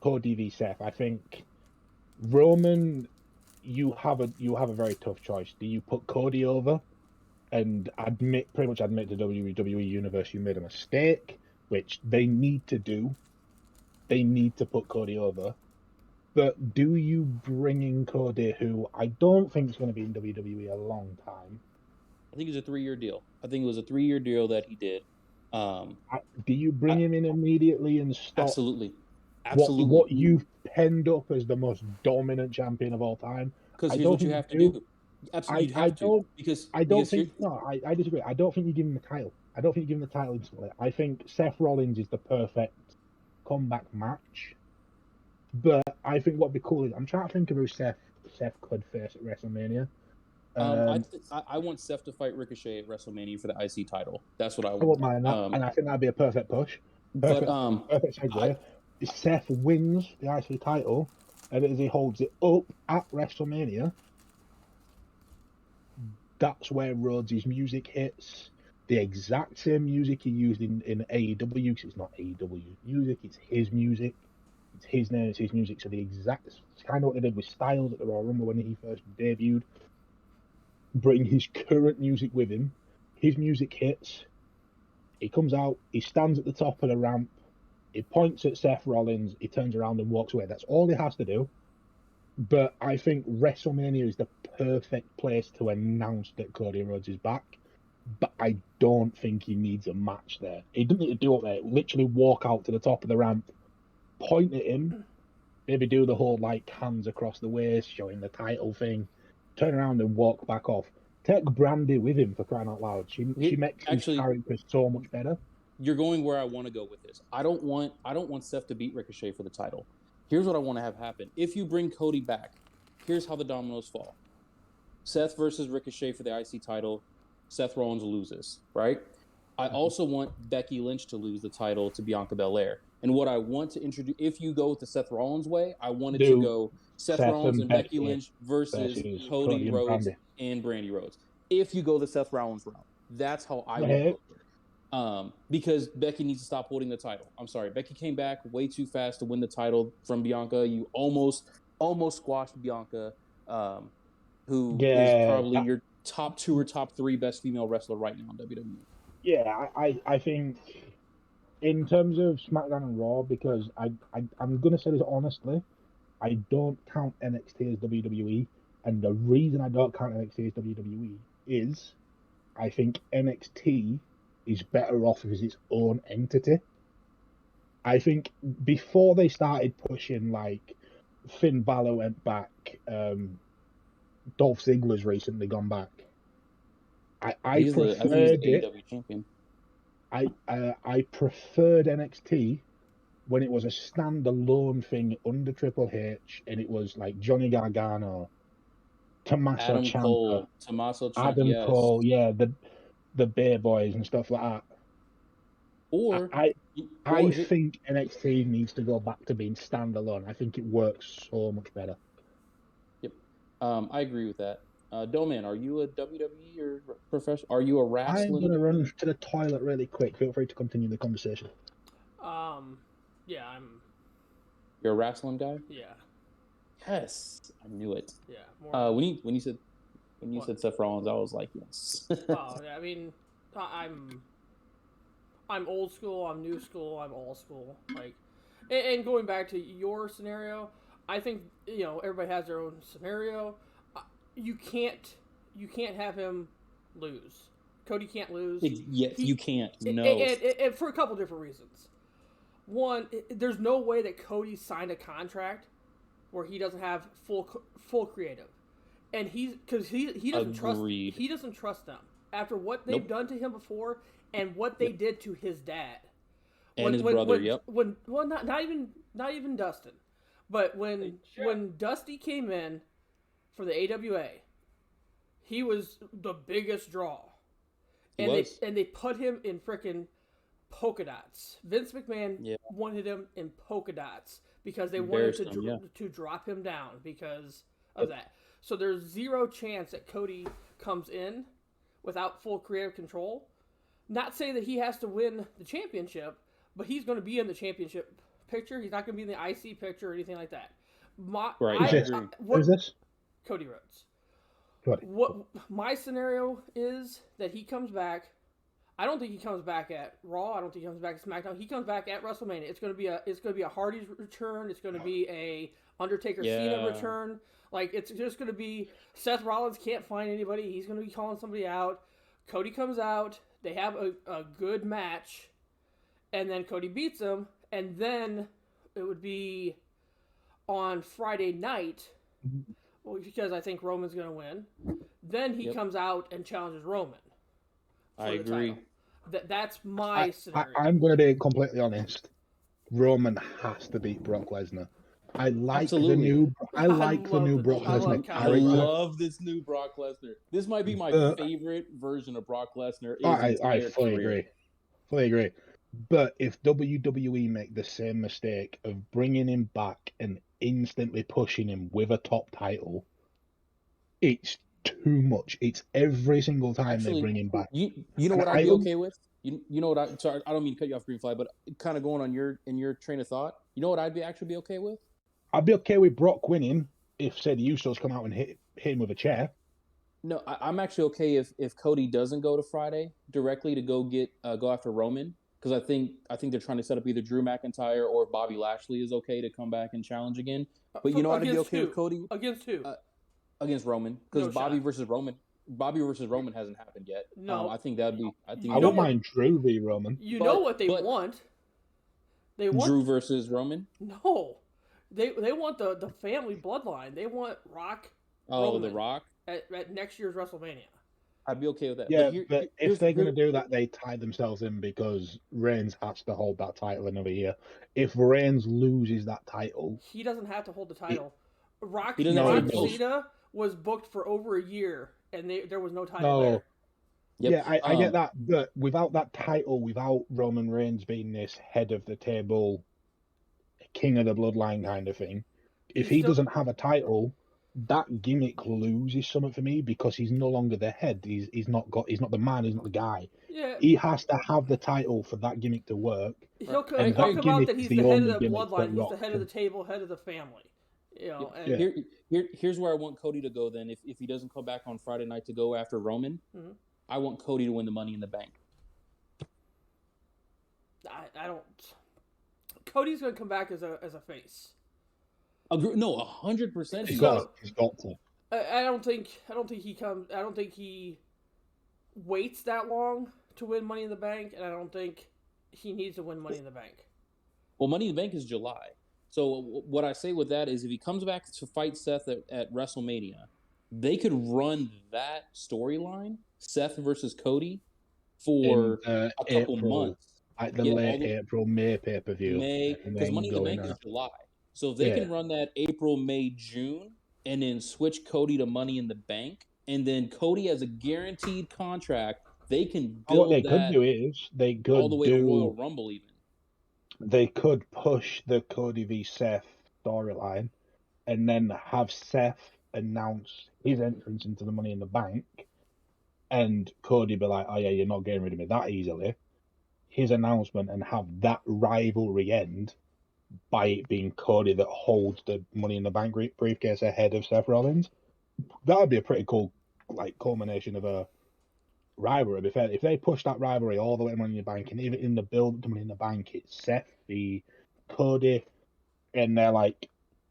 Cody v Seth. I think Roman, you have a very tough choice. Do you put Cody over and pretty much admit to WWE Universe you made a mistake, which they need to do. They need to put Cody over. But do you bring in Cody, who I don't think is going to be in WWE a long time? I think it was a 3-year deal. I think it was a 3-year deal that he did. Do you bring him in immediately and stop? Absolutely. What you've penned up as the most dominant champion of all time? Because here's what you have to do. Absolutely, you have to. I disagree. I don't think you give him the title. I don't think you give him the title instantly. I think Seth Rollins is the perfect comeback match. But I think what'd be cool is I'm trying to think of who Seth could face at WrestleMania. I want Seth to fight Ricochet at WrestleMania for the IC title. That's what I want. I wouldn't mind that, and I think that'd be a perfect push. Perfect segue. Seth wins the IC title, and as he holds it up at WrestleMania, that's where Rhodes' music hits. The exact same music he used in AEW, because it's not AEW music, it's his music. It's his name, it's his music. So it's kind of what they did with Styles at the Royal Rumble when he first debuted. Bring his current music with him. His music hits. He comes out, he stands at the top of the ramp, he points at Seth Rollins, he turns around and walks away. That's all he has to do. But I think WrestleMania is the perfect place to announce that Cody Rhodes is back. But I don't think he needs a match there. He doesn't need to do it there. Literally walk out to the top of the ramp, point at him, maybe do the whole like hands across the waist, showing the title thing, turn around and walk back off. Take Brandy with him, for crying out loud. She makes his character so much better. You're going where I want to go with this. I don't want Seth to beat Ricochet for the title. Here's what I want to have happen. If you bring Cody back, here's how the dominoes fall. Seth versus Ricochet for the IC title. Seth Rollins loses, right? I also want Becky Lynch to lose the title to Bianca Belair. And what I want to introduce, if you go with the Seth Rollins way, I want it to go Seth Rollins and Becky Lynch versus Cody Rhodes and Brandy Rhodes. If you go the Seth Rollins route, that's how I would book it. Because Becky needs to stop holding the title. I'm sorry, Becky came back way too fast to win the title from Bianca. You almost squashed Bianca, who is probably your top 2 or top 3 best female wrestler right now in WWE. Yeah, I think in terms of SmackDown and Raw, because I'm going to say this honestly, I don't count NXT as WWE. And the reason I don't count NXT as WWE is I think NXT is better off as its own entity. I think before they started pushing, like, Finn Balor went back, Dolph Ziggler's recently gone back. I preferred it. AEW champion. I preferred NXT when it was a standalone thing under Triple H, and it was like Johnny Gargano, Tommaso Ciampa, Adam Cole, yeah, the Bay Boys and stuff like that. Or I think NXT needs to go back to being standalone. I think it works so much better. Yep, I agree with that. Doman, are you a WWE or professional? Are you a wrestling? I'm going to run to the toilet really quick. Feel free to continue the conversation. Yeah, I'm. You're a wrestling guy? Yeah. Yes, I knew it. Yeah. When you said Seth Rollins, I was like, yes. Well, I mean, I'm old school, I'm new school, I'm all school. Like, and going back to your scenario, I think everybody has their own scenario. You can't have him lose. Cody can't lose. You can't. No. And for a couple different reasons. One, there's no way that Cody signed a contract where he doesn't have full creative, and he doesn't trust them after what they've done to him before and what they did to his dad and his brother. Not even Dustin, but when Dusty came in for the AWA, he was the biggest draw, and they put him in frickin' polka dots. Vince McMahon wanted him in polka dots because they wanted to drop him down because of that. So there's zero chance that Cody comes in without full creative control. Not saying that he has to win the championship, but he's going to be in the championship picture. He's not going to be in the IC picture or anything like that. Who's this? Cody Rhodes. Cody. What my scenario is that he comes back. I don't think he comes back at Raw. I don't think he comes back at SmackDown. He comes back at WrestleMania. It's going to be a Hardy's return. It's going to be a Undertaker Cena return. Like, it's just going to be Seth Rollins can't find anybody. He's going to be calling somebody out. Cody comes out. They have a good match, and then Cody beats him, and then it would be on Friday night, because I think Roman's going to win. Then he comes out and challenges Roman. I agree. That's my scenario. I'm going to be completely honest. Roman has to beat Brock Lesnar. I like the new Brock Lesnar. I love this new Brock Lesnar. This might be my favorite version of Brock Lesnar. I fully agree. But if WWE make the same mistake of bringing him back and instantly pushing him with a top title, it's too much. It's every single time they bring him back. You know what I'd be okay with? You know what? Sorry, I don't mean to cut you off, Greenfly, but kind of going on your train of thought. You know what I'd actually be okay with? I'd be okay with Brock winning if, say, the Usos come out and hit him with a chair. No, I'm actually okay if Cody doesn't go to Friday directly to go after Roman, because I think they're trying to set up either Drew McIntyre or if Bobby Lashley is okay to come back and challenge again. But you know I'd be okay with Cody against who? Against Roman, because Bobby versus Roman hasn't happened yet. No, I think that'd be. I don't mind Drew v Roman. Know what they want? They want Drew versus Roman. No. They want the family bloodline. They want Rock. Oh, The Rock at next year's WrestleMania. I'd be okay with that. Yeah, but if they're going to do that, they tie themselves in because Reigns has to hold that title another year. If Reigns loses that title, he doesn't have to hold the title. Rock Cena was booked for over a year, and there was no title there. Yep. Yeah, I get that, but without that title, without Roman Reigns being this head of the table, king of the bloodline kind of thing, if he doesn't have a title, that gimmick loses something for me because he's no longer the head. He's not the man. He's not the guy. Yeah. He has to have the title for that gimmick to work. He'll come out that he's the head of the bloodline. He's the head of the table, head of the family. Here's where I want Cody to go then. If he doesn't come back on Friday night to go after Roman, I want Cody to win the Money in the Bank. I don't. Cody's going to come back as a face. No, 100%. He's got to. I don't think he comes. I don't think he waits that long to win Money in the Bank, and I don't think he needs to win Money in the Bank. Well, Money in the Bank is July. So what I say with that is if he comes back to fight Seth at WrestleMania, they could run that storyline, Seth versus Cody, for a couple months. At the late April, May pay-per-view. Because Money in the Bank is July. So if they can run that April, May, June, and then switch Cody to Money in the Bank, and then Cody has a guaranteed contract, they can build what they could do is they could all the way to Royal Rumble even. They could push the Cody v Seth storyline and then have Seth announce his entrance into the Money in the Bank and Cody be like, oh yeah, you're not getting rid of me that easily. His announcement and have that rivalry end by it being Cody that holds the Money in the Bank briefcase ahead of Seth Rollins. That would be a pretty cool culmination of a rivalry. If they push that rivalry all the way to Money in the Bank, and even in the build to Money in the Bank, it's Seth v Cody, and they're like,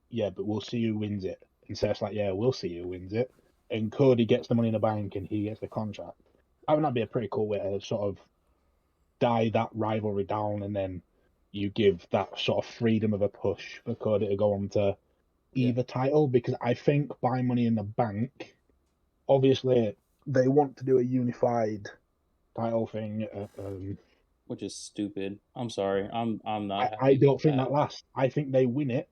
yeah, but we'll see who wins it. And Seth's like, yeah, we'll see who wins it. And Cody gets the Money in the Bank, and he gets the contract. I mean, that'd be a pretty cool way to sort of die that rivalry down, and then you give that sort of freedom of a push for Cody to go on to either title, because I think by Money in the Bank, obviously they want to do a unified title thing, which is stupid. I'm sorry. I'm not. I don't think that lasts. I think they win it.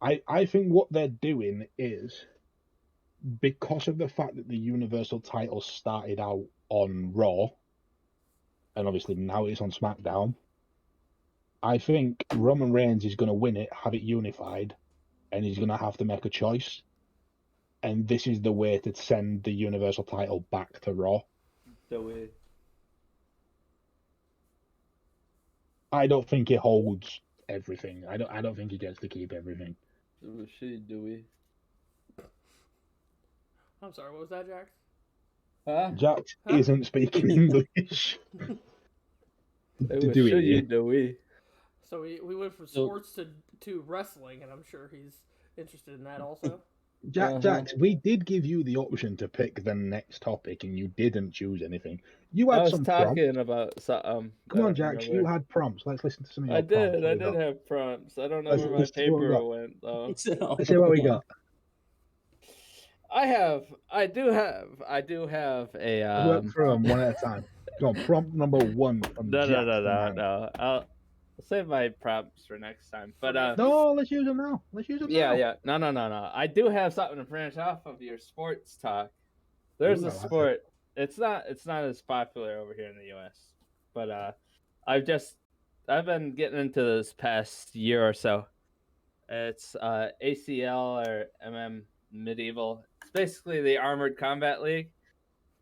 I think what they're doing is, because of the fact that the Universal title started out on Raw, and obviously now it's on SmackDown, I think Roman Reigns is going to win it, have it unified, and he's going to have to make a choice. And this is the way to send the Universal title back to Raw. The way. I don't think he holds everything. I don't think he gets to keep everything. I'm sorry, what was that, Jax? Huh? Jax isn't speaking English. So we went from sports to wrestling, and I'm sure he's interested in that also. Jax, we did give you the option to pick the next topic, and you didn't choose anything. You had some talking about something. Come on, Jax, you had prompts. Let's listen to some of your prompts. I did have prompts. I don't know where my paper went, though. Let's see what we got. I do have a. Work through them one at a time. Go on, prompt number 1 from Jax. No. I'll save my prompts for next time. But no, let's use them now. Yeah. No. I do have something to branch off of your sports talk. There's a sport. It's not as popular over here in the U.S. But I've been getting into this past year or so. It's ACL or MM Medieval. It's basically the Armored Combat League.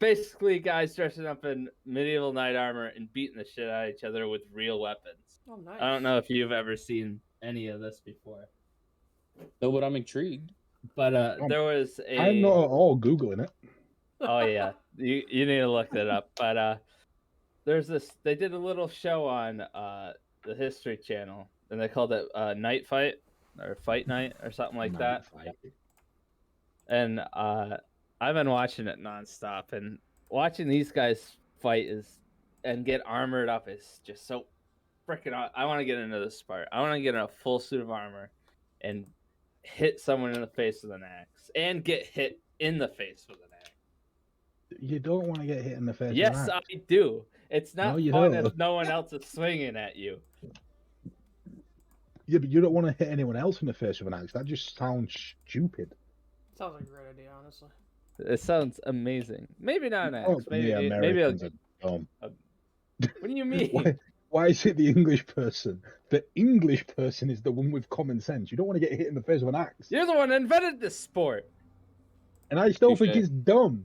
Basically, guys dressing up in medieval knight armor and beating the shit out of each other with real weapons. Oh, nice. I don't know if you've ever seen any of this before. No, but I'm intrigued. But there was a. I'm not at all Googling it. Oh yeah, you need to look that up. But there's this. They did a little show on the History Channel, and they called it Night Fight or Fight Night or something like that. And I've been watching it nonstop, and watching these guys fight and get armored up is just so freaking. I want to get into this part. I want to get in a full suit of armor and hit someone in the face with an axe, and get hit in the face with an axe. You don't want to get hit in the face. Yes, with an axe. I do. It's not No, fun don't. if no one else is swinging at you. Yeah, but you don't want to hit anyone else in the face with an axe. That just sounds stupid. Sounds like a great idea, honestly. It sounds amazing. Maybe not an axe. Maybe Americans are dumb. What do you mean? Why is it the English person? The English person is the one with common sense. You don't want to get hit in the face with an axe. You're the one that invented this sport. And I still think it's dumb.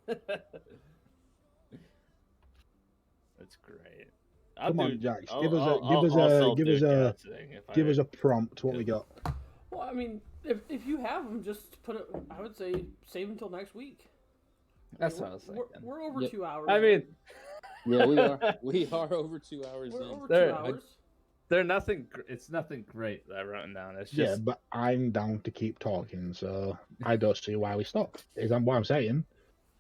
That's great. Come on, Jax. Give us a prompt. What we got? Well, I mean, if you have them, just put it. I would say save until next week. That's what I was thinking. We're over 2 hours. I mean, yeah, we are. We are over 2 hours. We're in. over 2 hours. They're nothing. It's nothing great that I've written down. It's just. Yeah, but I'm down to keep talking, so I don't see why we stop. Is that what I'm saying?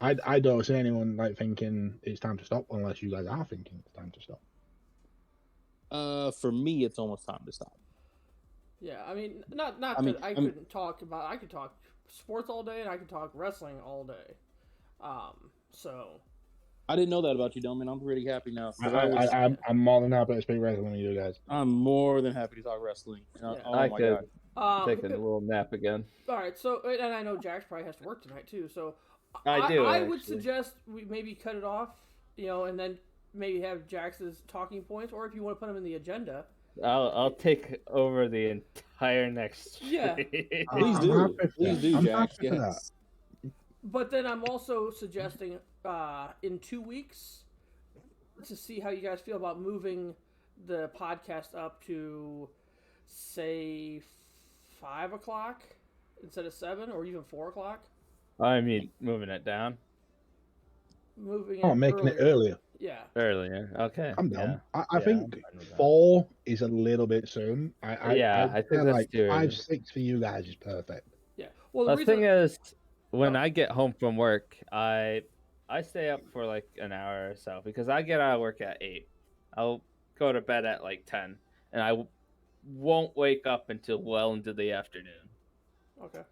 I don't see anyone like thinking it's time to stop unless you guys are thinking it's time to stop. For me, it's almost time to stop. Yeah, I mean, I could talk sports all day, and I could talk wrestling all day. So. I didn't know that about you, Doman. I'm pretty happy now. I'm more than happy to speak wrestling with you guys. I'm more than happy to talk wrestling. Yeah. Oh my god. Taking a little nap again. All right, so and I know Jax probably has to work tonight too, so I would suggest we maybe cut it off, and then maybe have Jax's talking points, or if you want to put them in the agenda. I'll take over the entire next. Yeah. Please do, Jax. Yes. But then I'm also suggesting in 2 weeks to see how you guys feel about moving the podcast up to, say, 5 o'clock instead of 7, or even 4 o'clock. I mean, moving it down. moving Oh, it making it earlier. earlier. Yeah. Earlier. Okay. I'm down. Yeah. I think I'm fine with that. 4 is a little bit soon. I think feel that's like too 5, early. 6 for you guys is perfect. Yeah. Well, The thing is, when Oh. I get home from work, I stay up for like an hour or so because I get out of work at 8. I'll go to bed at like 10, and I won't wake up until well into the afternoon. Okay.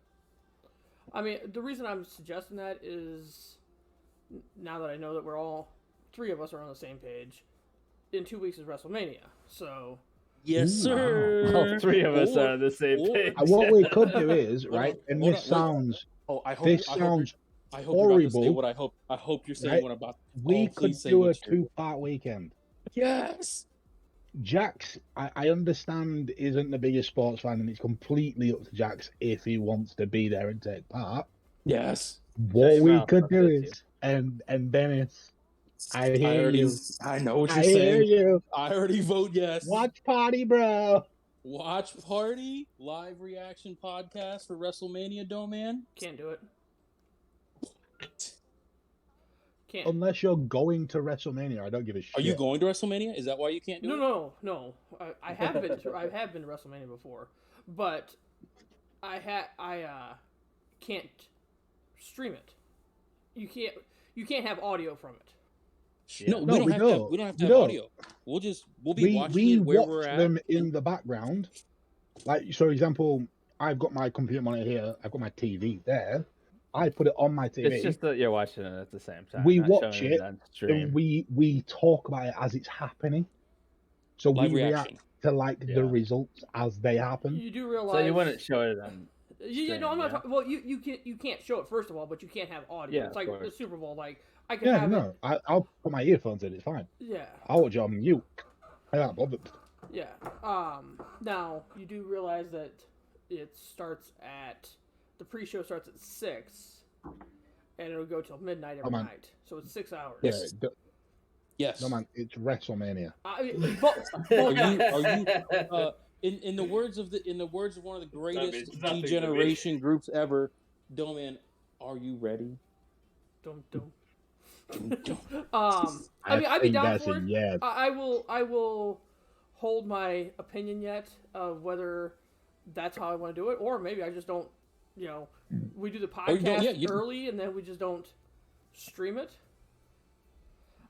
I mean, the reason I'm suggesting that is now that I know that we're all 3 of us are on the same page. In 2 weeks is WrestleMania, so Yes, sir. All 3 of us are on the same or- page. And what we could do is, right, and hold this on, wait. sounds Oh, I hope this I hope sounds I hope you're about to say horrible. what I hope. I hope you're saying Right? what I'm about. We Oh, could please say do a what you're- 2-part weekend. Yes. Jax, I understand, isn't the biggest sports fan, and it's completely up to Jax if he wants to be there and take part. Yes. What your we mouth, could I'll do fit is, and Dennis, I hear you. I know what you're I hear saying. you. I already vote yes. Watch party, bro. Watch party live reaction podcast for WrestleMania, Doman. can't do it. Can't. Unless you're going to WrestleMania, I don't give a shit. Are you going to WrestleMania? Is that why you can't do it? No. I have been to WrestleMania before, but I can't stream it. You can't have audio from it. No, No, we don't have to have audio. We'll be watching it where we're at. them in the background. Like, so example, I've got my computer monitor here. I've got my TV there. I put it on my TV. It's just that you're watching it at the same time. We not watch showing it, on stream. and we talk about it as it's happening. So Live we reaction. react to like the results as they happen. You do realize. So you wouldn't show it on. You know, I'm not talking. Well, you can't show it first of all, but you can't have audio. Yeah, it's like of the course. Super Bowl. Like I can Yeah, have no, I'll put my earphones in. It's fine. Yeah. I'll watch it on mute. I'm not bothered. Yeah. Now you do realize that it starts at the pre-show starts at 6, and it'll go till midnight every man. night. So it's 6 hours. Yes. Yes. No man, it's WrestleMania. I mean, but, Are you in the words of one of the greatest degeneration groups ever, Doman, are you ready? Dum. I mean, I'd be think down that's for a it. yes. I will hold my opinion yet of whether that's how I want to do it, or maybe I just don't. You know, we do the podcast early and then we just don't stream it.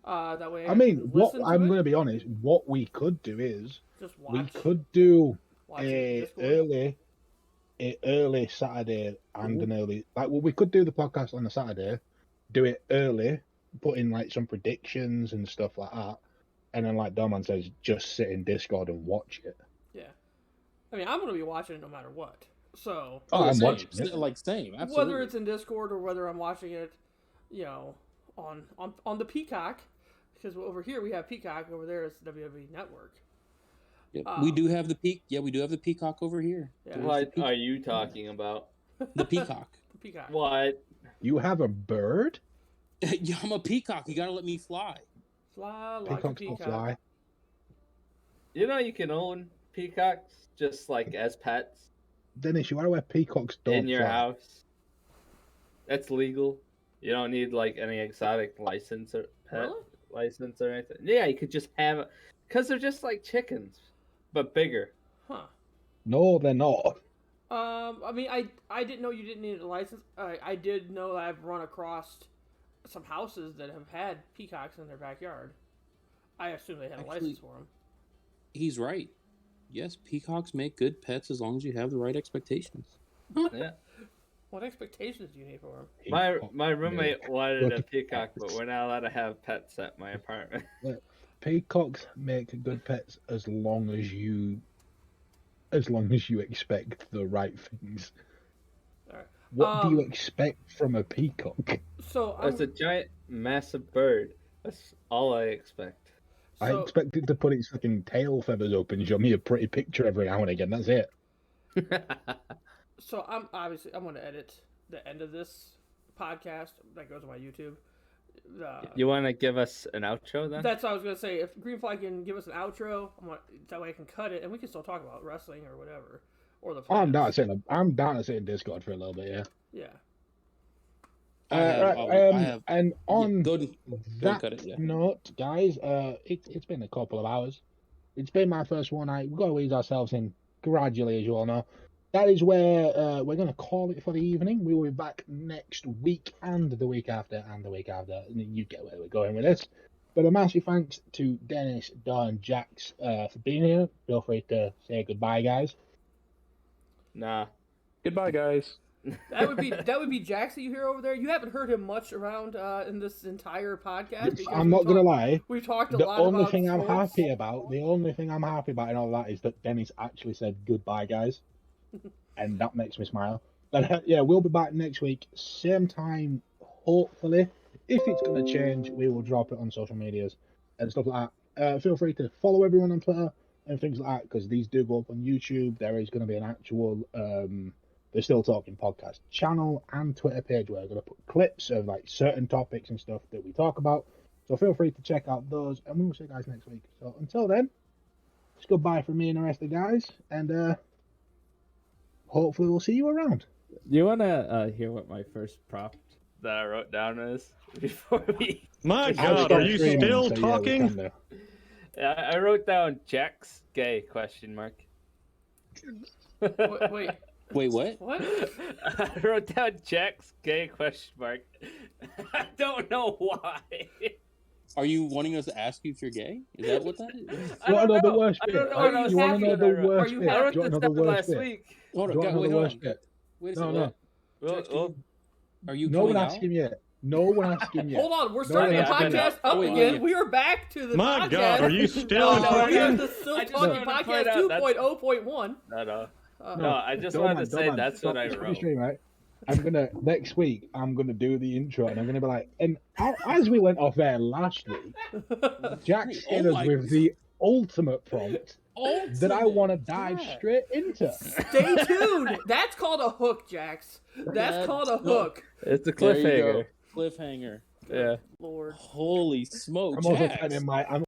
That way. I mean, what listen to I'm it. going to be honest. What we could do is Just we watch. could do Watch it a Discord. early Saturday and an early we could do the podcast on a Saturday, do it early, put in like some predictions and stuff like that, and then like Doman says, just sit in Discord and watch it. Yeah, I mean, I'm gonna be watching it no matter what. So I'm same. watching it. Same, absolutely. whether it's in Discord or whether I'm watching it, you know, on the Peacock, because over here we have Peacock, over there it's WWE Network. Yeah, we do have the peak. Yeah, we do have the peacock over here. Yeah. What are you talking about? The peacock. The Peacock. What? You have a bird? Yeah, I'm a peacock. You gotta let me fly. Fly like Peacocks a don't peacock. fly. You know you can own peacocks just like as pets Dennis, you are where peacocks don't in your fly. house. That's legal. You don't need like any exotic license or pet Really? license or anything. Yeah, you could just have it because they're just like chickens, but bigger. Huh. No, they're not. I mean, I didn't know you didn't need a license. I did know that I've run across some houses that have had peacocks in their backyard. I assume they had a license for them. He's right. Yes, peacocks make good pets as long as you have the right expectations. Yeah. What expectations do you need for them? My roommate wanted a peacock, but we're not allowed to have pets at my apartment. Peacocks make good pets as long as you expect the right things. All right. What do you expect from a peacock? So It's a giant, massive bird. That's all I expect. I expect it to put its fucking tail feathers up and show me a pretty picture every now and again. That's it. So I'm going to edit the end of this podcast that goes on my YouTube. You want to give us an outro then? That's what I was going to say. If Greenfly can give us an outro, that way I can cut it and we can still talk about wrestling or whatever, or the. I'm down to sit in Discord for a little bit. Yeah. Yeah. And on that note, guys, it's been a couple of hours. It's been my first one night. We've got to ease ourselves in gradually, as you all know. That is where we're going to call it for the evening. We will be back next week and the week after and the week after. You get where we're going with this. But a massive thanks to Dennis, Don, Jax for being here. Feel free to say goodbye, guys. Nah. Goodbye, guys. That would be Jax that you hear over there. You haven't heard him much around in this entire podcast. I'm not gonna lie. We talked a the lot only about thing sports. I'm happy about. The only thing I'm happy about in all that is that Dennis actually said goodbye, guys, and that makes me smile. But yeah, we'll be back next week, same time, hopefully. If it's gonna change, we will drop it on social medias and stuff like that. Feel free to follow everyone on Twitter and things like that, because these do go up on YouTube. There is going to be an actual They're Still Talking podcast channel and Twitter page where we're going to put clips of like certain topics and stuff that we talk about. So feel free to check out those, and we'll see you guys next week. So until then, it's goodbye from me and the rest of the guys, and hopefully we'll see you around. Do you want to hear what my first prop that I wrote down is before we? My God, are you still talking? Yeah, I wrote down Jax gay ? Wait. Wait, what? What? I wrote down Jax gay ? I don't know why. Are you wanting us to ask you if you're gay? Is that what that is? I don't know. The worst bit? I don't know what I was You want to know the thinking. worst bit? I wrote Do you this want to know the down worst last bit? week. Hold Do you want to know wait, the hold worst on. bit? Wait a No, second. no. Well, Are you No one coming asked out? him yet. No one asked him yet. Hold on, we're starting the No, podcast up wait, again. wait. We are back to the My podcast. God, are you still we are talking? the Still I just Talking wanted to Podcast point out 2.0.1. No, I just wanted to say that's what I wrote. Stream, right? Next week, I'm gonna do the intro, and I'm gonna be like, and as we went off air last week, Jack's hit us with the ultimate prompt that I want to dive straight into. Stay tuned. That's called a hook, Jax. That's called a hook. It's a There you cliffhanger. go. Cliffhanger. Yeah. Lord. Holy smoke, I'm also Jax. finding my.